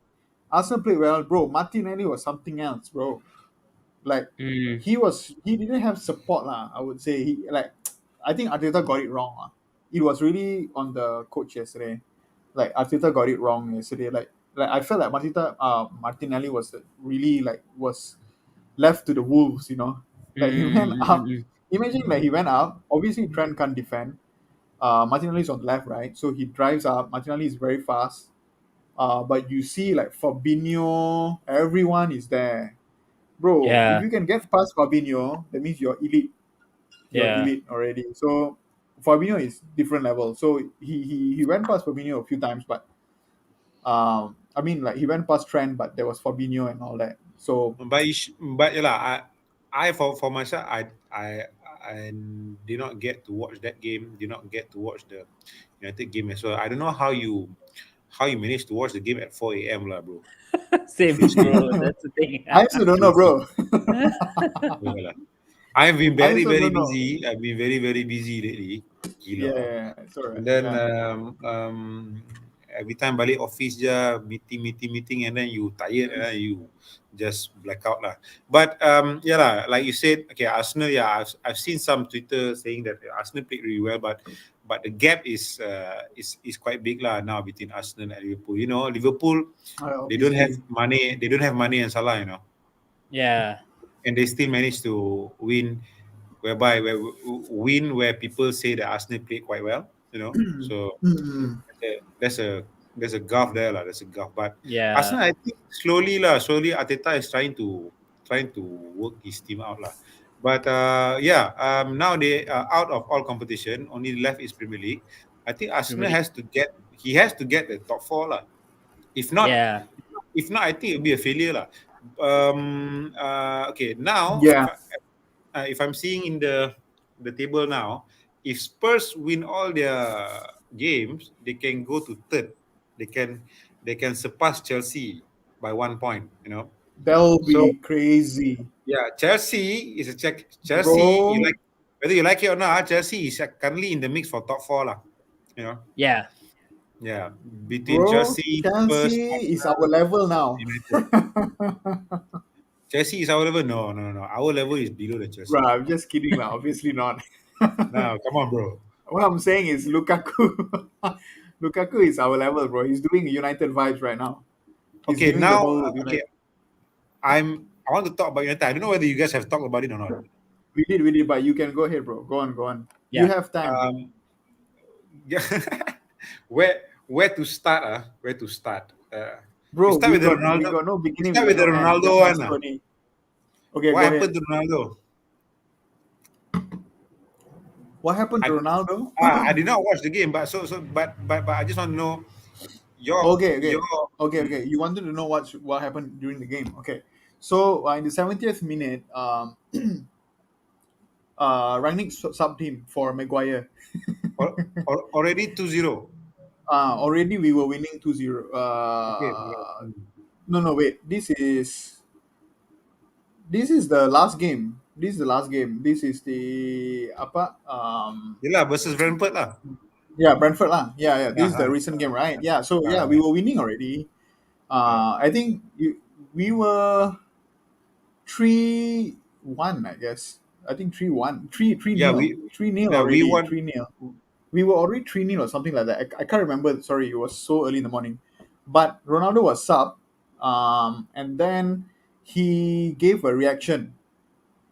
Arsenal played well, bro. Martinelli was something else, bro. Like Mm. he didn't have support lah. I would say I think Arteta got it wrong lah. It was really on the coach yesterday. Like Arteta got it wrong yesterday. Like I felt like Martinelli was really was left to the wolves. Like he went up. Mm-mm-mm-mm. Imagine like he went up. Obviously Trent can't defend. Martinelli is on the left, right? So he drives up. Martinelli is very fast. But you see, like Fabinho, everyone is there, bro. If Yeah. you can get past Fabinho, that means you're elite. You're Yeah. elite already. So Fabinho is different level. So he went past Fabinho a few times, but I mean, like he went past Trent, but there was Fabinho and all that. So But yeah, lah, I for myself, I did not get to watch that game. Did not get to watch the United game as well. I don't know how you managed to watch the game at 4 a.m. lah, bro. Same, Seriously, bro. That's the thing. I also don't know, seriously. bro. Yeah, lah. I've been I very also very don't know. busy. I've been very very busy lately. Yeah, Gila. yeah, yeah, it's And alright. then Yeah. every time balik office je meeting, and then you tired and then you just black out lah. But yeah lah, like you said, okay, Arsenal, yeah, I've seen some Twitter saying that Arsenal played really well, but the gap is quite big lah now between Arsenal and Liverpool. You know, Liverpool, they don't have Obviously. money, and Salah, you know, Yeah. and they still manage to win, where people say that Arsenal played quite well, you know. So Mm, there's a there's a gulf there lah. There's a gulf. But Yeah. Arsenal, I think slowly Arteta is trying to work his team out lah. But yeah, now they are out of all competition. Only left is Premier League. I think Premier Arsenal League. has to get the top four lah. If not, Yeah. I think it'll be a failure lah. Okay, now yeah, if I'm seeing in the table now, if Spurs win all their games, they can go to third. They can surpass Chelsea by 1 point. You know, that'll so be crazy, yeah, Chelsea is a check. Chelsea, you bro. like whether you like it or not, Chelsea is currently in the mix for top four lah. You know, Yeah. yeah, between Bro, Chelsea, Spurs, Chelsea is our level now. United. Chelsea is our level. No, no, no, no. Our level is below the Bro, Chelsea. I'm just kidding lah. Obviously not. Now, come on, bro. What I'm saying is Lukaku. Lukaku is our level, bro. He's doing United vibes right now. He's Okay, giving the now, whole okay, United. I want to talk about United. I don't know whether you guys have talked about it or not. We did, but you can go ahead, bro. Go on, go on. You Yeah. have time. Um, yeah, where to start? Where to start? We Bro, start with the we Ronaldo. got no We beginning, we start got with the no end. We Ronaldo just one. ask Tony. Okay, What go happened ahead. to Ronaldo? What happened to I, Ronaldo? I did not watch the game, but but I just want to know your Okay, your. okay. You wanted to know what happened during the game. Okay, so in the 70th minute, Rangnick subbed him for Maguire. Already 2-0. Already we were winning 2-0. Okay. No, wait. This is the last game. This is the last game. This is the apa Yelah, versus Brentford lah. yeah, Brentford lah. Yeah. This is the Uh-huh. recent game, right? Yeah. So yeah, Uh, we were winning already. I think we were 3-1, I guess. I think 3-1. 3 yeah, nil. 3-0 we already. won. 3-0. We were already 3-0 or something like that. I can't remember. Sorry, it was so early in the morning. But Ronaldo was sub. And then he gave a reaction.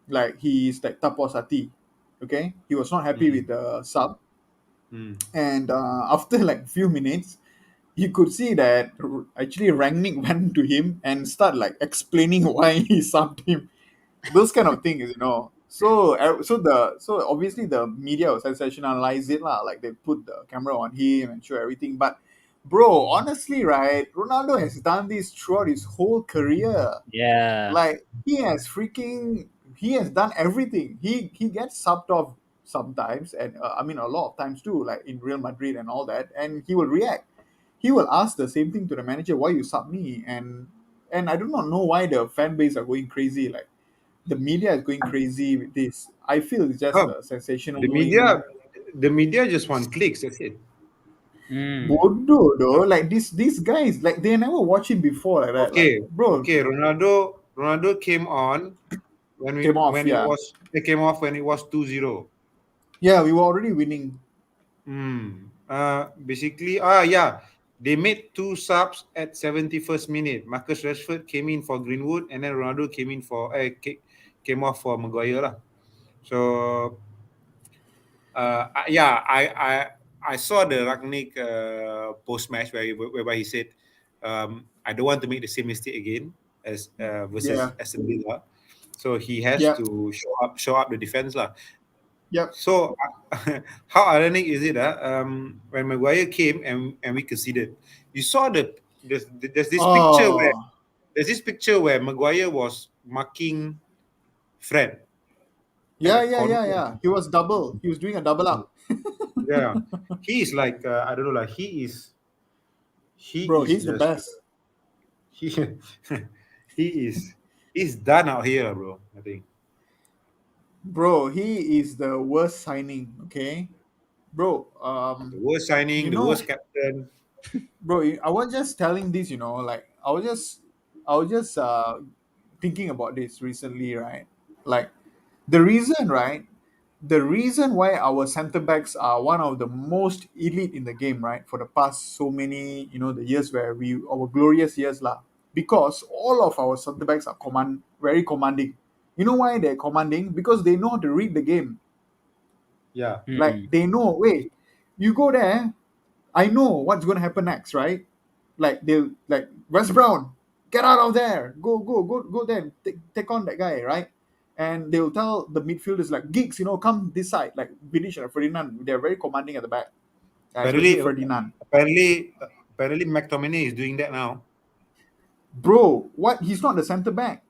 Like he's like tapos hati. Okay? He was not happy Mm, with the sub. mm. And after like few minutes, you could see that actually Rangnick went to him and start like explaining why he subbed him. Those kind of things, So obviously the media will sensationalize it lah. Like they put the camera on him and show everything. But bro, honestly, right, Ronaldo has done this throughout his whole career. Yeah. Like he has done everything. He gets subbed off sometimes, and I mean a lot of times too, like in Real Madrid and all that. And he will react. He will ask the same thing to the manager, "Why you sub me?" And I do not know why the fan base are going crazy. Like the media is going crazy with this. I feel it's just Oh, a the sensationaling. media, the media just want clicks. That's it. Mm. Bodoh though. Like these guys, like they never watched him before like that. Like Okay, bro, okay. Ronaldo came on came off. Yeah, it came off when it was 2-0. yeah. We were already winning. Basically, yeah, they made two subs at 71st minute. Marcus Rashford came in for Greenwood, and then Ronaldo came in for came off for Maguire lah. So yeah, I saw the Ragnick post match whereby he said, I don't want to make the same mistake again as versus Yeah. Aston Villa, so he has Yep. to show up the defense lah. Yep. So how ironic is it? When Maguire came and we conceded, you saw there's this picture where Oh. Maguire was marking Fred at Yeah, the yeah, corner. yeah, yeah. He was double. He was doing a double up. Yeah, he is like I don't know, like he Bro, is he's the just best. he he is he's done out here, bro. I think Bro, he is the worst signing, okay? Bro, the worst signing, you the know, worst captain. bro, I was just telling this, like I was just thinking about this recently, right? Like the reason, right? The reason why our center backs are one of the most elite in the game, right? For the past so many, the years where our glorious years lah. Because all of our center backs are very commanding. You know why they're commanding? Because they know how to read the game. Yeah, Like Mm. they know, wait, you go there, I know what's gonna happen next, right? Like they'll like West Brown, get out of there, go there, take on that guy, right? And they'll tell the midfielders like Giggs, come this side, like Vidic and Ferdinand, they're very commanding at the back, especially apparently Ferdinand. apparently McTominay is doing that now. Bro, what? He's not the center back.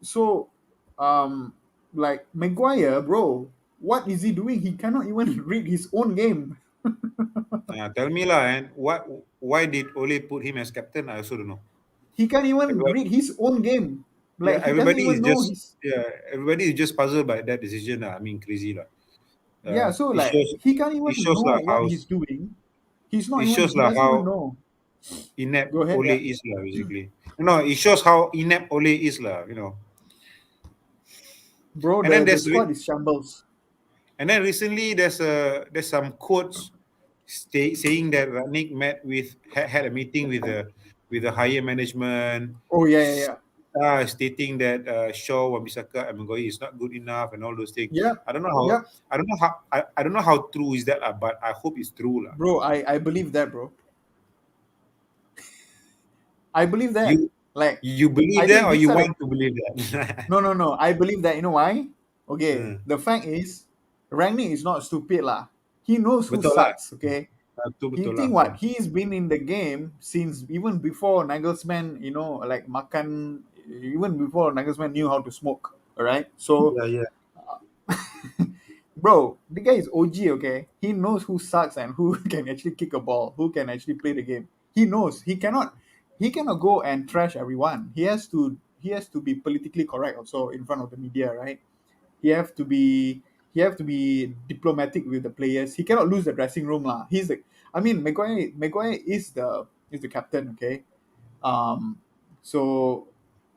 So, um, like Maguire, bro, what is he doing? He cannot even read his own game. Tell me lah, and why did Ole put him as captain? I also don't know. He can't even Everybody, read his own game. yeah, Like he doesn't even know everybody is just puzzled by that decision. I mean, crazy lah. yeah. So It like shows he can't even it shows know like what how he's doing. it shows He like doesn't even how know. inept Go ahead, Ole yeah. is lah. Basically, no, it shows how inept Ole is lah. Bro, And then the there's squad is shambles. and then recently there's some quotes saying that Nick had a meeting with the higher management, Oh yeah, yeah, yeah. stating that Shaw, Wan-Bissaka, and Maguire is not good enough and all those things. Yep. I don't know how Yep. I don't know how true is that, but I hope it's true lah. Bro, I believe that, bro. I believe that. You Like you believe I that think or these you are the want to believe that? no, no, no. I believe that. You know why? Okay. Hmm. The fact is, Rangnick is not stupid lah. He knows who Betul lah. sucks. Okay. Betul He betul lah. think what? He's been in the game since even before Nagelsmann. Like makan. Even before Nagelsmann knew how to smoke. All right. So, Yeah, yeah. bro, the guy is OG. Okay. He knows who sucks and who can actually kick a ball. Who can actually play the game. He knows. He cannot. He cannot go and trash everyone. He has to. He has to be politically correct also in front of the media, right? He have to be he have to be diplomatic with the players. He cannot lose the dressing room lah. I mean, Maguire is the captain, okay? Um, so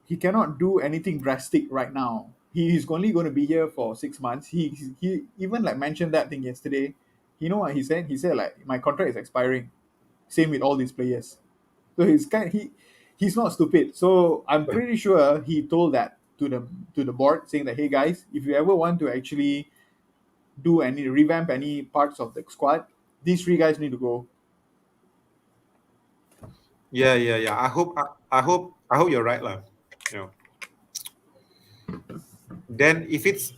he cannot do anything drastic right now. He's only going to be here for 6 months. He even like mentioned that thing yesterday. You know what he said? He said like my contract is expiring. Same with all these players. So he's not stupid. So I'm pretty sure he told that to the board, saying that hey guys, if you ever want to actually do any revamp any parts of the squad, these three guys need to go. Yeah, yeah, yeah. I hope you're right lah. You know. Then if it's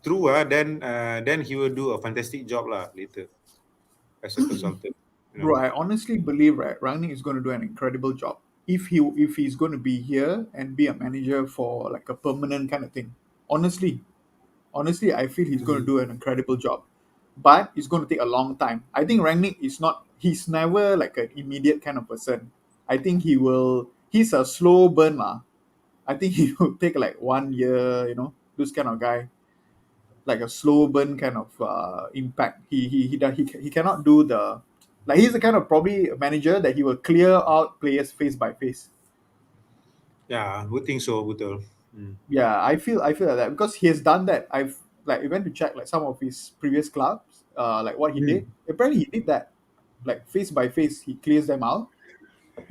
true, then he will do a fantastic job lah later as a consultant. You know. Bro, I honestly believe right, Rangnick is going to do an incredible job if he's going to be here and be a manager for like a permanent kind of thing. Honestly, I feel he's going to Mhm. do an incredible job, but it's going to take a long time. I think Rangnick is not. He's never like an immediate kind of person. I think he will. He's a slow burn lah. I think he will take like 1 year. This kind of guy, like a slow burn kind of impact. He cannot do the like. He's the kind of probably manager that he will clear out players face by face. Yeah, would think so, betul. Mm. Yeah, I feel like that because he has done that. I went to check like some of his previous clubs, like what he did. Mm. Apparently, he did that, like face by face. He clears them out,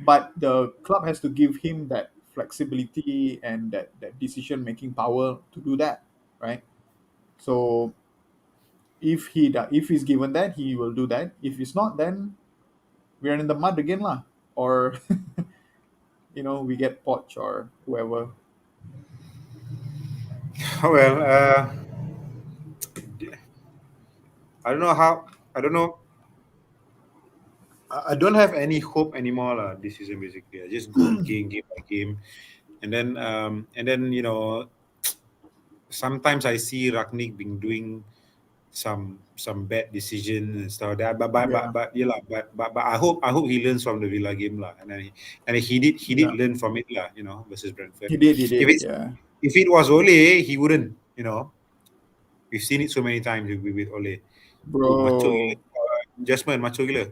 but the club has to give him that flexibility and that decision making power to do that, right? So if he's given that, he will do that. If it's not, then we're in the mud again, lah. Or we get Poch or whoever. Well, I don't know how. I don't know. I don't have any hope anymore lah, this season. Basically, I just go game by game, and then sometimes I see Ragnik been doing some bad decisions and stuff like that. Yeah, Yeah lah, but I hope he learns from the Villa game lah, and he did yeah. learn from it lah, versus Brentford. He did, he If did. it's Yeah, if it was Ole, he wouldn't. We've seen it so many times with Ole. Oh, macho gila. bro. Jasmine, macho gila.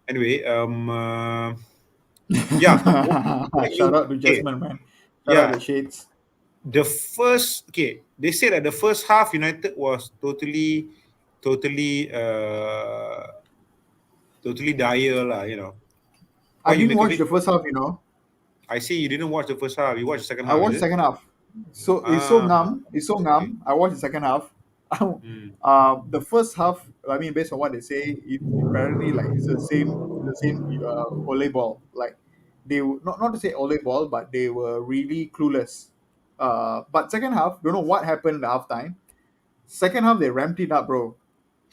Anyway, yeah. Shout out to Okay, Jasmine, man. Shout out yeah. the Shades. They said that the first half United was totally dire lah. I What you didn't make of watch it? the first half. I see you didn't watch the first half. You watched the second I half, is watched it? second half. So it's so Ah, numb. It's so okay. numb. I watched the second half. Hmm. The first half, I mean, based on what they say, it apparently like it's the same Ole ball. Like not to say Ole ball, but they were really clueless. But second half, don't know what happened in the halftime. Second half they ramped it up, bro.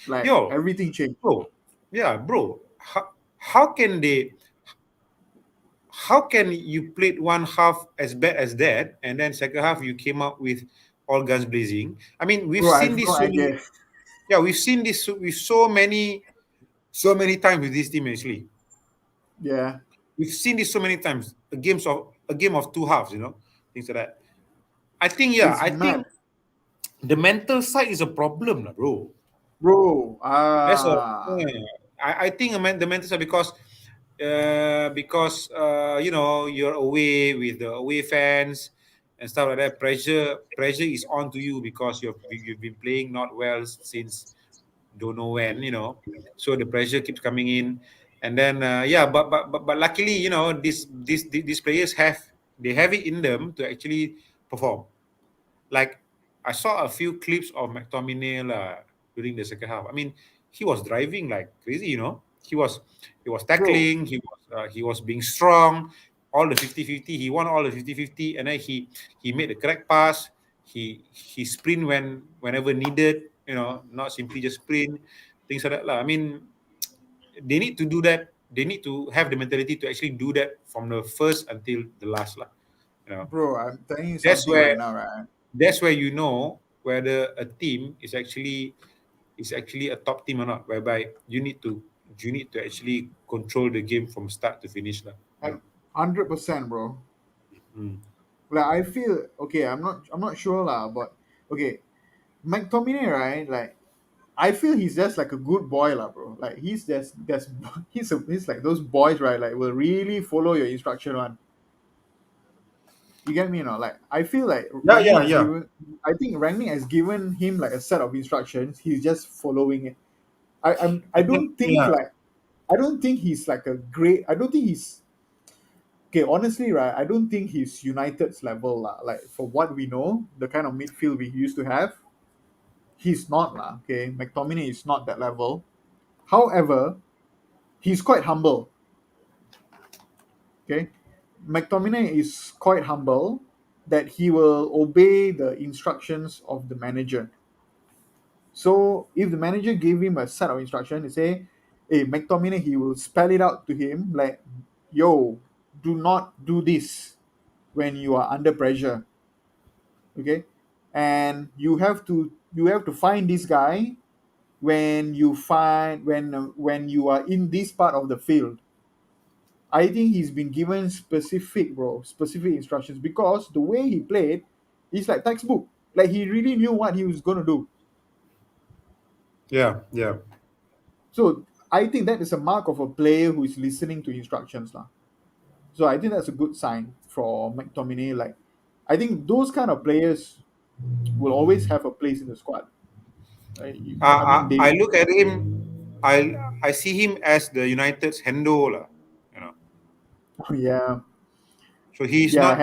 Like Yo, everything changed. bro. Yeah, bro. How can they? How can you played one half as bad as that, and then second half you came up with all guns blazing? I mean, we've Bro, I seen have no this so many. idea. Yeah, we've seen this with so many times with this team. Actually, Yeah, we've seen this so many times. A game of two halves. Things like that. I think, yeah, it's I mad, think the mental side is a problem, lah, bro. bro. That's a yeah. I think the mental side, because you're away with the away fans and stuff like that. Pressure is on to you because you've been playing not well since don't know when. So the pressure keeps coming in, and then yeah, but luckily, these players have it in them to actually perform. Like, I saw a few clips of McTominay during the second half. I mean, he was driving like crazy. He was Bro. tackling, he was being strong, all the 50-50. He won all the 50-50, and then he made the correct pass. He sprint whenever needed, not simply just sprint, things like that. I mean, they need to do that. They need to have the mentality to actually do that from the first until the last. You know. Bro, I'm telling you That's something where right now, right? that's where you know whether a team is actually a top team or not, whereby you need to actually control the game from start to finish lah. Like 100%, bro. Mm. Like I feel okay. I'm not sure lah, but okay, McTominay, right? Like I feel he's just like a good boy lah, bro. Like he's just he's like those boys, right? Like will really follow your instruction one. You get me, Like I feel like Yeah, Rangnick yeah, has yeah. given. I think Rangnick has given him like a set of instructions. He's just following it. I don't think Yeah. like I don't think he's like a great. I don't think he's okay. Honestly, right? I don't think he's United's level lah. Like for what we know, the kind of midfield we used to have, he's not lah. Okay, McTominay is not that level. However, he's quite humble. Okay, McTominay is quite humble that he will obey the instructions of the manager. So if the manager gave him a set of instructions, he say, "Hey, McTominay," he will spell it out to him like, "Yo, do not do this when you are under pressure." Okay, and you have to find this guy when you are in this part of the field. I think he's been given specific instructions because the way he played is like textbook. Like he really knew what he was gonna do. Yeah, yeah. So I think that is a mark of a player who is listening to instructions lah. So I think that's a good sign for McTominay. Like I think those kind of players will always have a place in the squad. Right? I mean I they look at him. I see him as the United's Hendo lah. You know, yeah, so he's yeah, not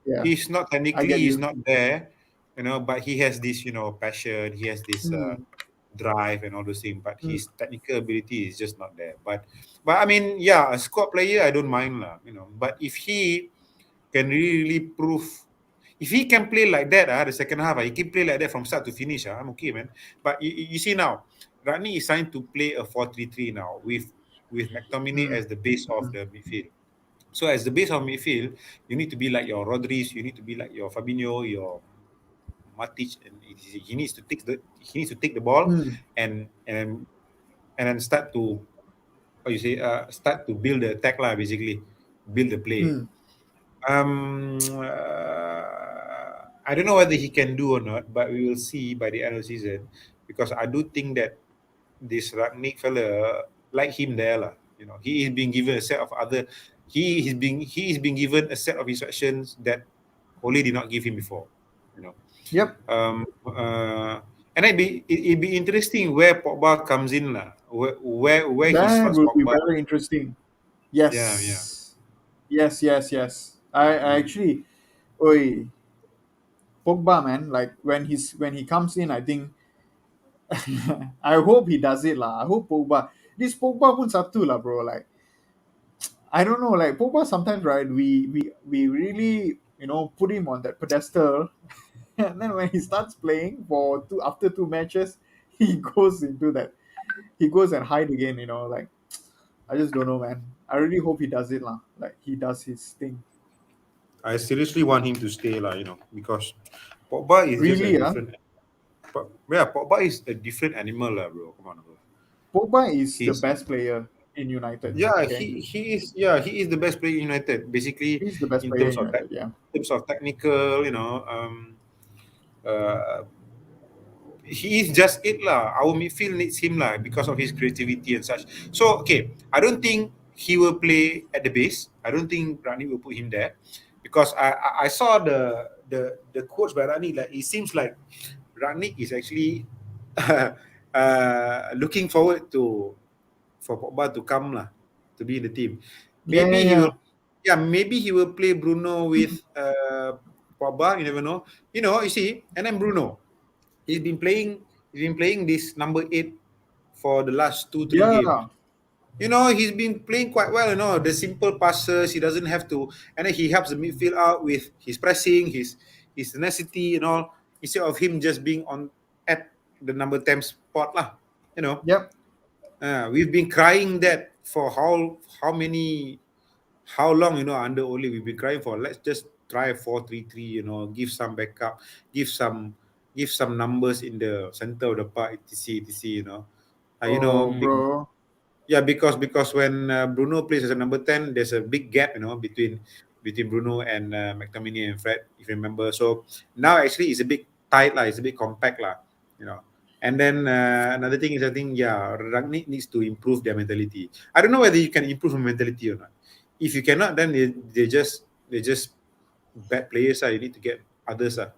yeah. he's not I technically get he's you. not there. But he has this passion. He has this Hmm. drive and all those things, but mm, his technical ability is just not there. But I mean, yeah, a squad player I don't mind lah, But if he can really prove, if he can play like that, the second half, he can play like that from start to finish, I'm okay, man. But you see now, Rani is trying to play a 4-3-3 now with McTominay mm, as the base of mm, the midfield. So as the base of midfield, you need to be like your Rodriguez, you need to be like your Fabinho, your Matic, and he needs to take the ball mm, and and and then start to, what you say, start to build the attack lah, basically build the play. mm. I don't know whether he can do or not, but we will see by the end of the season, because I do think that this Ragnick fella, like him there lah. He is being given a set of other. He is being given a set of instructions that Ole did not give him before. You know, Yep. and it'd be interesting where Pogba comes in lah. Where he That slots will be Pogba. very interesting. Yeah, yeah. Yes. Yes, yes, yes. I Mm. actually, oi, Pogba, man, like when he comes in, I think I hope he does it lah. I hope Pogba. This Pogba pun satu lah, bro. Like I don't know, like Pogba sometimes, right? We really put him on that pedestal, and then when he starts playing for two after two matches, he goes into that. He goes and hide again. Like I just don't know, man. I really hope he does it lah. Like he does his thing. I seriously want him to stay lah. Because Pogba is just a Really, different. Yeah, Pogba is a different animal lah, bro. Come on, bro. Pogba is the He's best player in United. Yeah, Okay, he is the best player in United. Basically, he's the best in player terms in of United. Yeah. technical, uh, he is just it lah. Our midfield needs him lah because of his creativity and such. So okay, I don't think he will play at the base. I don't think Rani will put him there, because I saw the quotes by Rani. Like, it seems like Rani is actually looking forward for Pogba to come lah, to be in the team. Yeah, yeah, Maybe he yeah. will, yeah, maybe he will play Bruno with Pogba. You never know. You see, and then Bruno, he's been playing. He's been playing this number 8 for the last 2-3 games. Yeah. He's been playing quite well. The simple passes, he doesn't have to, and then he helps the midfield out with his pressing, his tenacity, instead of him just being on at the number 10 spot lah. You know, Yep. we've been crying that for how long, under Ole. We've been crying for, let's just try 4-3-3, give some backup, give some numbers in the center of the park, etc, Oh, big, Mm. bro. yeah, because when Bruno plays as a number 10, there's a big gap, between Bruno and McTominay and Fred, if you remember. So now actually it's a bit tight lah, it's a bit compact lah, you know. And then another thing is, I think, yeah, Rangnick needs to improve their mentality. I don't know whether you can improve your mentality or not. If you cannot, then they just bad players. You need to get others. You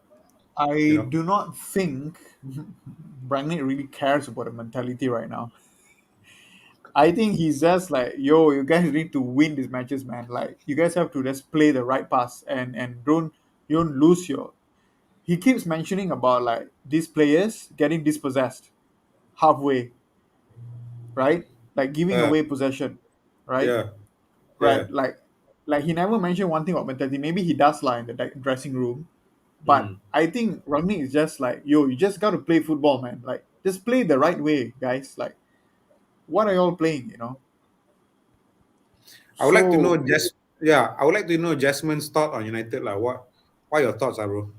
I know. do not think Brangnick really cares about the mentality right now. I think he's just like, yo, you guys need to win these matches, man. Like, you guys have to just play the right pass and don't lose your. He keeps mentioning about like these players getting dispossessed halfway, right? Like giving Uh, away possession, right? yeah, yeah. Right. Like he never mentioned one thing about mentality. Maybe he does lie in the dressing room, but Mm. I think Rangnick is just like, yo, you just got to play football, man. Like, just play the right way, guys. Like, what are y'all playing? I would like to know So just yeah. I would like to know Jasmine's thought on United. Like, what your thoughts are, bro?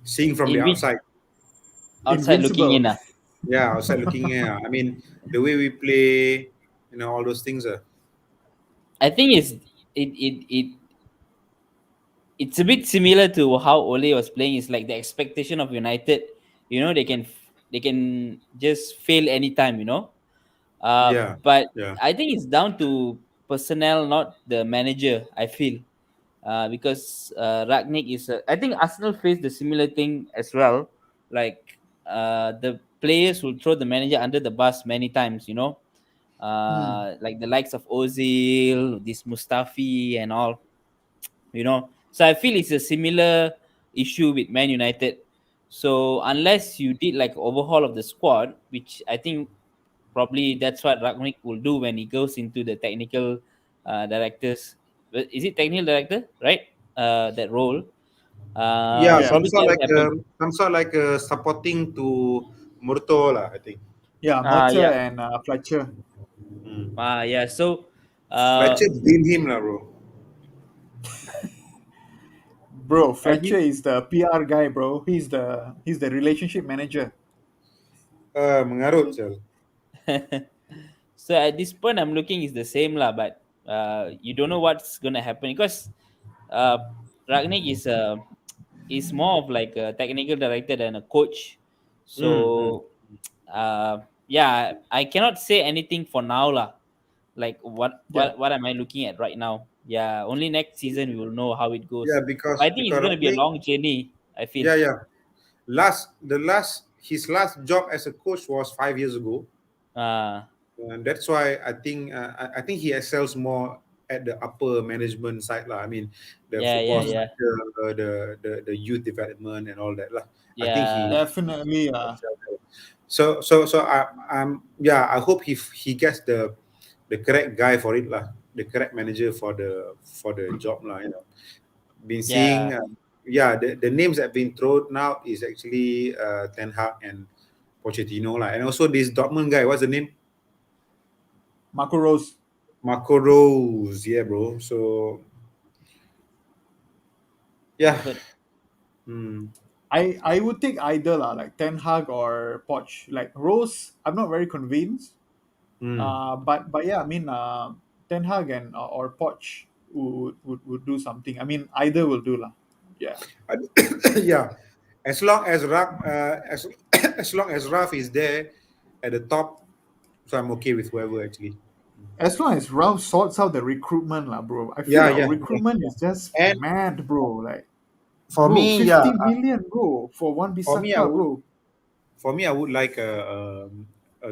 Seeing from the In which outside. outside looking invincible. in, Yeah, outside looking in. I mean, the way we play, all those things. I think it's a bit similar to how Ole was playing. It's like the expectation of United. They can just fail anytime. Yeah, But yeah. I think it's down to personnel, not the manager. I feel, because Ragnick is. I think Arsenal faced the similar thing as well. Like, the players will throw the manager under the bus many times. Hmm. Like the likes of Ozil, this Mustafi, and all. So I feel it's a similar issue with Man United. So unless you did like overhaul of the squad, which I think probably that's what Ragnik will do when he goes into the technical directors. Is it technical director, right? That role. Yeah, Yeah, Probably that will happen. some sort like supporting to Murto lah, I think. yeah, Yeah. Murta and Fletcher. Mm. Yeah. So, uh, Fletcher blame him lah, bro. Bro, I Fletcher think is the PR guy, bro. He's the relationship manager. Mengarut sel. so at this point, I'm looking is the same lah, but you don't know what's gonna happen because uh, Ragnik is more of like a technical director than a coach. Mm. So yeah, I cannot say anything for now lah. Like Yeah, what am I looking at right now? Yeah, only next season we will know how it Yeah, goes. But I think it's because gonna be a Ragnik, long journey. I feel. yeah, yeah. His last job as a coach was 5 years ago. Uh And that's why I think he excels more at the upper management side lah. I mean, the yeah, yeah, football mm, yeah, structure, the youth development and all that lah. I think yeah, definitely. excels there. So I'm yeah. I hope he gets the correct guy for it lah, the correct manager for the job lah. You know, been seeing yeah. yeah, the names that have been thrown now is actually Ten Hag and Pochettino lah, and also this Dortmund guy. What's the name? Marco Rose. Marco Rose, yeah, bro. So yeah, But mm, I would take either lah, like Ten Hag or Poch. Like Rose, I'm not very convinced. mm. But yeah, I mean, Ten Hag and or Poch would do something. I mean, either will do lah. Yeah. Yeah. As long as as long as Raf is there at the top, so I'm okay with whoever actually. As long as Ralph sorts out the recruitment, lah, bro. I feel Yeah, our yeah, yeah, recruitment yeah. is just And mad, bro. Like, for bro, me, yeah, 50 million, bro, for one for me, I Bisaka, would bro. I would like a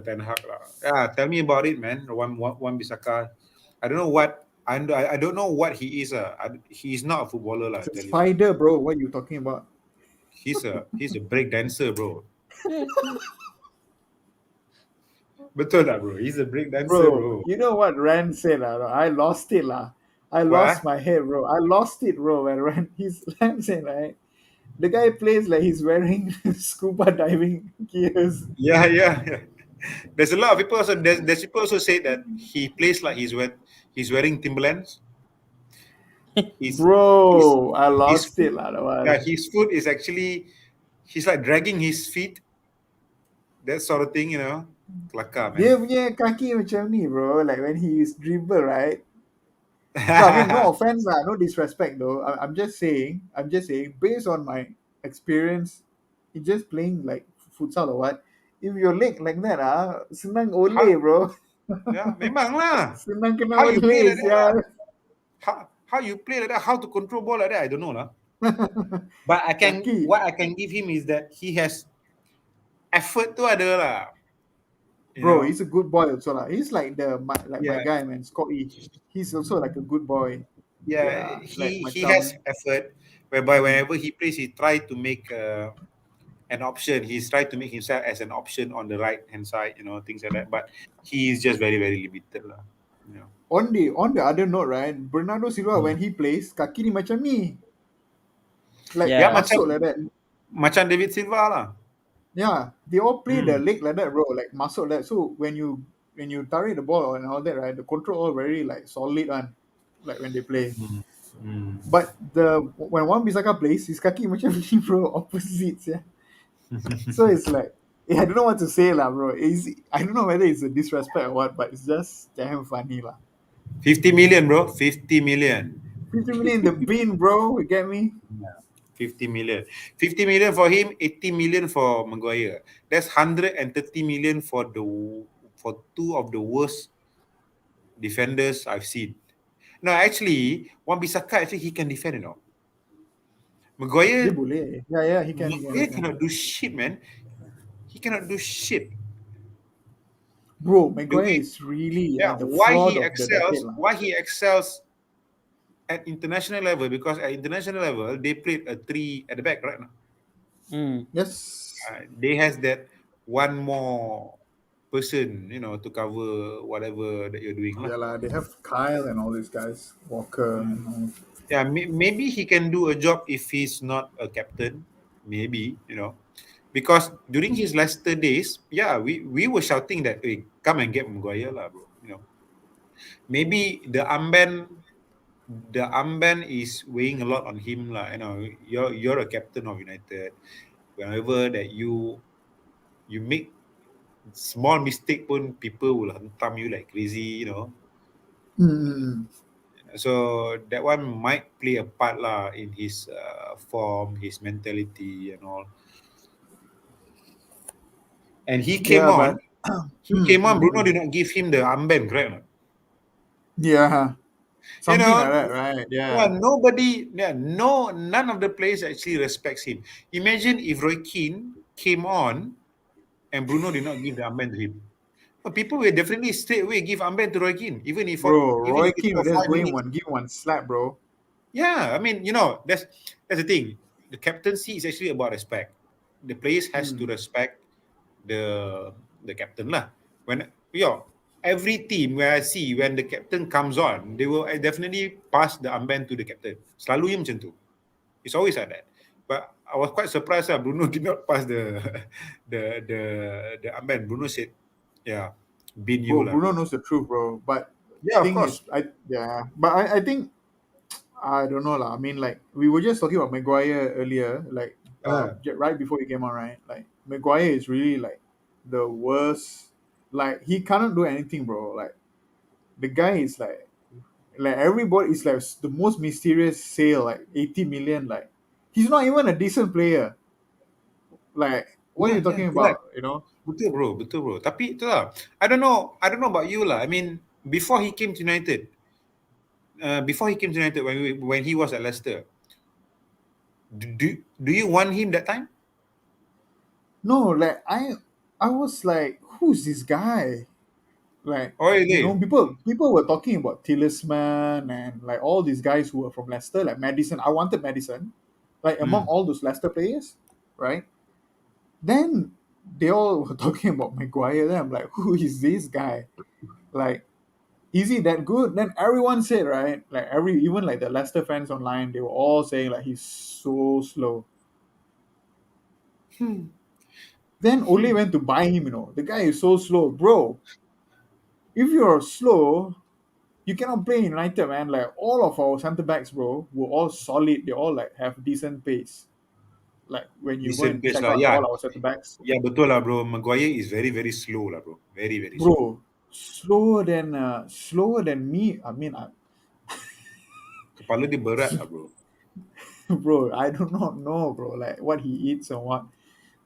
Ten Hag lah. Yeah, tell me about it, man. One Bisaka. I don't know what I don't know what he is. He is not a footballer lah. It's I a tell you, spider, bro. What you talking about? he's a break dancer, bro. Betul tak, bro? He's a break dancer, Bro, bro. you know what Rand said, lah? I lost it, lah. I What? lost my head, bro. I lost it, bro. When Rand, he's Rand said, right? The guy plays like he's wearing scuba diving gears. Yeah, yeah, yeah. There's a lot of people also. There's people also say that he plays like he's wearing Timberlands. His his Bro, I his lost foot, it, lah. That one. yeah, his foot is actually he's like dragging his feet, that sort of thing, you know. Kelakar, Dia man. punya kaki macam ni, bro. Like when he is dribble, right? No, I mean, no offense, lah, no disrespect, though. I'm just saying, based on my experience in just playing like futsal or what, if your leg like that, senang how, ole, bro. yeah, memang lah. Senang kena How you play ole, like that lah? sia. How you play like that? How to control ball like that? I don't know lah. But Kaki. what I can give him is that he has effort tu ada lah. You Bro, know. he's a good boy also, lah. He's like my Yeah. guy, man, Scotty. He's also like a good boy. Yeah, Yeah, like he has macam, effort whereby whenever he plays, he try to make an option. He's tried to make himself as an option on the right hand side, you know, things like that. But he is just very very limited lah. You know. on the other note, right? Bernardo Silva when he plays, kaki ni macam ni, like Yeah, Yeah. masuk like that. macam David Silva lah. Yeah, they all play the Mm. leg like that, bro. Like masuk like that. So when you tarik the ball and all that, right? The control all very like solid one, like when they play. Mm. Mm. But when one Bisaka plays, his kaki macam ni, bro, opposites, yeah. So it's like, yeah, I don't know what to say, lah, bro. I don't know whether it's a disrespect or what, but it's just damn funny, lah. 50 million, bro. 50 million. 50 million in the bin, bro. You get me? 50 million. 50 million for him, 80 million for Maguire. That's 130 million for two of the worst defenders I've seen. No, actually, Wan Bissaka actually he can defend, you know. Dia Maguire boleh. Yeah, he can. Maguire cannot do shit, man. He cannot do shit. Bro, The Maguire way, is really yeah, the fraud of the decade, lah. why he excels at international level, because at international level they played a three at the back right now. Mm. Yes. They has that one more person, to cover whatever that you're doing lah. Yeah, lah. They have Kyle and all these guys, Walker and Mm. all. Yeah, maybe he can do a job if he's not a captain. Maybe, because during his Leicester days, yeah, we were shouting that, hey, come and get Maguire lah, bro. Maybe the armband is weighing a lot on him lah. You're a captain of United. Whenever that you make small mistake pun, people will hantam you like crazy. Mm. So that one might play a part lah in his form, his mentality, and all. And he came Yeah, on. but He came on. Bruno mm. did not give him the armband, correct? Or not? Yeah, You something like know, that, right? yeah, Yeah, nobody, yeah, no, none of the players actually respects him. Imagine if Roy Keane came on and Bruno did not give the armband to him. Well, people will definitely straight away give armband to Roy Keane, bro. even Roy if it's Keane for will just five go in minutes. one, give one slap, bro. Yeah, I mean, that's the thing. The captaincy is actually about respect. The players has to Mm. respect the captain lah. When every team where I see when the captain comes on, they will definitely pass the armband to the captain. Selalu macam tu. It's always like that. But I was quite surprised that Bruno did not pass the the the armband. Bruno said, "Yeah, bin you Bro, lah, Bruno bro." knows the truth, bro. But Yeah, of thing course. is, I think I don't know lah. I mean, like we were just talking about Maguire earlier, like Uh, right before he came on, right? Like Maguire is really like the worst. Like he cannot do anything, bro. Like the guy is like everybody is like the most mysterious sale, like 80 million. Like he's not even a decent player. Like what are yeah, you yeah, talking correct. about? You know? Betul bro. Tapi itu lah. I don't know about you lah. I mean, before he came to United, when he was at Leicester, do you want him that time? No, like I was like, who's this guy? Like Oh really? people were talking about Tillesman and like all these guys who were from Leicester, like Madison. I wanted Madison, like among Hmm. all those Leicester players, right? Then they all were talking about Maguire. Then I'm like, who is this guy? Like, is he that good? Then everyone said, right? Like even like the Leicester fans online, they were all saying like he's so slow. Hmm. Then Ole Hmm. went to buy him. The guy is so slow, bro. If you're slow, you cannot play in United, man. Like all of our centre backs, bro, were all solid. They all like have decent pace. Like when you go Decent and pace check lah. out Yeah, all our centre backs, yeah, betul lah, bro. Maguire is very very slow lah, bro. Very very slow. bro, slower than me. I mean, Kepala dia berat lah, bro. bro, I do not know, bro. Like what he eats and what.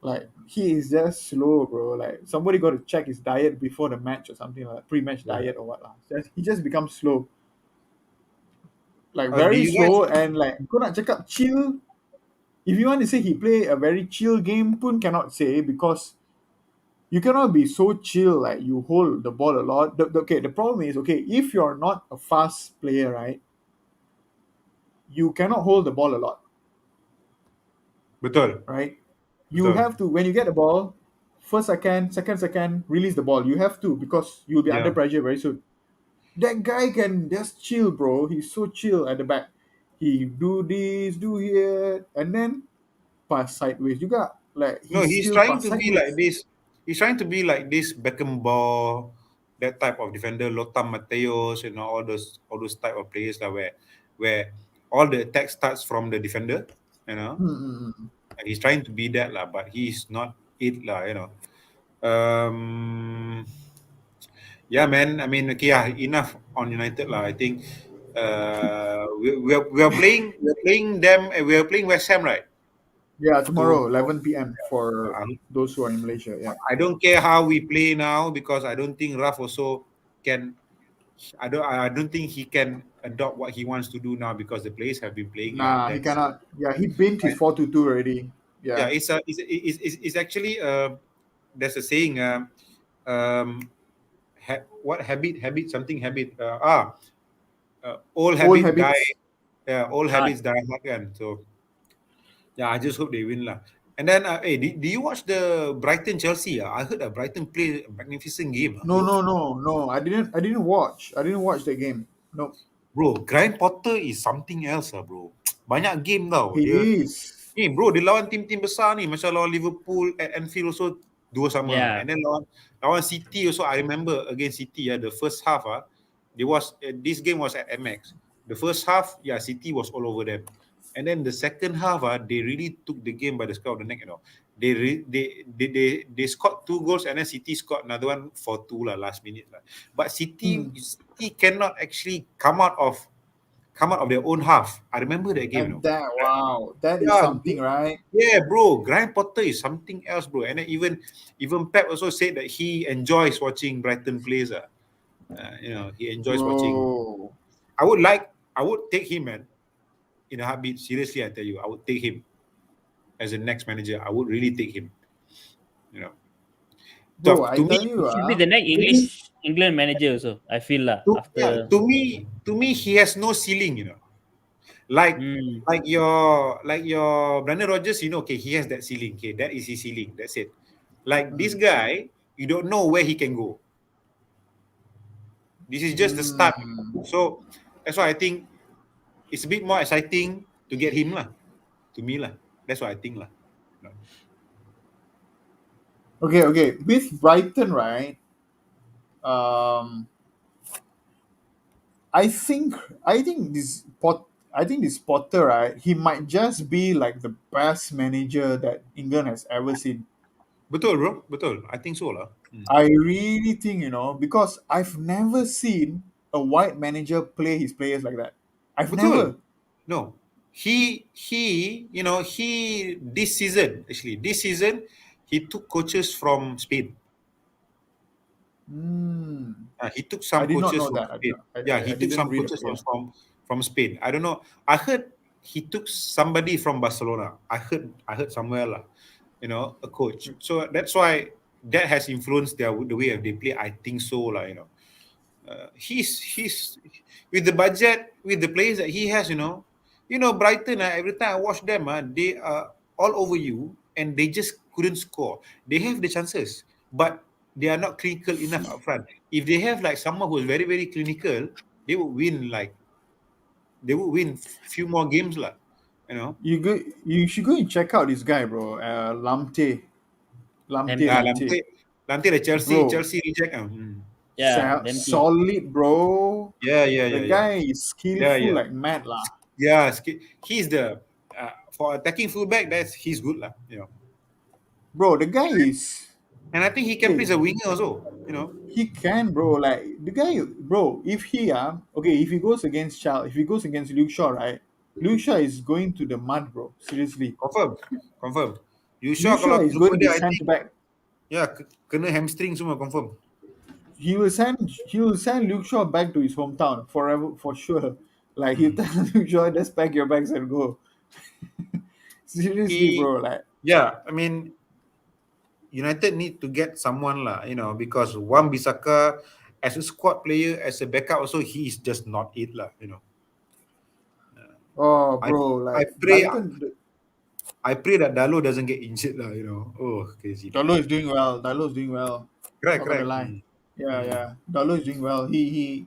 Like he is just slow, bro. Like somebody got to check his diet before the match or something like that, pre-match Yeah. diet or what lah. He just becomes slow, like Do very you guys? slow and like kau nak cakap chill. If you want to say he play a very chill game, pun cannot say because you cannot be so chill like you hold the ball a lot. Okay, the problem is okay if you're not a fast player, right? You cannot hold the ball a lot, Betul, right? You betul. have to when you get the ball, first second, release the ball. You have to because you'll be under Yeah. pressure very soon. That guy can just chill, bro. He's so chill at the back. He do this, do here, and then pass sideways juga. Like he No, he's still trying pass to be like sideways. this. He's trying to be like this Beckenbauer, that type of defender, Lothar Matthäus, all those type of players that where all the attack starts from the defender, you know. Mm-mm. And he's trying to be that lah, but he's not it lah. Um, yeah, man. I mean, okay, yeah, enough on United lah. I think we are playing them. We are playing West Ham, right? Yeah, To tomorrow, 11 p.m. for uh, those who are in Malaysia. Yeah. I don't care how we play now because I don't think Raf also can. I don't think he can adopt what he wants to do now because the players have been playing lah. Nah, he That's cannot. Yeah, he bent his right. 4-2 already. Yeah. Yeah. It's actually there's a saying what habit something habit old Old habit die. habits. Yeah, old Hard. habits die hard kan. So yeah, I just hope they win lah. And then, hey, did you watch the Brighton Chelsea? I heard Brighton play a magnificent game, No, bro. no, no, no. I didn't watch. I didn't watch the game. No, Bro, Graham Potter is something else, bro. Banyak game tau. Dia he is. ni bro, dia lawan tim-tim besar ni macam lawan Liverpool at Anfield also dua sama. Yeah. And then lawan City also, I remember against City the first half this game was at MX. The first half, yeah, City was all over them. And then the second half they really took the game by the scruff of the neck, you know. They scored two goals and then City scored another one for two lah last minute lah. But Hmm. City cannot actually come out of their own half. I remember that game, you And know. that, wow, that is Yeah, something, right? yeah, bro. Graham Potter is something else, bro. And then even Pep also said that he enjoys watching Brighton plays. He enjoys watching. Bro. I would take him, man, in a heartbeat. Seriously, I tell you, I would take him as the next manager. I would really take him. You know, Bro, I to me, tell He you, should be the next England manager also. I feel lah yeah, after. to me, he has no ceiling. You know, like Mm, like your Brandon Rogers, okay, he has that ceiling. Okay, that is his ceiling. That's it. Like this guy, you don't know where he can go. This is just the start. mm. So that's why I think it's a bit more exciting to get him lah. To me lah. That's what I think lah. No. Okay, okay. With Brighton, right? Um, I think I think this Potter, right? He might just be like the best manager that England has ever seen. Betul bro, betul. I think so lah. I really think, because I've never seen a white manager play his players like that. I've Betul. never. No. He this season he took coaches from Spain. Mm, He took I some did not coaches know from that. Spain. I, Yeah, I, he I took didn't some read. coaches Yeah. from Spain. I don't know. I heard he took somebody from Barcelona. I heard somewhere lah. A coach. So that's why that has influenced the way they play. I think so lah. He's with the budget, with the players that he has. Brighton. Every time I watch them, they are all over you, and they just couldn't score. They have the chances, but they are not clinical enough up front. If they have like someone who is very very clinical, they would win few more games lah. You know. You should go and check out this guy, bro. Lamte, Lamte, Lamptey. Lamte, Nanti the Chelsea bro. Chelsea reject. Yeah, Lamptey. Solid, bro. Yeah, yeah, The yeah, yeah. guy is Yeah, skillful yeah. like mad, lah. Yeah, he's the for attacking fullback. He's good lah. Bro, the guy is. And I think he can play Hey, as a winger also. he can, bro. Like the guy, bro. If he okay, if he goes against Luke Shaw, right? Luke Shaw is going to the mud, bro. Seriously, Confirm. You sure Luke Shaw kalau is going jumpa to be dia, I sent think back. ya kena hamstring semua confirm. He will send Luke Shaw back to his hometown forever for sure. Like he'll Hmm. tell Luke Shaw, just pack your bags and go. Seriously, He, bro. Like, yeah, I mean United need to get someone lah, because Wan Bissaka as a squad player, as a backup also, he is just not it lah. oh, I bro. I Like pray Brighton. I pray that Dalo doesn't get injured lah. Oh, crazy. Dalo is doing well. Dalo is doing well. Correct, Not gonna correct. lie. Yeah, Mm. yeah. Dalo is doing well. He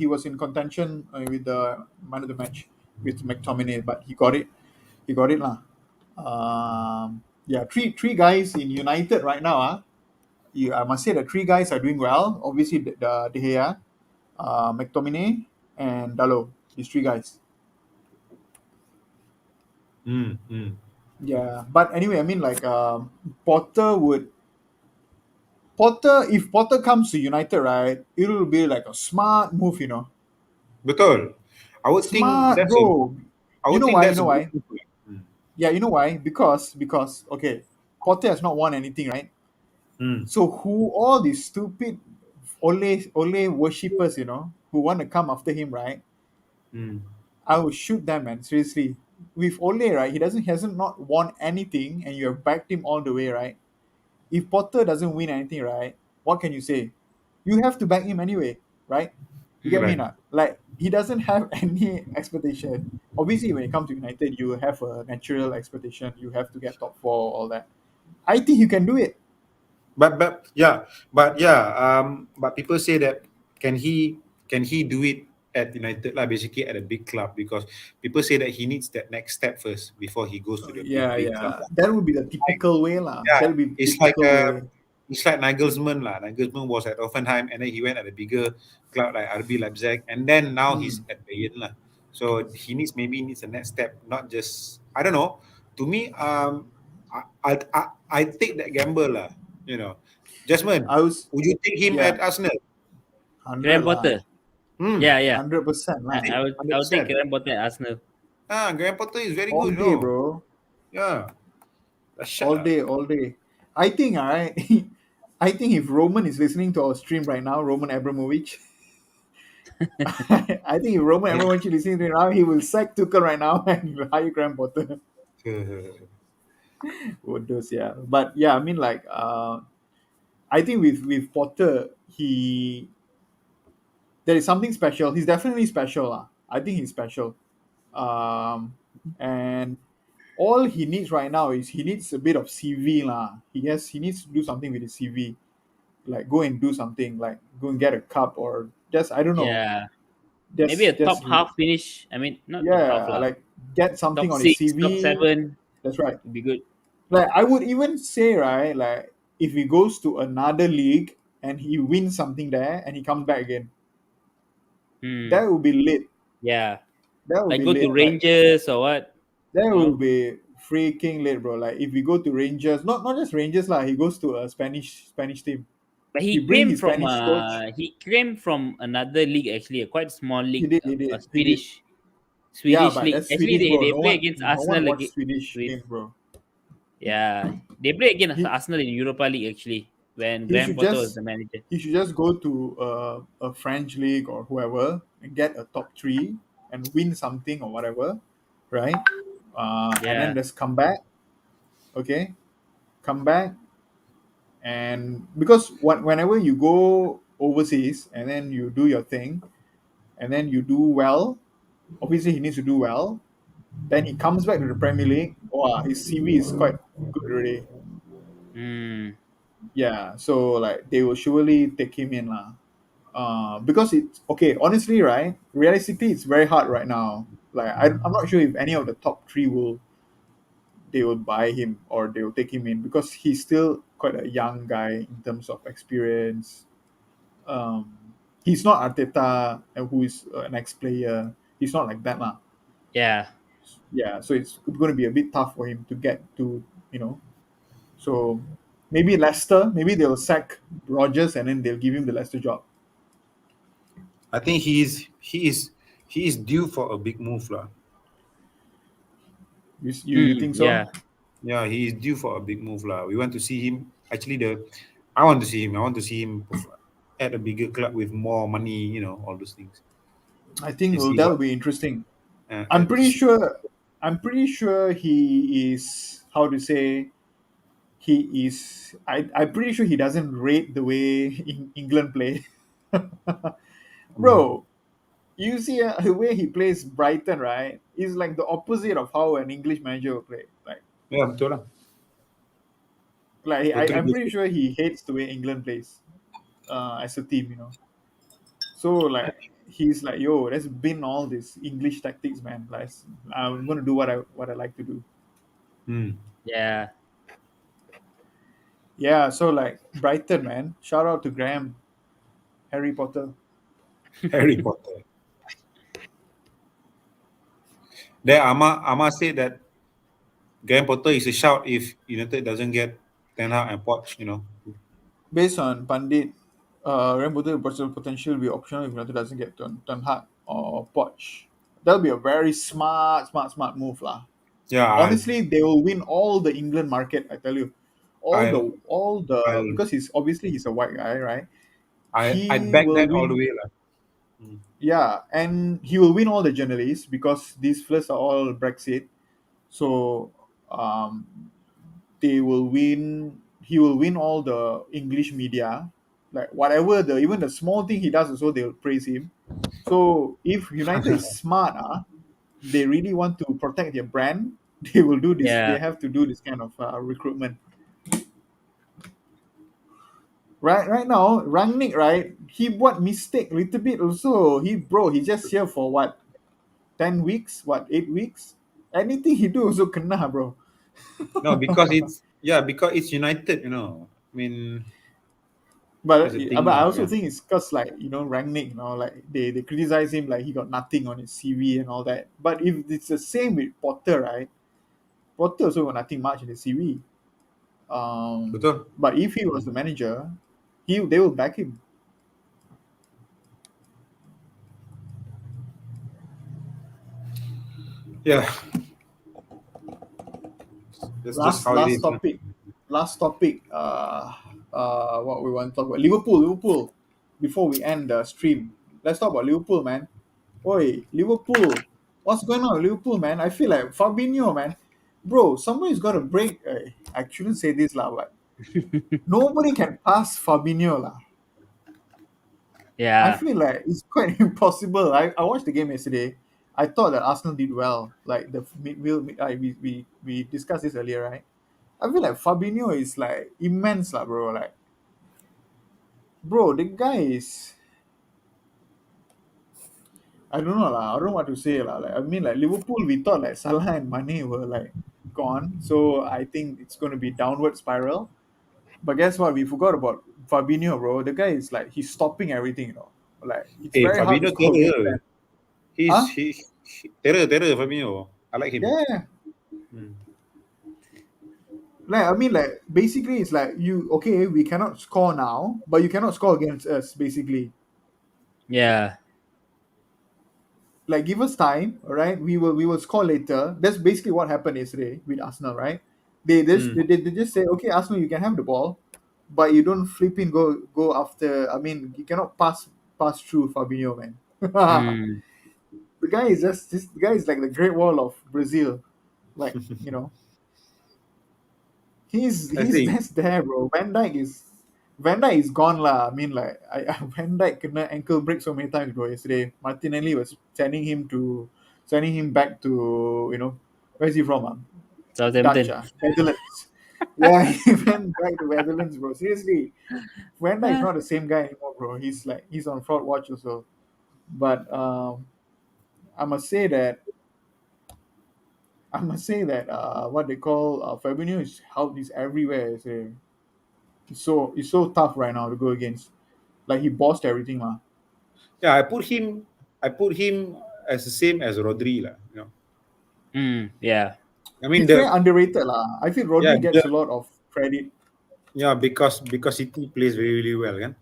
was in contention with the man of the match with McTominay, but he got it. He got it lah. Yeah, three guys in United right now. I must say the three guys are doing well. Obviously, the De Gea, McTominay, and Dalo. These three guys. Mm. Yeah, but anyway, I mean, like Potter would if Potter comes to United, right, it'll be like a smart move. Betul. I would think Smart, that's a bro. I You would know think why? You that's know a good why? move. Mm. Yeah, you know why? Because okay, Potter has not won anything, right? Mm. So who all these stupid Ole worshippers, who want to come after him, right? Mm. I will shoot them, man. Seriously. With Ole, right? He hasn't not won anything, and you have backed him all the way, right? If Potter doesn't win anything, right? What can you say? You have to back him anyway, right? You get me Right. not? Like he doesn't have any expectation. Obviously, when it comes to United, you have a natural expectation. You have to get top four, all that. I think you can do it. But people say that can he do it at United lah, basically at a big club, because people say that he needs that next step first before he goes to the Yeah, big club. yeah. That would be the typical way, lah. Yeah, That would be the it's like typical way. it's like Nagelsmann lah. Nagelsmann was at Offenheim and then he went at a bigger club like RB Leipzig, and then now he's Mm. at Bayern lah. So he needs a next step, not just, I don't know. To me, I take that gamble lah. You know, Jasmine, I was, would you take him yeah, at Arsenal? Graham 100 lah, Potter. Hmm, Yeah, yeah. 100% I, lah, I would I hundred would take percent. Graham Potter at Arsenal. Graham Potter is very all good, you day, know. bro, Yeah, that's shit all lah. day, all day. I think, all right. I think if Roman is listening to our stream right now, Roman Abramovich, I think if Roman Yeah. Abramovich is listening to it now, he will sack Tuchel right now and he will hire Graham Potter. Would those, yeah. But yeah, I mean, like, I think with Potter, there is something special. He's definitely special, lah. I think he's special. And all he needs right now is he needs a bit of CV, lah. He needs to do something with his CV, like go and do something, like go and get a cup or just I don't know, Yeah. Maybe a just top half finish. I mean, not top half yeah, lah. like get something Top on his six, top CV. seven That's right. would be good. Like I would even say, right, like if he goes to another league and he wins something there and he comes back again, Hmm. that would be lit. Yeah. That would Like be go to lit. Like Rangers or what? that You would know. be freaking lit, bro. Like if we go to Rangers, not just Rangers lah, he goes to a Spanish team. But He bring his Spanish coach. he came from another league actually, a quite small league, He a did. Yeah, Swedish but league. that's Actually, Swedish, bro. they No play one, against no one Arsenal watched again Swedish with games, bro. yeah. They play against He Arsenal in Europa League actually when he Graham should Potter was just the manager. he should just go to a French league or whoever and get a top three and win something or whatever, right? And then Yeah. just come back, okay? Come back, and because whenever you go overseas and then you do your thing and then you do well, obviously he needs to do well. Then he comes back to the Premier League. Wow, his CV is quite good already. Hmm. Yeah, so like they will surely take him in lah. Because it's okay. Honestly, right? Realistically, it's very hard right now. Like I'm not sure if any of the top three will buy him or they will take him in because he's still quite a young guy in terms of experience. Um, he's not Arteta, who is an ex-player. He's not like that lah. Yeah. Yeah, so it's going to be a bit tough for him to get to, you know. So maybe Leicester, maybe they'll sack Rogers and then they'll give him the Leicester job. I think he is due for a big move lah. You Hmm. think so? Yeah. Yeah, he is due for a big move lah. We want to see him. Actually, I want to see him. I want to see him at a bigger club with more money. You know, all those things. I think And see that will what. be interesting. I'm And to pretty see. sure. I'm pretty sure he is. How to say? He is. I'm pretty sure he doesn't rate the way England play, Mm. bro. You see the way he plays Brighton, right? Is like the opposite of how an English manager will play. Yeah, betul lah. Totally I'm pretty different. sure he hates the way England plays as a team. So like he's like, yo, let's bin all this English tactics, man. Like I'm gonna do what I like to do. Hmm. Yeah. Yeah, so like Brighton, man. Shout out to Graham, Harry Potter. Harry Potter. Then Ama said that Graham Potter is a shout if United doesn't get Ten Hag and Poch. You know. Based on Pandit, Graham Potter potential will be optional if United doesn't get Ten Hag or Poch. That'll be a very smart move, lah. Yeah, Honestly, they will win all the England market. I tell you, I all the I'll because he's a white guy, right? I'd He back will that all the win. way lah. Mm. Yeah, and he will win all the journalists because these fellas are all Brexit. So they will win. He will win all the English media. Like whatever the even the small thing he does also they'll praise him. So if United is smart, they really want to protect their brand, they will do this. They Yeah. have to do this kind of recruitment. Right now, Rangnick, right? He what mistake little bit also. He just here for what 10 weeks, what 8 weeks. Anything he do also kena, bro. No, because it's yeah, because it's United. I mean, But that's the thing. but I also Yeah. think it's because like Rangnick, like they criticize him like he got nothing on his CV and all that. But if it's the same with Potter, right? Potter also got nothing much in his CV. Betul. But if he was the manager, they will back him. Yeah, that's just Last how it last is. topic, last topic. What we want to talk about Liverpool. Liverpool. Before we end the stream, let's talk about Liverpool, man. Oi, Liverpool. What's going on with Liverpool, man? I feel like Fabinho, man. Bro, somebody's got to break. I shouldn't say this, lah, but nobody can pass Fabinho, lah. I Yeah. feel like it's quite impossible. I watched the game yesterday. I thought that Arsenal did well. Like the midfield, we discussed this earlier, right? I feel like Fabinho is like immense, lah, bro. Like, bro, the guy is. I don't know, lah. I don't know what to say, lah. Like, I mean, like Liverpool, we thought like Salah and Mane were like gone, so I think it's going to be downward spiral. But guess what? We forgot about Fabinho, bro. The guy is like he's stopping everything. Like it's Hey, very hard to Fabinho score against them. terror. He's Huh? he terror Fabinho. I like him. Yeah. Hmm. Like I mean, like basically, it's like you okay. We cannot score now, but you cannot score against us. Basically, Yeah. like give us time, all right? We will score later. That's basically what happened yesterday with Arsenal, right? Hmm. They just say, okay, Arsenal, you can have the ball, but you don't flip in go after. I mean, you cannot pass through Fabinho, man. Mm. The guy is just the guy is like the Great Wall of Brazil, like I he's see. just there, bro. Van Dijk is gone lah. I mean, like Van Dijk kena ankle break so many times, bro. Yesterday, Martinelli was sending him back to where's he from? Dutch, Southampton. Netherlands. Yeah, he went back to Netherlands, bro. Seriously, Van Dijk's not the same guy anymore, bro. He's on fraud watch also. But I must say that what they call Fabinho is how he's everywhere. It's so tough right now to go against. Like he bossed everything, lah. Yeah, I put him as the same as Rodri lah. Yeah. I mean He's very underrated, lah. I feel yeah Rodri the gets a lot of credit. yeah because City plays very really well, kan?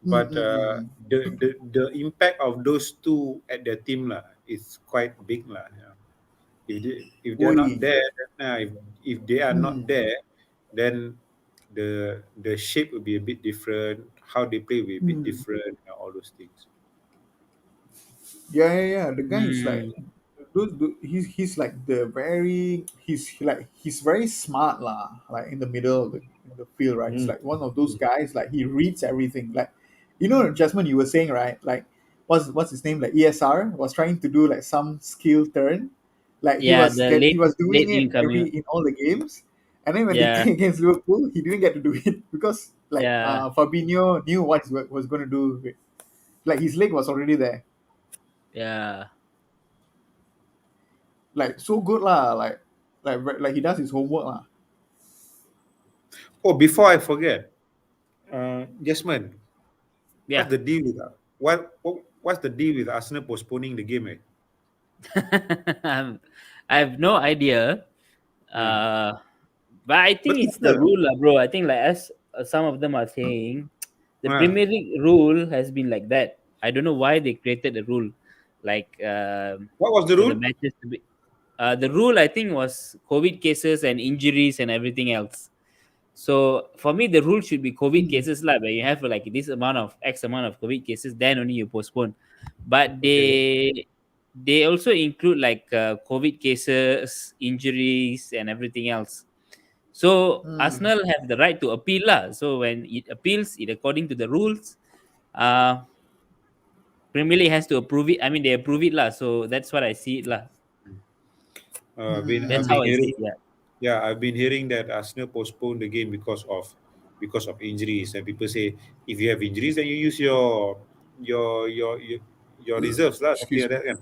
But Mm-mm-mm. the impact of those two at the team lah is quite big lah. If they are not Oi. there, then, if they are not Mm. there, then the shape will be a bit different. How they play will be a bit Mm. different. All those things. Yeah, yeah, yeah. The guy is like, Mm. he's like he's very smart lah. Like in the middle of the field, right? He's Mm. like one of those guys. Like he reads everything. Like Jasmine, you were saying right? Like what's his name? Like ESR was trying to do like some skill turn. Like Yeah. The he late was doing late it incoming. in all the games, and then when they Yeah. play against Liverpool, he didn't get to do it because like Yeah. Fabinho knew what he was going to do. Like his leg was already there. Yeah. Like so good lah. Like he does his homework lah. Oh, before I forget, Jasmine, what's Yeah. the deal with that? What's the deal with Arsenal postponing the game? I have no idea. Ah, Uh, but I think betul it's ke? the rule, lah, bro. I think like as some of them are saying, the Ah, Premier League rule has been like that. I don't know why they created the rule, like what was the for the rule? matches to be. The rule I think was COVID cases and injuries and everything else. So for me, the rule should be COVID Mm. cases lah. Where you have like this amount of X amount of COVID cases, then only you postpone. But Okay. they also include like COVID cases, injuries, and everything else. So Hmm. Arsenal have the right to appeal lah. So when it appeals, it according to the rules, uh, Premier League has to approve it. I mean, they approve it lah. So that's what I see it lah. I've That's Hmm. how been I see hearing, it. Yeah. yeah, I've been hearing that Arsenal postponed the game because of injuries, and people say if you have injuries, then you use your your your, your reserves lah, something Excuse like me. that, kan.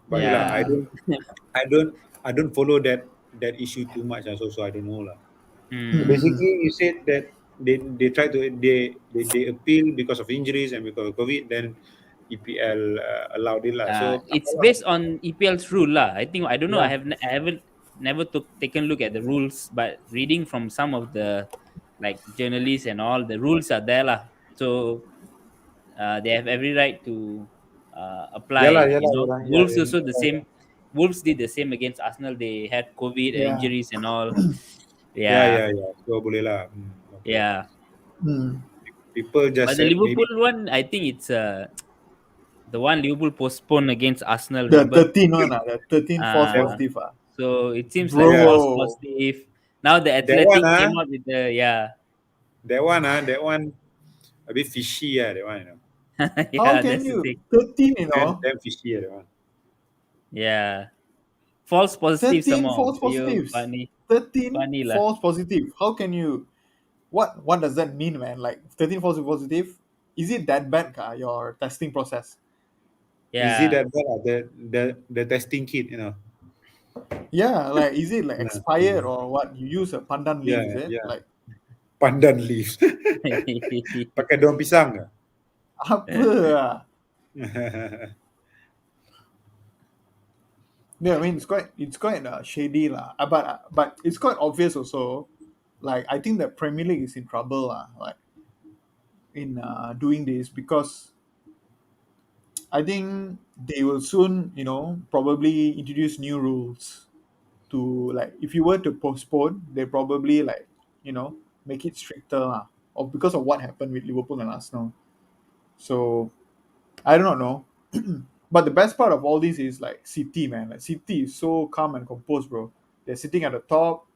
But yeah, Yeah. I don't, I don't follow that issue too much, also, so I don't know lah. So Hmm. Hmm. basically, you said that they try to they appeal because of injuries and because of COVID, then EPL allowed it lah. So tak apa It's lah. based on EPL's rule lah. I think I don't know. Yeah. I haven't never taken a look at the rules, but reading from some of the like journalists and all, the rules are there lah. So they have every right to apply. Yeah You lah, know, yeah, Wolves also the same. Wolves did the same against Arsenal. They had COVID and Yeah. injuries and all. yeah, Yeah, yeah, yeah. So boleh lah. Okay. yeah. Hmm. People just But the said maybe. Liverpool one, I think it's the one Liverpool postponed against Arsenal. The Remember? 13 one, the 13 false Uh, positive. Ah. so it seems like false Bro. positive. Now the That one, Athletic came out with the yeah, that one a bit fishy, that one, How yeah. can That's the you? thing. 13, Damn fishy, that one. Yeah, false positive some 13 more. false You positives. funny, 13 funny lah. false positive. How can you? What does that mean, man? Like 13 false positive? Is it that bad, your testing process? Is it Yeah, that bad? The testing kit, Yeah, like is it like Yeah, expired or what? You use a pandan leaf, yeah, is it? yeah. Like Pandan leaves. Pakai daun pisang ke? apa? Ah? Yeah, I mean it's quite shady lah. But it's quite obvious also. Like I think the Premier League is in trouble lah. Like in doing this because I think they will soon, probably introduce new rules to like if you were to postpone, they probably like make it stricter lah. Or because of what happened with Liverpool and Arsenal. So I don't know. But the best part of all this is like City, man. Like City is so calm and composed, bro. They're sitting at the top,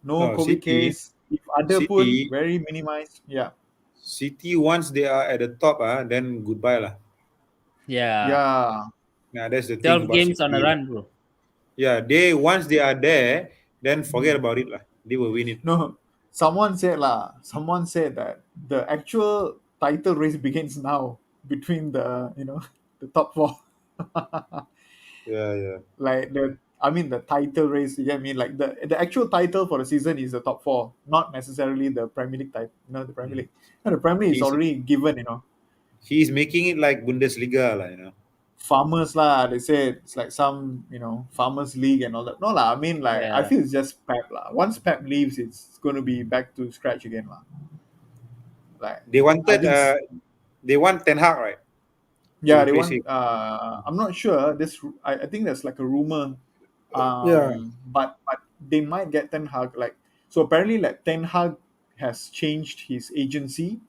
no No, COVID case. If ada pun, City, very minimized. Yeah. City. Once they are at the top, then goodbye lah. yeah. Yeah. Now that's the thing 12 about games on a City lah. run, bro. Yeah, they once they are there, then forget Mm. about it lah. They will win it. No, someone said that the actual title race begins now between the top four. Yeah, yeah. Like the title race, you get me? Like the actual title for the season is the top four, not necessarily the Premier League type. The Premier Mm. League. No, the Premier League is He's already given. he's making it like Bundesliga lah. Farmers lah, they say it's like some farmers league and all that. No lah, I mean like I Yeah, feel it's just Pep lah. Once Pep leaves, it's going to be back to scratch again lah. Like They I wanted think they want Ten Hag, right, to yeah, they replace want. him. I'm not sure. I think there's like a rumor. Yeah. But they might get Ten Hag. Like so, apparently, like Ten Hag has changed his agency,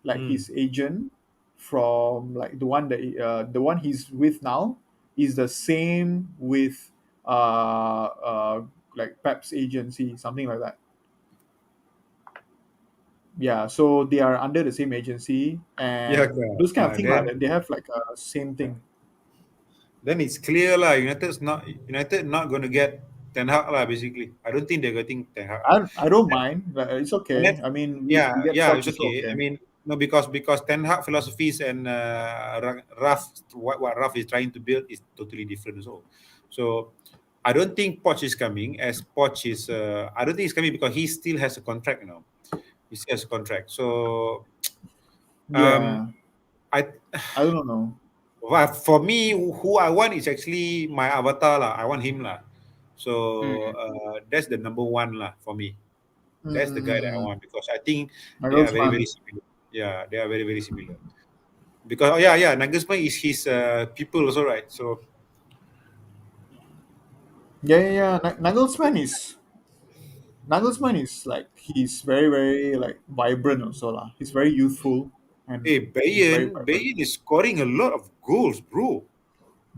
like Mm. his agent from like the one he's with now is the same with like Pep's agency, something like that. Yeah, so they are under the same agency Yeah, and those kind of thing like then that. They have like a same thing. it's clear lah. United not going to get Ten Hag lah. Basically, I don't think they're getting Ten Hag. I don't mind. Like, it's And okay. then I mean, we yeah, get yeah, Poch it's also okay. I okay. mean, no, because Ten Hag philosophies and Raf, what Raf is trying to build is totally different as well. So I don't think Poch is coming. As Poch is, I don't think he's coming because he still has a contract. He still has a contract. So um, Yeah, I I don't know. well, for me, who I want is actually my avatar lah. I want him lah. So mm, that's the number one lah for me. That's the guy that I Mm-hmm. want because I think they are very very Nagelsmann. similar. Yeah, they are very very similar. Because yeah, Nagelsmann is his people also, right? So Yeah, yeah, yeah. Nagelsmann is like he's very very like vibrant also lah. He's very youthful and hey, he's very Bayern vibrant. Bayern is scoring a lot of goals, bro.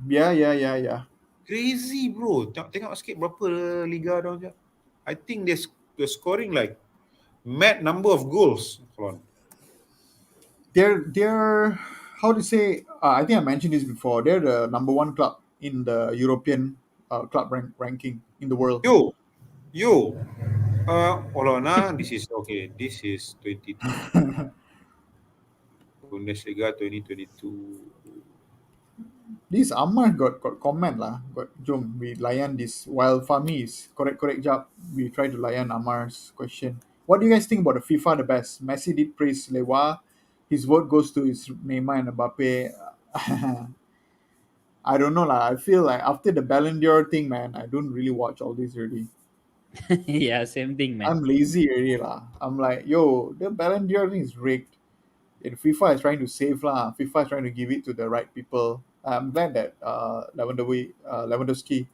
Yeah, yeah, yeah, yeah. Crazy, bro. Tengok sikit berapa liga dah. I think they're scoring like mad number of goals. Hold on. They're how to say? I think I mentioned this before. They're the number one club in the European club ranking in the world. Yo, yo. Hold on. This is okay. This is 20 Bundesliga 2022. This Ammar got comment lah. Got jom we layan this while Fahmi is correct job. We try to layan Ammar's question. What do you guys think about the FIFA the best? Messi did praise Lewa. His vote goes to his Neymar and Mbappe. I don't know lah. I feel like after the Ballon d'Or thing, man, I don't really watch all this already. Yeah, same thing, man. I'm lazy already lah. I'm like, yo, the Ballon d'Or thing is rigged. And FIFA is trying to save lah. FIFA is trying to give it to the right people. I'm glad that Lewandowski,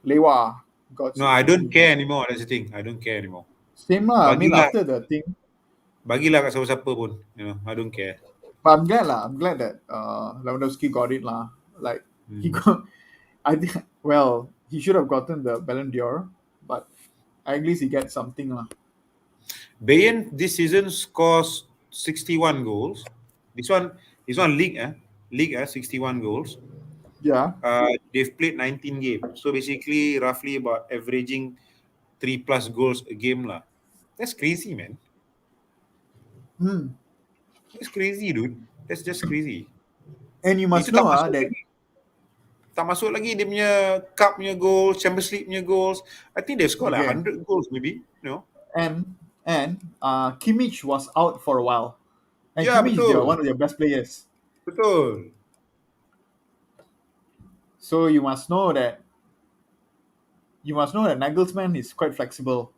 Lewa got No, I don't 62. care anymore. That's the thing. I don't care anymore. Same lah. I mean, Bagilah, after the thing, bagilah kat siapa-siapa pun. I don't care. but I'm glad lah. I'm glad that Lewandowski got it lah. Like he Hmm. got, I think. Well, he should have gotten the Ballon d'Or, but at least he gets something lah. Bayern this season scores 61 goals. This one league 61 goals. Yeah. They've played 19 games, so basically roughly about averaging 3+ goals a game lah. That's crazy, man. Hmm. That's crazy, dude. That's just crazy. And you must Itu tak know masuk that lagi. Tak masuk lagi dia punya cup punya goals, Champions League punya goals. I think they've scored like okay. 100 goals maybe. And Kimmich was out for a while, and Yeah, Kimmich is betul. one of their best players. Betul. So you must know that Nagelsmann is quite flexible.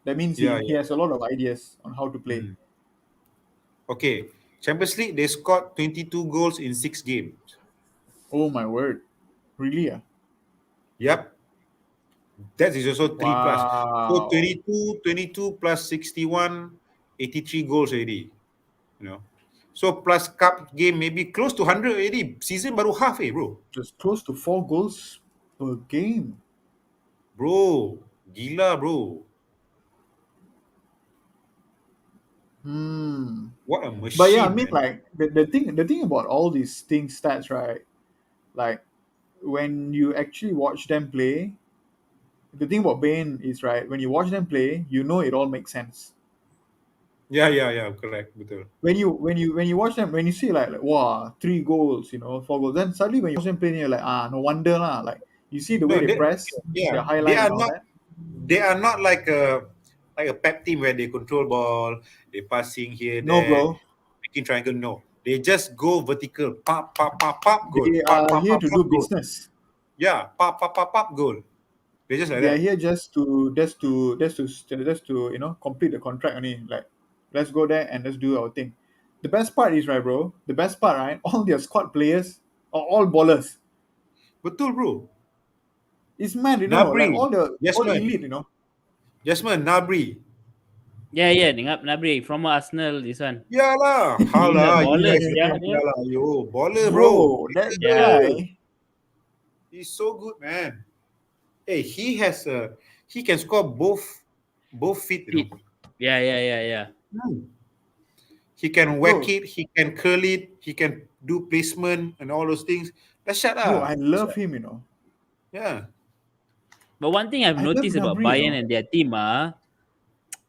That means Yeah, he yeah. has a lot of ideas on how to play. Hmm. Okay. Champions League, they scored 22 goals in 6 games. Oh my word. Really? Yep. That is also 3+. So Wow. 22 plus 61, 83 goals already. So plus cup game maybe close to 100 already. Season baru half bro. Just close to 4 goals per game. Bro, gila bro. What a machine, But yeah, I mean man. like the thing about all these things stats, right? Like when you actually watch them play, the thing about Bane is right, when you watch them play, you know it all makes sense. Yeah, correct, betul. When you watch them, when you see like wow, 3 goals, 4 goals, then suddenly when you watch them play, you're like, no wonder lah. Like you see the way No, they press, the they highlight are and all not that. they are not like a pep team where they control ball, they passing here, No, there, bro. making triangle. No. They just go vertical. Pop, pop, pop, pop, goal. They Pop, are pop, here pop, to pop, do goal. business. Yeah, pop, pop, pop, pop, goal. They just like They are that. here just to complete the contract only. Like, let's go there and let's do our thing. The best part is right, bro. The best part, right? All their squad players are all ballers. Betul, bro. It's mad, like Nabri, all Jasmine, elite. Nabri. Yeah, Nabri from Arsenal, this one. Yeah lah, how Gila, lah? You ballers, guys yeah, cannot yeah. lah. Yo, baller, bro. Bro, that Yeah. Baller. guy. He's so good, man. Hey, he can score both feet, Feet. Yeah. He can whack Bro, it, he can curl it, he can do placement and all those things. That's shut bro, up. I love him. Yeah. But one thing I've I love noticed about Gnabry, Bayern and their team,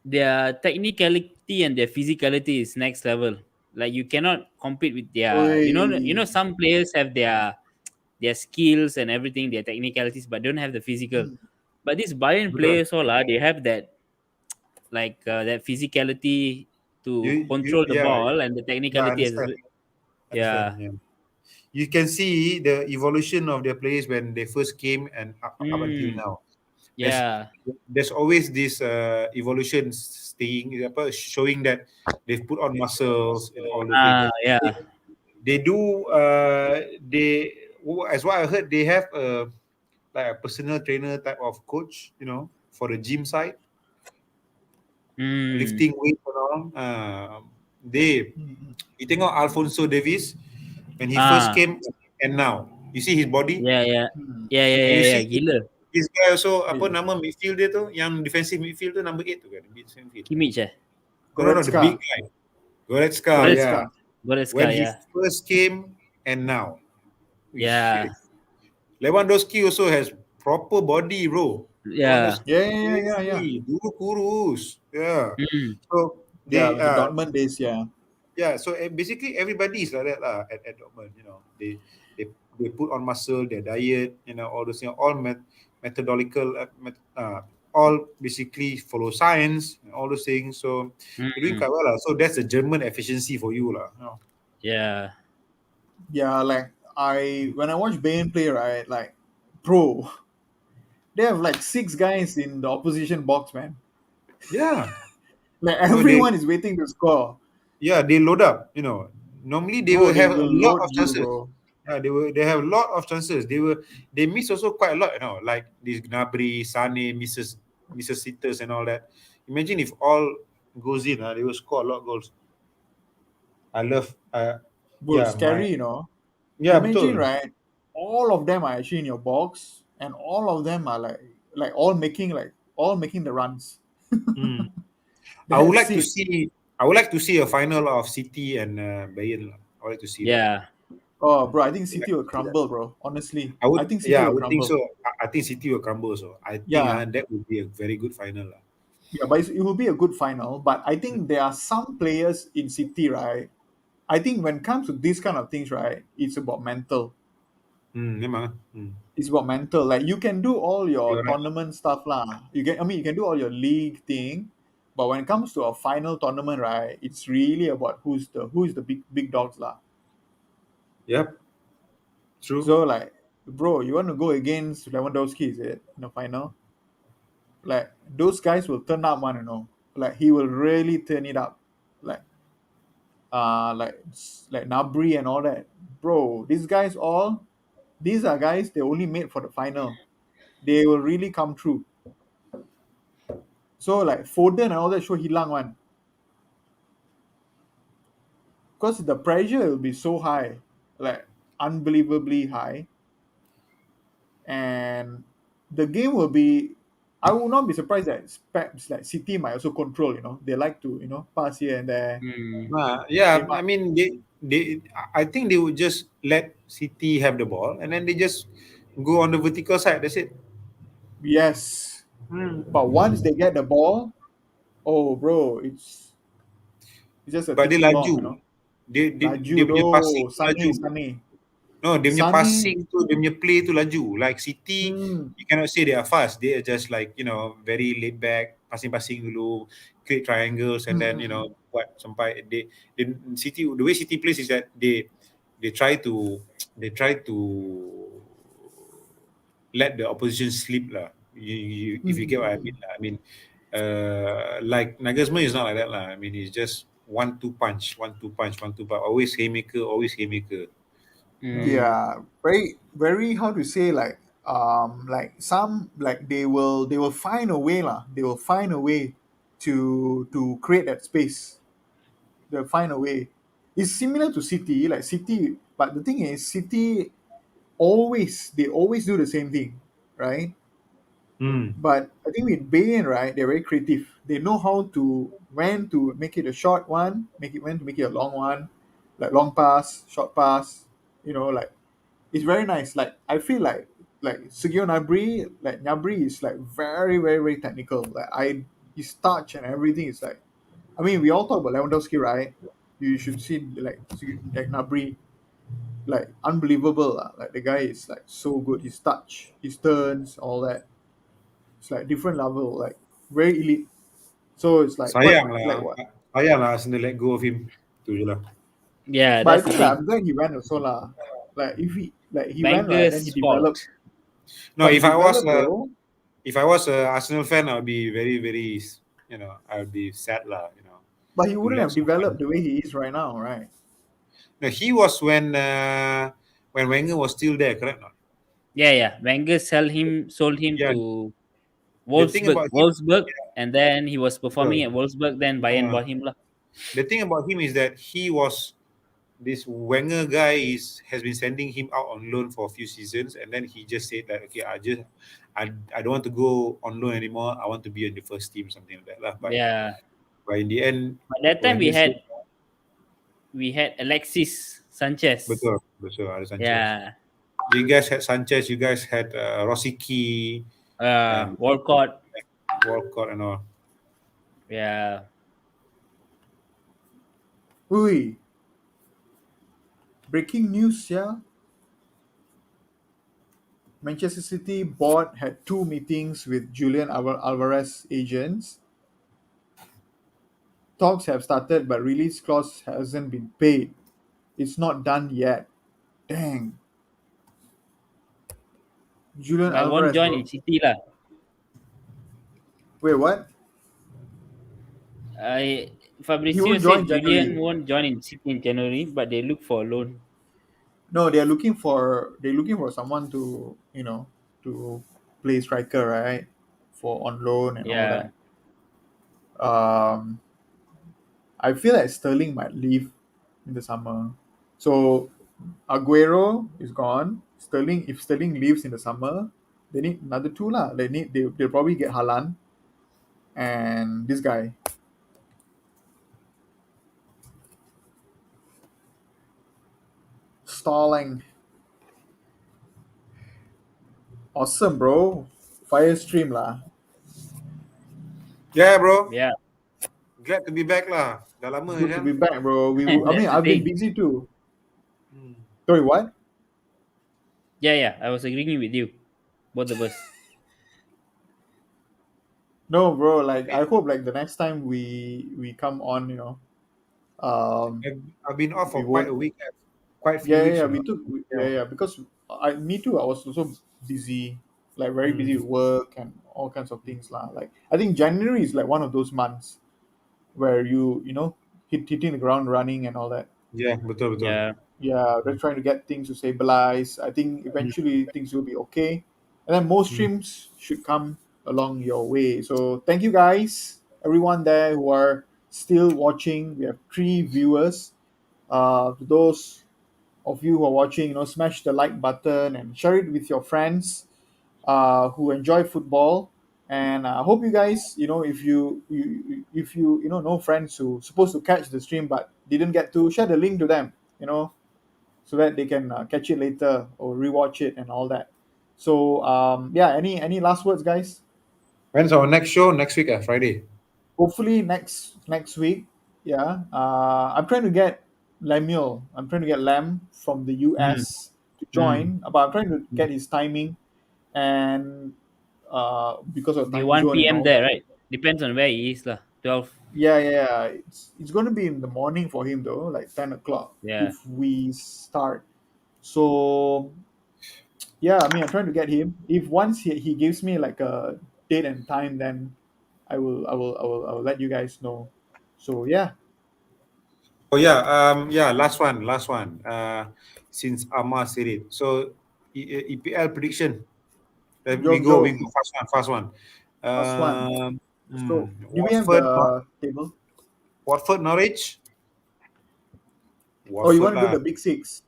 their technicality and their physicality is next level. Like you cannot compete with their, Oi. some players have their skills and everything, their technicalities, but don't have the physical. Hmm, But these Bayern betul. players, all they have that that physicality to You control the yeah, ball and the yeah, technicality as understand. yeah. Yeah. You can see the evolution of their players when they first came and up until Mm, now. There's yeah. there's always this evolution staying showing that they've put on muscles and all those things. Yeah. They do they as what I heard, they have like a personal trainer type of coach, for the gym side, Mm. lifting weight and all. They Hmm, you tengok Alfonso Davis when he first Ah. came and now you see his body. Yeah. hmm. You Yeah. see Gila. This guy also apa Hey, nama midfield dia tu, yang defensive midfield tu number 8 tu kan, defensive midfield. Kimmich, eh? No, the big Goretzka. guy. Goretzka, Goretzka. yeah. Goretzka. When Goretzka, he yeah. first came and now. Yeah. Lewandowski also has proper body, bro. Yeah. Yeah, yeah, yeah, yeah. Honestly, dulu kurus. Yeah. Mm. So Yeah, they the Dortmund days, yeah. yeah, so basically everybody is like that lah at Dortmund, you know. They put on muscle, their diet, you know, all those things, all methodological, all basically follow science and all those things. So they're doing Mm. quite well lah. So that's the German efficiency for you lah. You know. Yeah. Yeah, like when I watch Bayern play, right, like, bro, they have like six guys in the opposition box, man. Yeah. Like No, they everyone is waiting to score. yeah they load up. You know, normally they Bro, will they have a will lot load of you, chances. bro. Yeah, they have a lot of chances. They miss also quite a lot. You know, like this Gnabry, Sane misses sitters and all that. Imagine if all goes in, they will score a lot of goals. I love Bro, yeah my scary, you know. yeah Imagine, betul. right? All of them are actually in your box, and all of them are like all making the runs. Hmm. I would That's like to sick. see a final of City and Bayern. I would like to see that. Yeah. Oh, bro, I think I would City like will to see that. crumble, bro. Honestly, I would I think City yeah I will would think crumble. so. I think City will crumble. So I think Yeah, that would be a very good final lah. yeah, but it will be a good final. But I think there are some players in City, right? I think when it comes to these kind of things, right, it's about mental. Memang. Hmm. It's about mental. Like you can do all your You're right. tournament stuff, lah. You can do all your league thing, but when it comes to a final tournament, right, it's really about who's the big dogs, lah. Yep. True. So like, bro, you want to go against Lewandowski, is it in the final? Like those guys will turn up, man. Like he will really turn it up. Like like Nabri and all that, bro. These are guys they only made for the final. They will really come through. So like Foden and all that show hilang one, because the pressure will be so high, like unbelievably high, and the game will be. I will not be surprised that perhaps like City might also control. They like to pass here and there. Mm. Yeah, They I might, mean I think they would just let City have the ball and then they just go on the vertical side. That's it. yes, Hmm. but once they get the ball, oh bro, it's just a But they ticking bomb. laju. Dia Laju punya passing do tu laju. Sunny. No, dia punya Sunny. passing tu, dia punya play tu laju. Like City, Hmm. you cannot say they are fast. They are just like, very laid back, passing dulu, create triangles, and then, Hmm. what sampai they City, the way City plays is that they try to they try to let the opposition sleep lah. If you get what I Hmm. mean lah. I mean, like Nagelsmann is not like that lah. I mean, he's just one two punch, one two punch, one two punch. Always haymaker, always haymaker. Mm. Yeah, very, very. How to say, like some, like they will find a way lah. They will find a way to create that space. They'll find a way. It's similar to City, like City, but the thing is, City they always do the same thing, right? Hmm. But I think with Bayern, right, they're very creative. They know how to when to make it a short one, make it when to make it a long one, like long pass, short pass. Like it's very nice. Like I feel like Sergio Gnabry, like Gnabry is like very very very technical. Like his touch and everything is like. I mean, we all talk about Lewandowski, right? You should see like Gnabry, like unbelievable. Like the guy is like so good. His touch, his turns, all that. It's like different level, like very elite. So it's like quite Sayang like lah, what? sayang lah Arsenal let go of him. Tu je lah. Yeah, But I that's the think like thing. I'm glad he went also lah. Like if he went right, then he Banger's developed. fault. No, But he developed, bro. if I was a Arsenal fan, I'll be very very I'll be sad lah. But he To wouldn't let have someone. developed the way he is right now, right? No, he was when Wenger was still there, correct? Not? Yeah, yeah. Wenger sold him Yeah. to The thing Wolfsburg. about him, Wolfsburg, and then he was performing uh, at Wolfsburg. Then Bayern bought him lah. the thing about him is that he was this Wenger guy has been sending him out on loan for a few seasons, and then he just said that okay, I don't want to go on loan anymore. I want to be in the first team, something like that lah. Yeah. But in the end, But that time Wenger said we had Alexis Sanchez. betul betul ada Sanchez. Yeah. You guys had Sanchez. You guys had Rosicky and Walcott. Walcott and all. Yeah. Ui, breaking news, yeah. Manchester City board had two meetings with Julian Alvarez agents. Talks have started, but release clause hasn't been paid. It's not done yet. Dang. Julian But won't Alvarez, join bro. in City lah. Wait, what? He Fabricio won't join said Julian January. won't join in City in January, but they look for a loan. No, they're looking for someone to to play striker, right? For on loan and all Yeah. that. Um, I feel like Sterling might leave in the summer. So Aguero is gone. If Sterling leaves in the summer, they need another two lah. They'll probably get Haaland and this guy. Stalling. Awesome, bro. Fire stream lah. Yeah, bro. Yeah. Glad to be back lah. Dah lama Good to kan. be back, bro. I That's mean, the I've been thing. busy too. Hmm. Sorry, what? Yeah. I was agreeing with you. Both of us. No, bro. Like, I hope like the next time we come on, um, I've been off we for quite a won't. week, quite a few Yeah, yeah, weeks, yeah. you know. Yeah. Yeah, because me too. I was also busy, like very busy Hmm. with work and all kinds of things, lah. Like, I think January is like one of those months where hitting the ground running and all that. Yeah, betul betul. Yeah. Yeah, they're trying to get things to stabilize. I think Hmm. eventually things will be okay, and then more Hmm. streams should come along your way. So thank you guys, everyone there who are still watching. We have 3 viewers. To those of you who are watching, smash the like button and share it with your friends who enjoy football. And I hope you guys, if you know friends who supposed to catch the stream but didn't get to, share the link to them, so that they can catch it later or rewatch it and all that. So yeah, any last words, guys? When's our next show? Next week, Friday. Hopefully next week. Yeah, I'm trying to get Lemuel. I'm trying to get Lam from the Hmm. US to Hmm. join, but I'm trying to get his timing and because of Be time 1 zone and p.m. all there, that. right? Depends on where he is lah. 12. Yeah, yeah, yeah. It's going to be in the morning for him though, like 10 o'clock Yeah. if we start. So yeah, I mean, I'm trying to get him. If once he gives me like a date and time, then I will let you guys know. So yeah, Oh yeah, yeah. Last one. Since Amar said it, so EPL prediction. go We go go fast one. first one. So do we have the table? Watford, Norwich, Oh, you Watford want to do lah. the big six?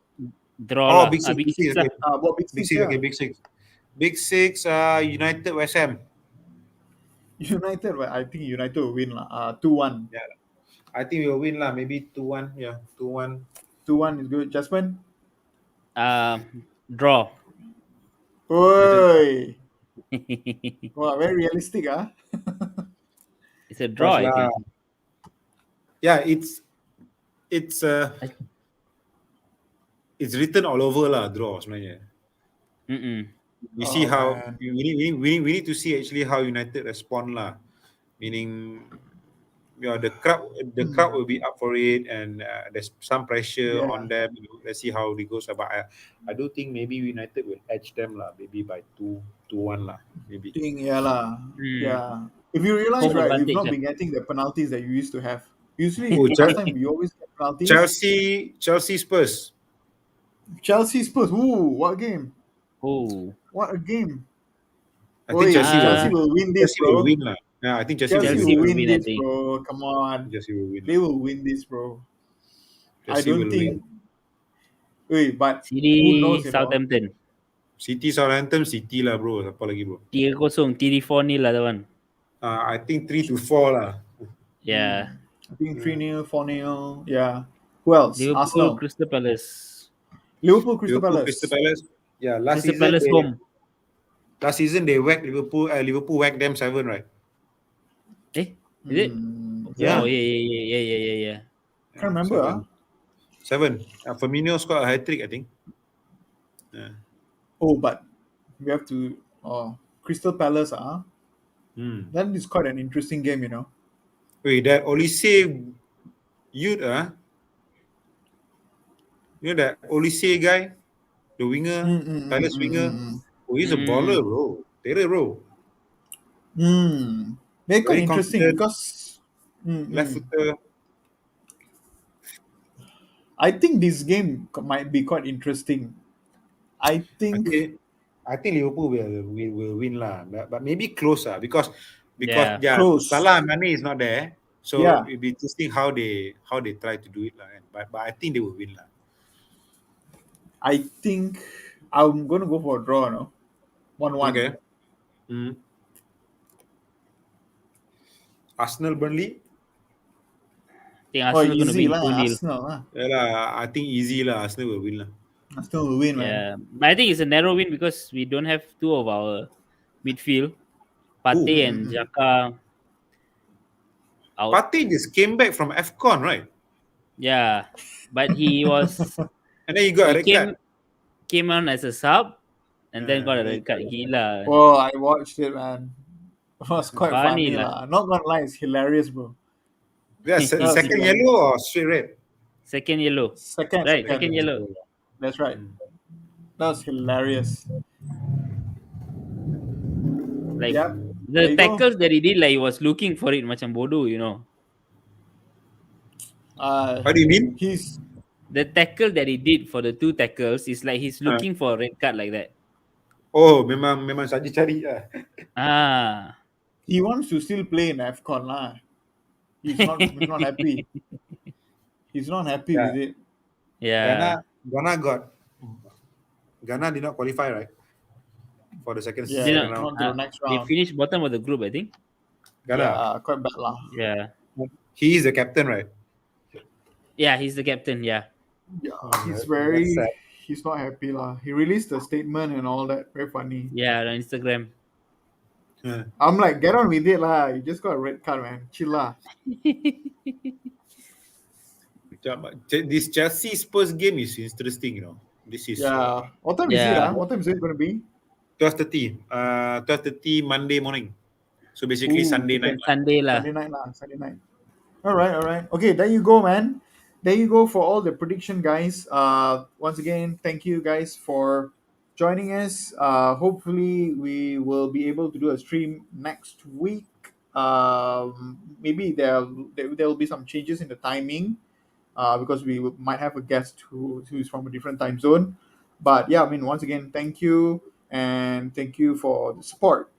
Draw Oh, lah. Big Big Six, six lah. okay, What big Big six? Six, Yeah, okay, Big Six, Big Six. United, West Ham. United. Well, I think United will win lah. 2-1. Yeah, I think we'll win lah. Maybe 2-1. Yeah, 2-1. 2-1 is good. Jasmine. Draw. Oi, wow, very realistic, ah. It's a draw, Cause I lah, think. yeah, it's written all over lah. Draw sebenarnya. Mm-mm. We see Oh how man. we need to see actually how United respond lah. Meaning, yeah, the crowd will be up for it, and there's some pressure Yeah. on them. Let's see how it goes. But I do think maybe United will edge them lah. Maybe by 2-1 lah. Maybe. Think, yeah lah. Mm. Yeah. If you realize, Home right, we've advantage not lah. been getting the penalties that you used to have. Usually, Oh, last time we always get penalties. Chelsea Spurs. Chelsea Spurs. Ooh, what a game! Oh. What a game! I think Oi, Chelsea Ah, will win this, Chelsea will bro. win lah. Yeah, I think Chelsea will Chelsea win Chelsea will lah. will win win, I this, think. bro. Come on, Chelsea will win they lah. will win this, bro. I Chelsea don't will think win. Wait, but who City knows, you know? Southampton. City Southampton City lah bro. Apa lagi bro? 3-0, 3-4 lah that one. I think 3-4 lah. Yeah. I think 3-0, 4-0. Yeah. Who else? Liverpool, Arsenal. Crystal Palace. Liverpool, Crystal Liverpool Crystal Palace. Palace. Yeah, Crystal Palace home. last season they whacked Liverpool. Liverpool whacked them 7, right? Eh, is it? Yeah. Oh, yeah. Can't remember. 7. 7. Firmino scored a hat trick, I think. Yeah. Oh, but we have to. Crystal Palace. Hmm. That is quite an interesting game, you know. Wait, that Olise youth, you know that Olise guy, the winger, Palace winger. Oh, he's a baller, bro. Terror, bro. Very quite Very interesting confident, because left footer. I think this game might be quite interesting. I I think, think I think Liverpool will win lah, but maybe close lah because Yeah. yeah, close. Salah and Mane is not there, so Yeah. it'll be interesting how they try to do it lah. But I think they will win lah. I think I'm gonna go for a draw, no? 1-1. Okay. Arsenal Burnley. I think Oh, Arsenal gonna easy win lah, 2-0. Arsenal lah. Yeah lah, I think easy lah. Arsenal will win lah. Arsenal will win, man. Yeah, but I think it's a narrow win because we don't have two of our midfield, Partey and Xhaka. Out. Partey just came back from AFCON, right? Yeah, but he was And then he got a red he card. came on as a sub and then got a red card. Gila. Oh, I watched it, man. It was quite Funny funny lah. lah. Not gonna lie, it's hilarious, bro. Yeah, was second hilarious. yellow or straight red? Second yellow. Second, Right, second. second yellow. That's right. That was hilarious. Like Yep. There the you tackles that he did, like he was looking for it, macam bodoh, you know. What do you mean? He's The tackle that he did for the two tackles is like he's looking for a red card like that. Oh, memang saja cari lah. he wants to still play in AFCON lah. He's not happy. He's not happy Yeah. with it. Yeah. Ghana did not qualify, right? For the second Yeah, Did round. not to the next They round. finished bottom of the group, I think. Ghana. Yeah, quite bad lah. Yeah. He is the captain, right? Yeah, he's the captain. Yeah. Yeah, that's sad. he's not happy lah. He released a statement and all that. Very funny. Yeah, on Instagram. Yeah. I'm like, get on with it lah. You just got a red card, man. Chill lah. This Chelsea Spurs game is interesting, you know. This is Yeah. What time is it? Yeah. What time is it going to be? 12:30. 12:30 Monday morning. So basically Ooh, Sunday night. Sunday lah. Sunday night lah. Sunday night. All right. Okay, there you go, man. There you go for all the prediction, guys. Once again, thank you guys for joining us. Hopefully, we will be able to do a stream next week. Maybe there will be some changes in the timing, because we might have a guest who's from a different time zone. But yeah, I mean, once again, thank you and thank you for the support.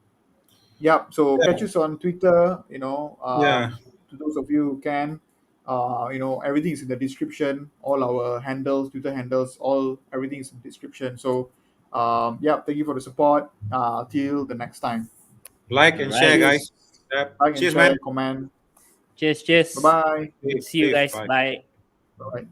Yep. So catch us on Twitter. Yeah. To those of you who can, everything is in the description. All our handles, Twitter handles, everything is in the description. So, thank you for the support. Till the next time. Like and share, guys. Yep. Like and Cheers, share, man. comment. Cheers. Bye bye. See you guys. Bye. Bye. Bye.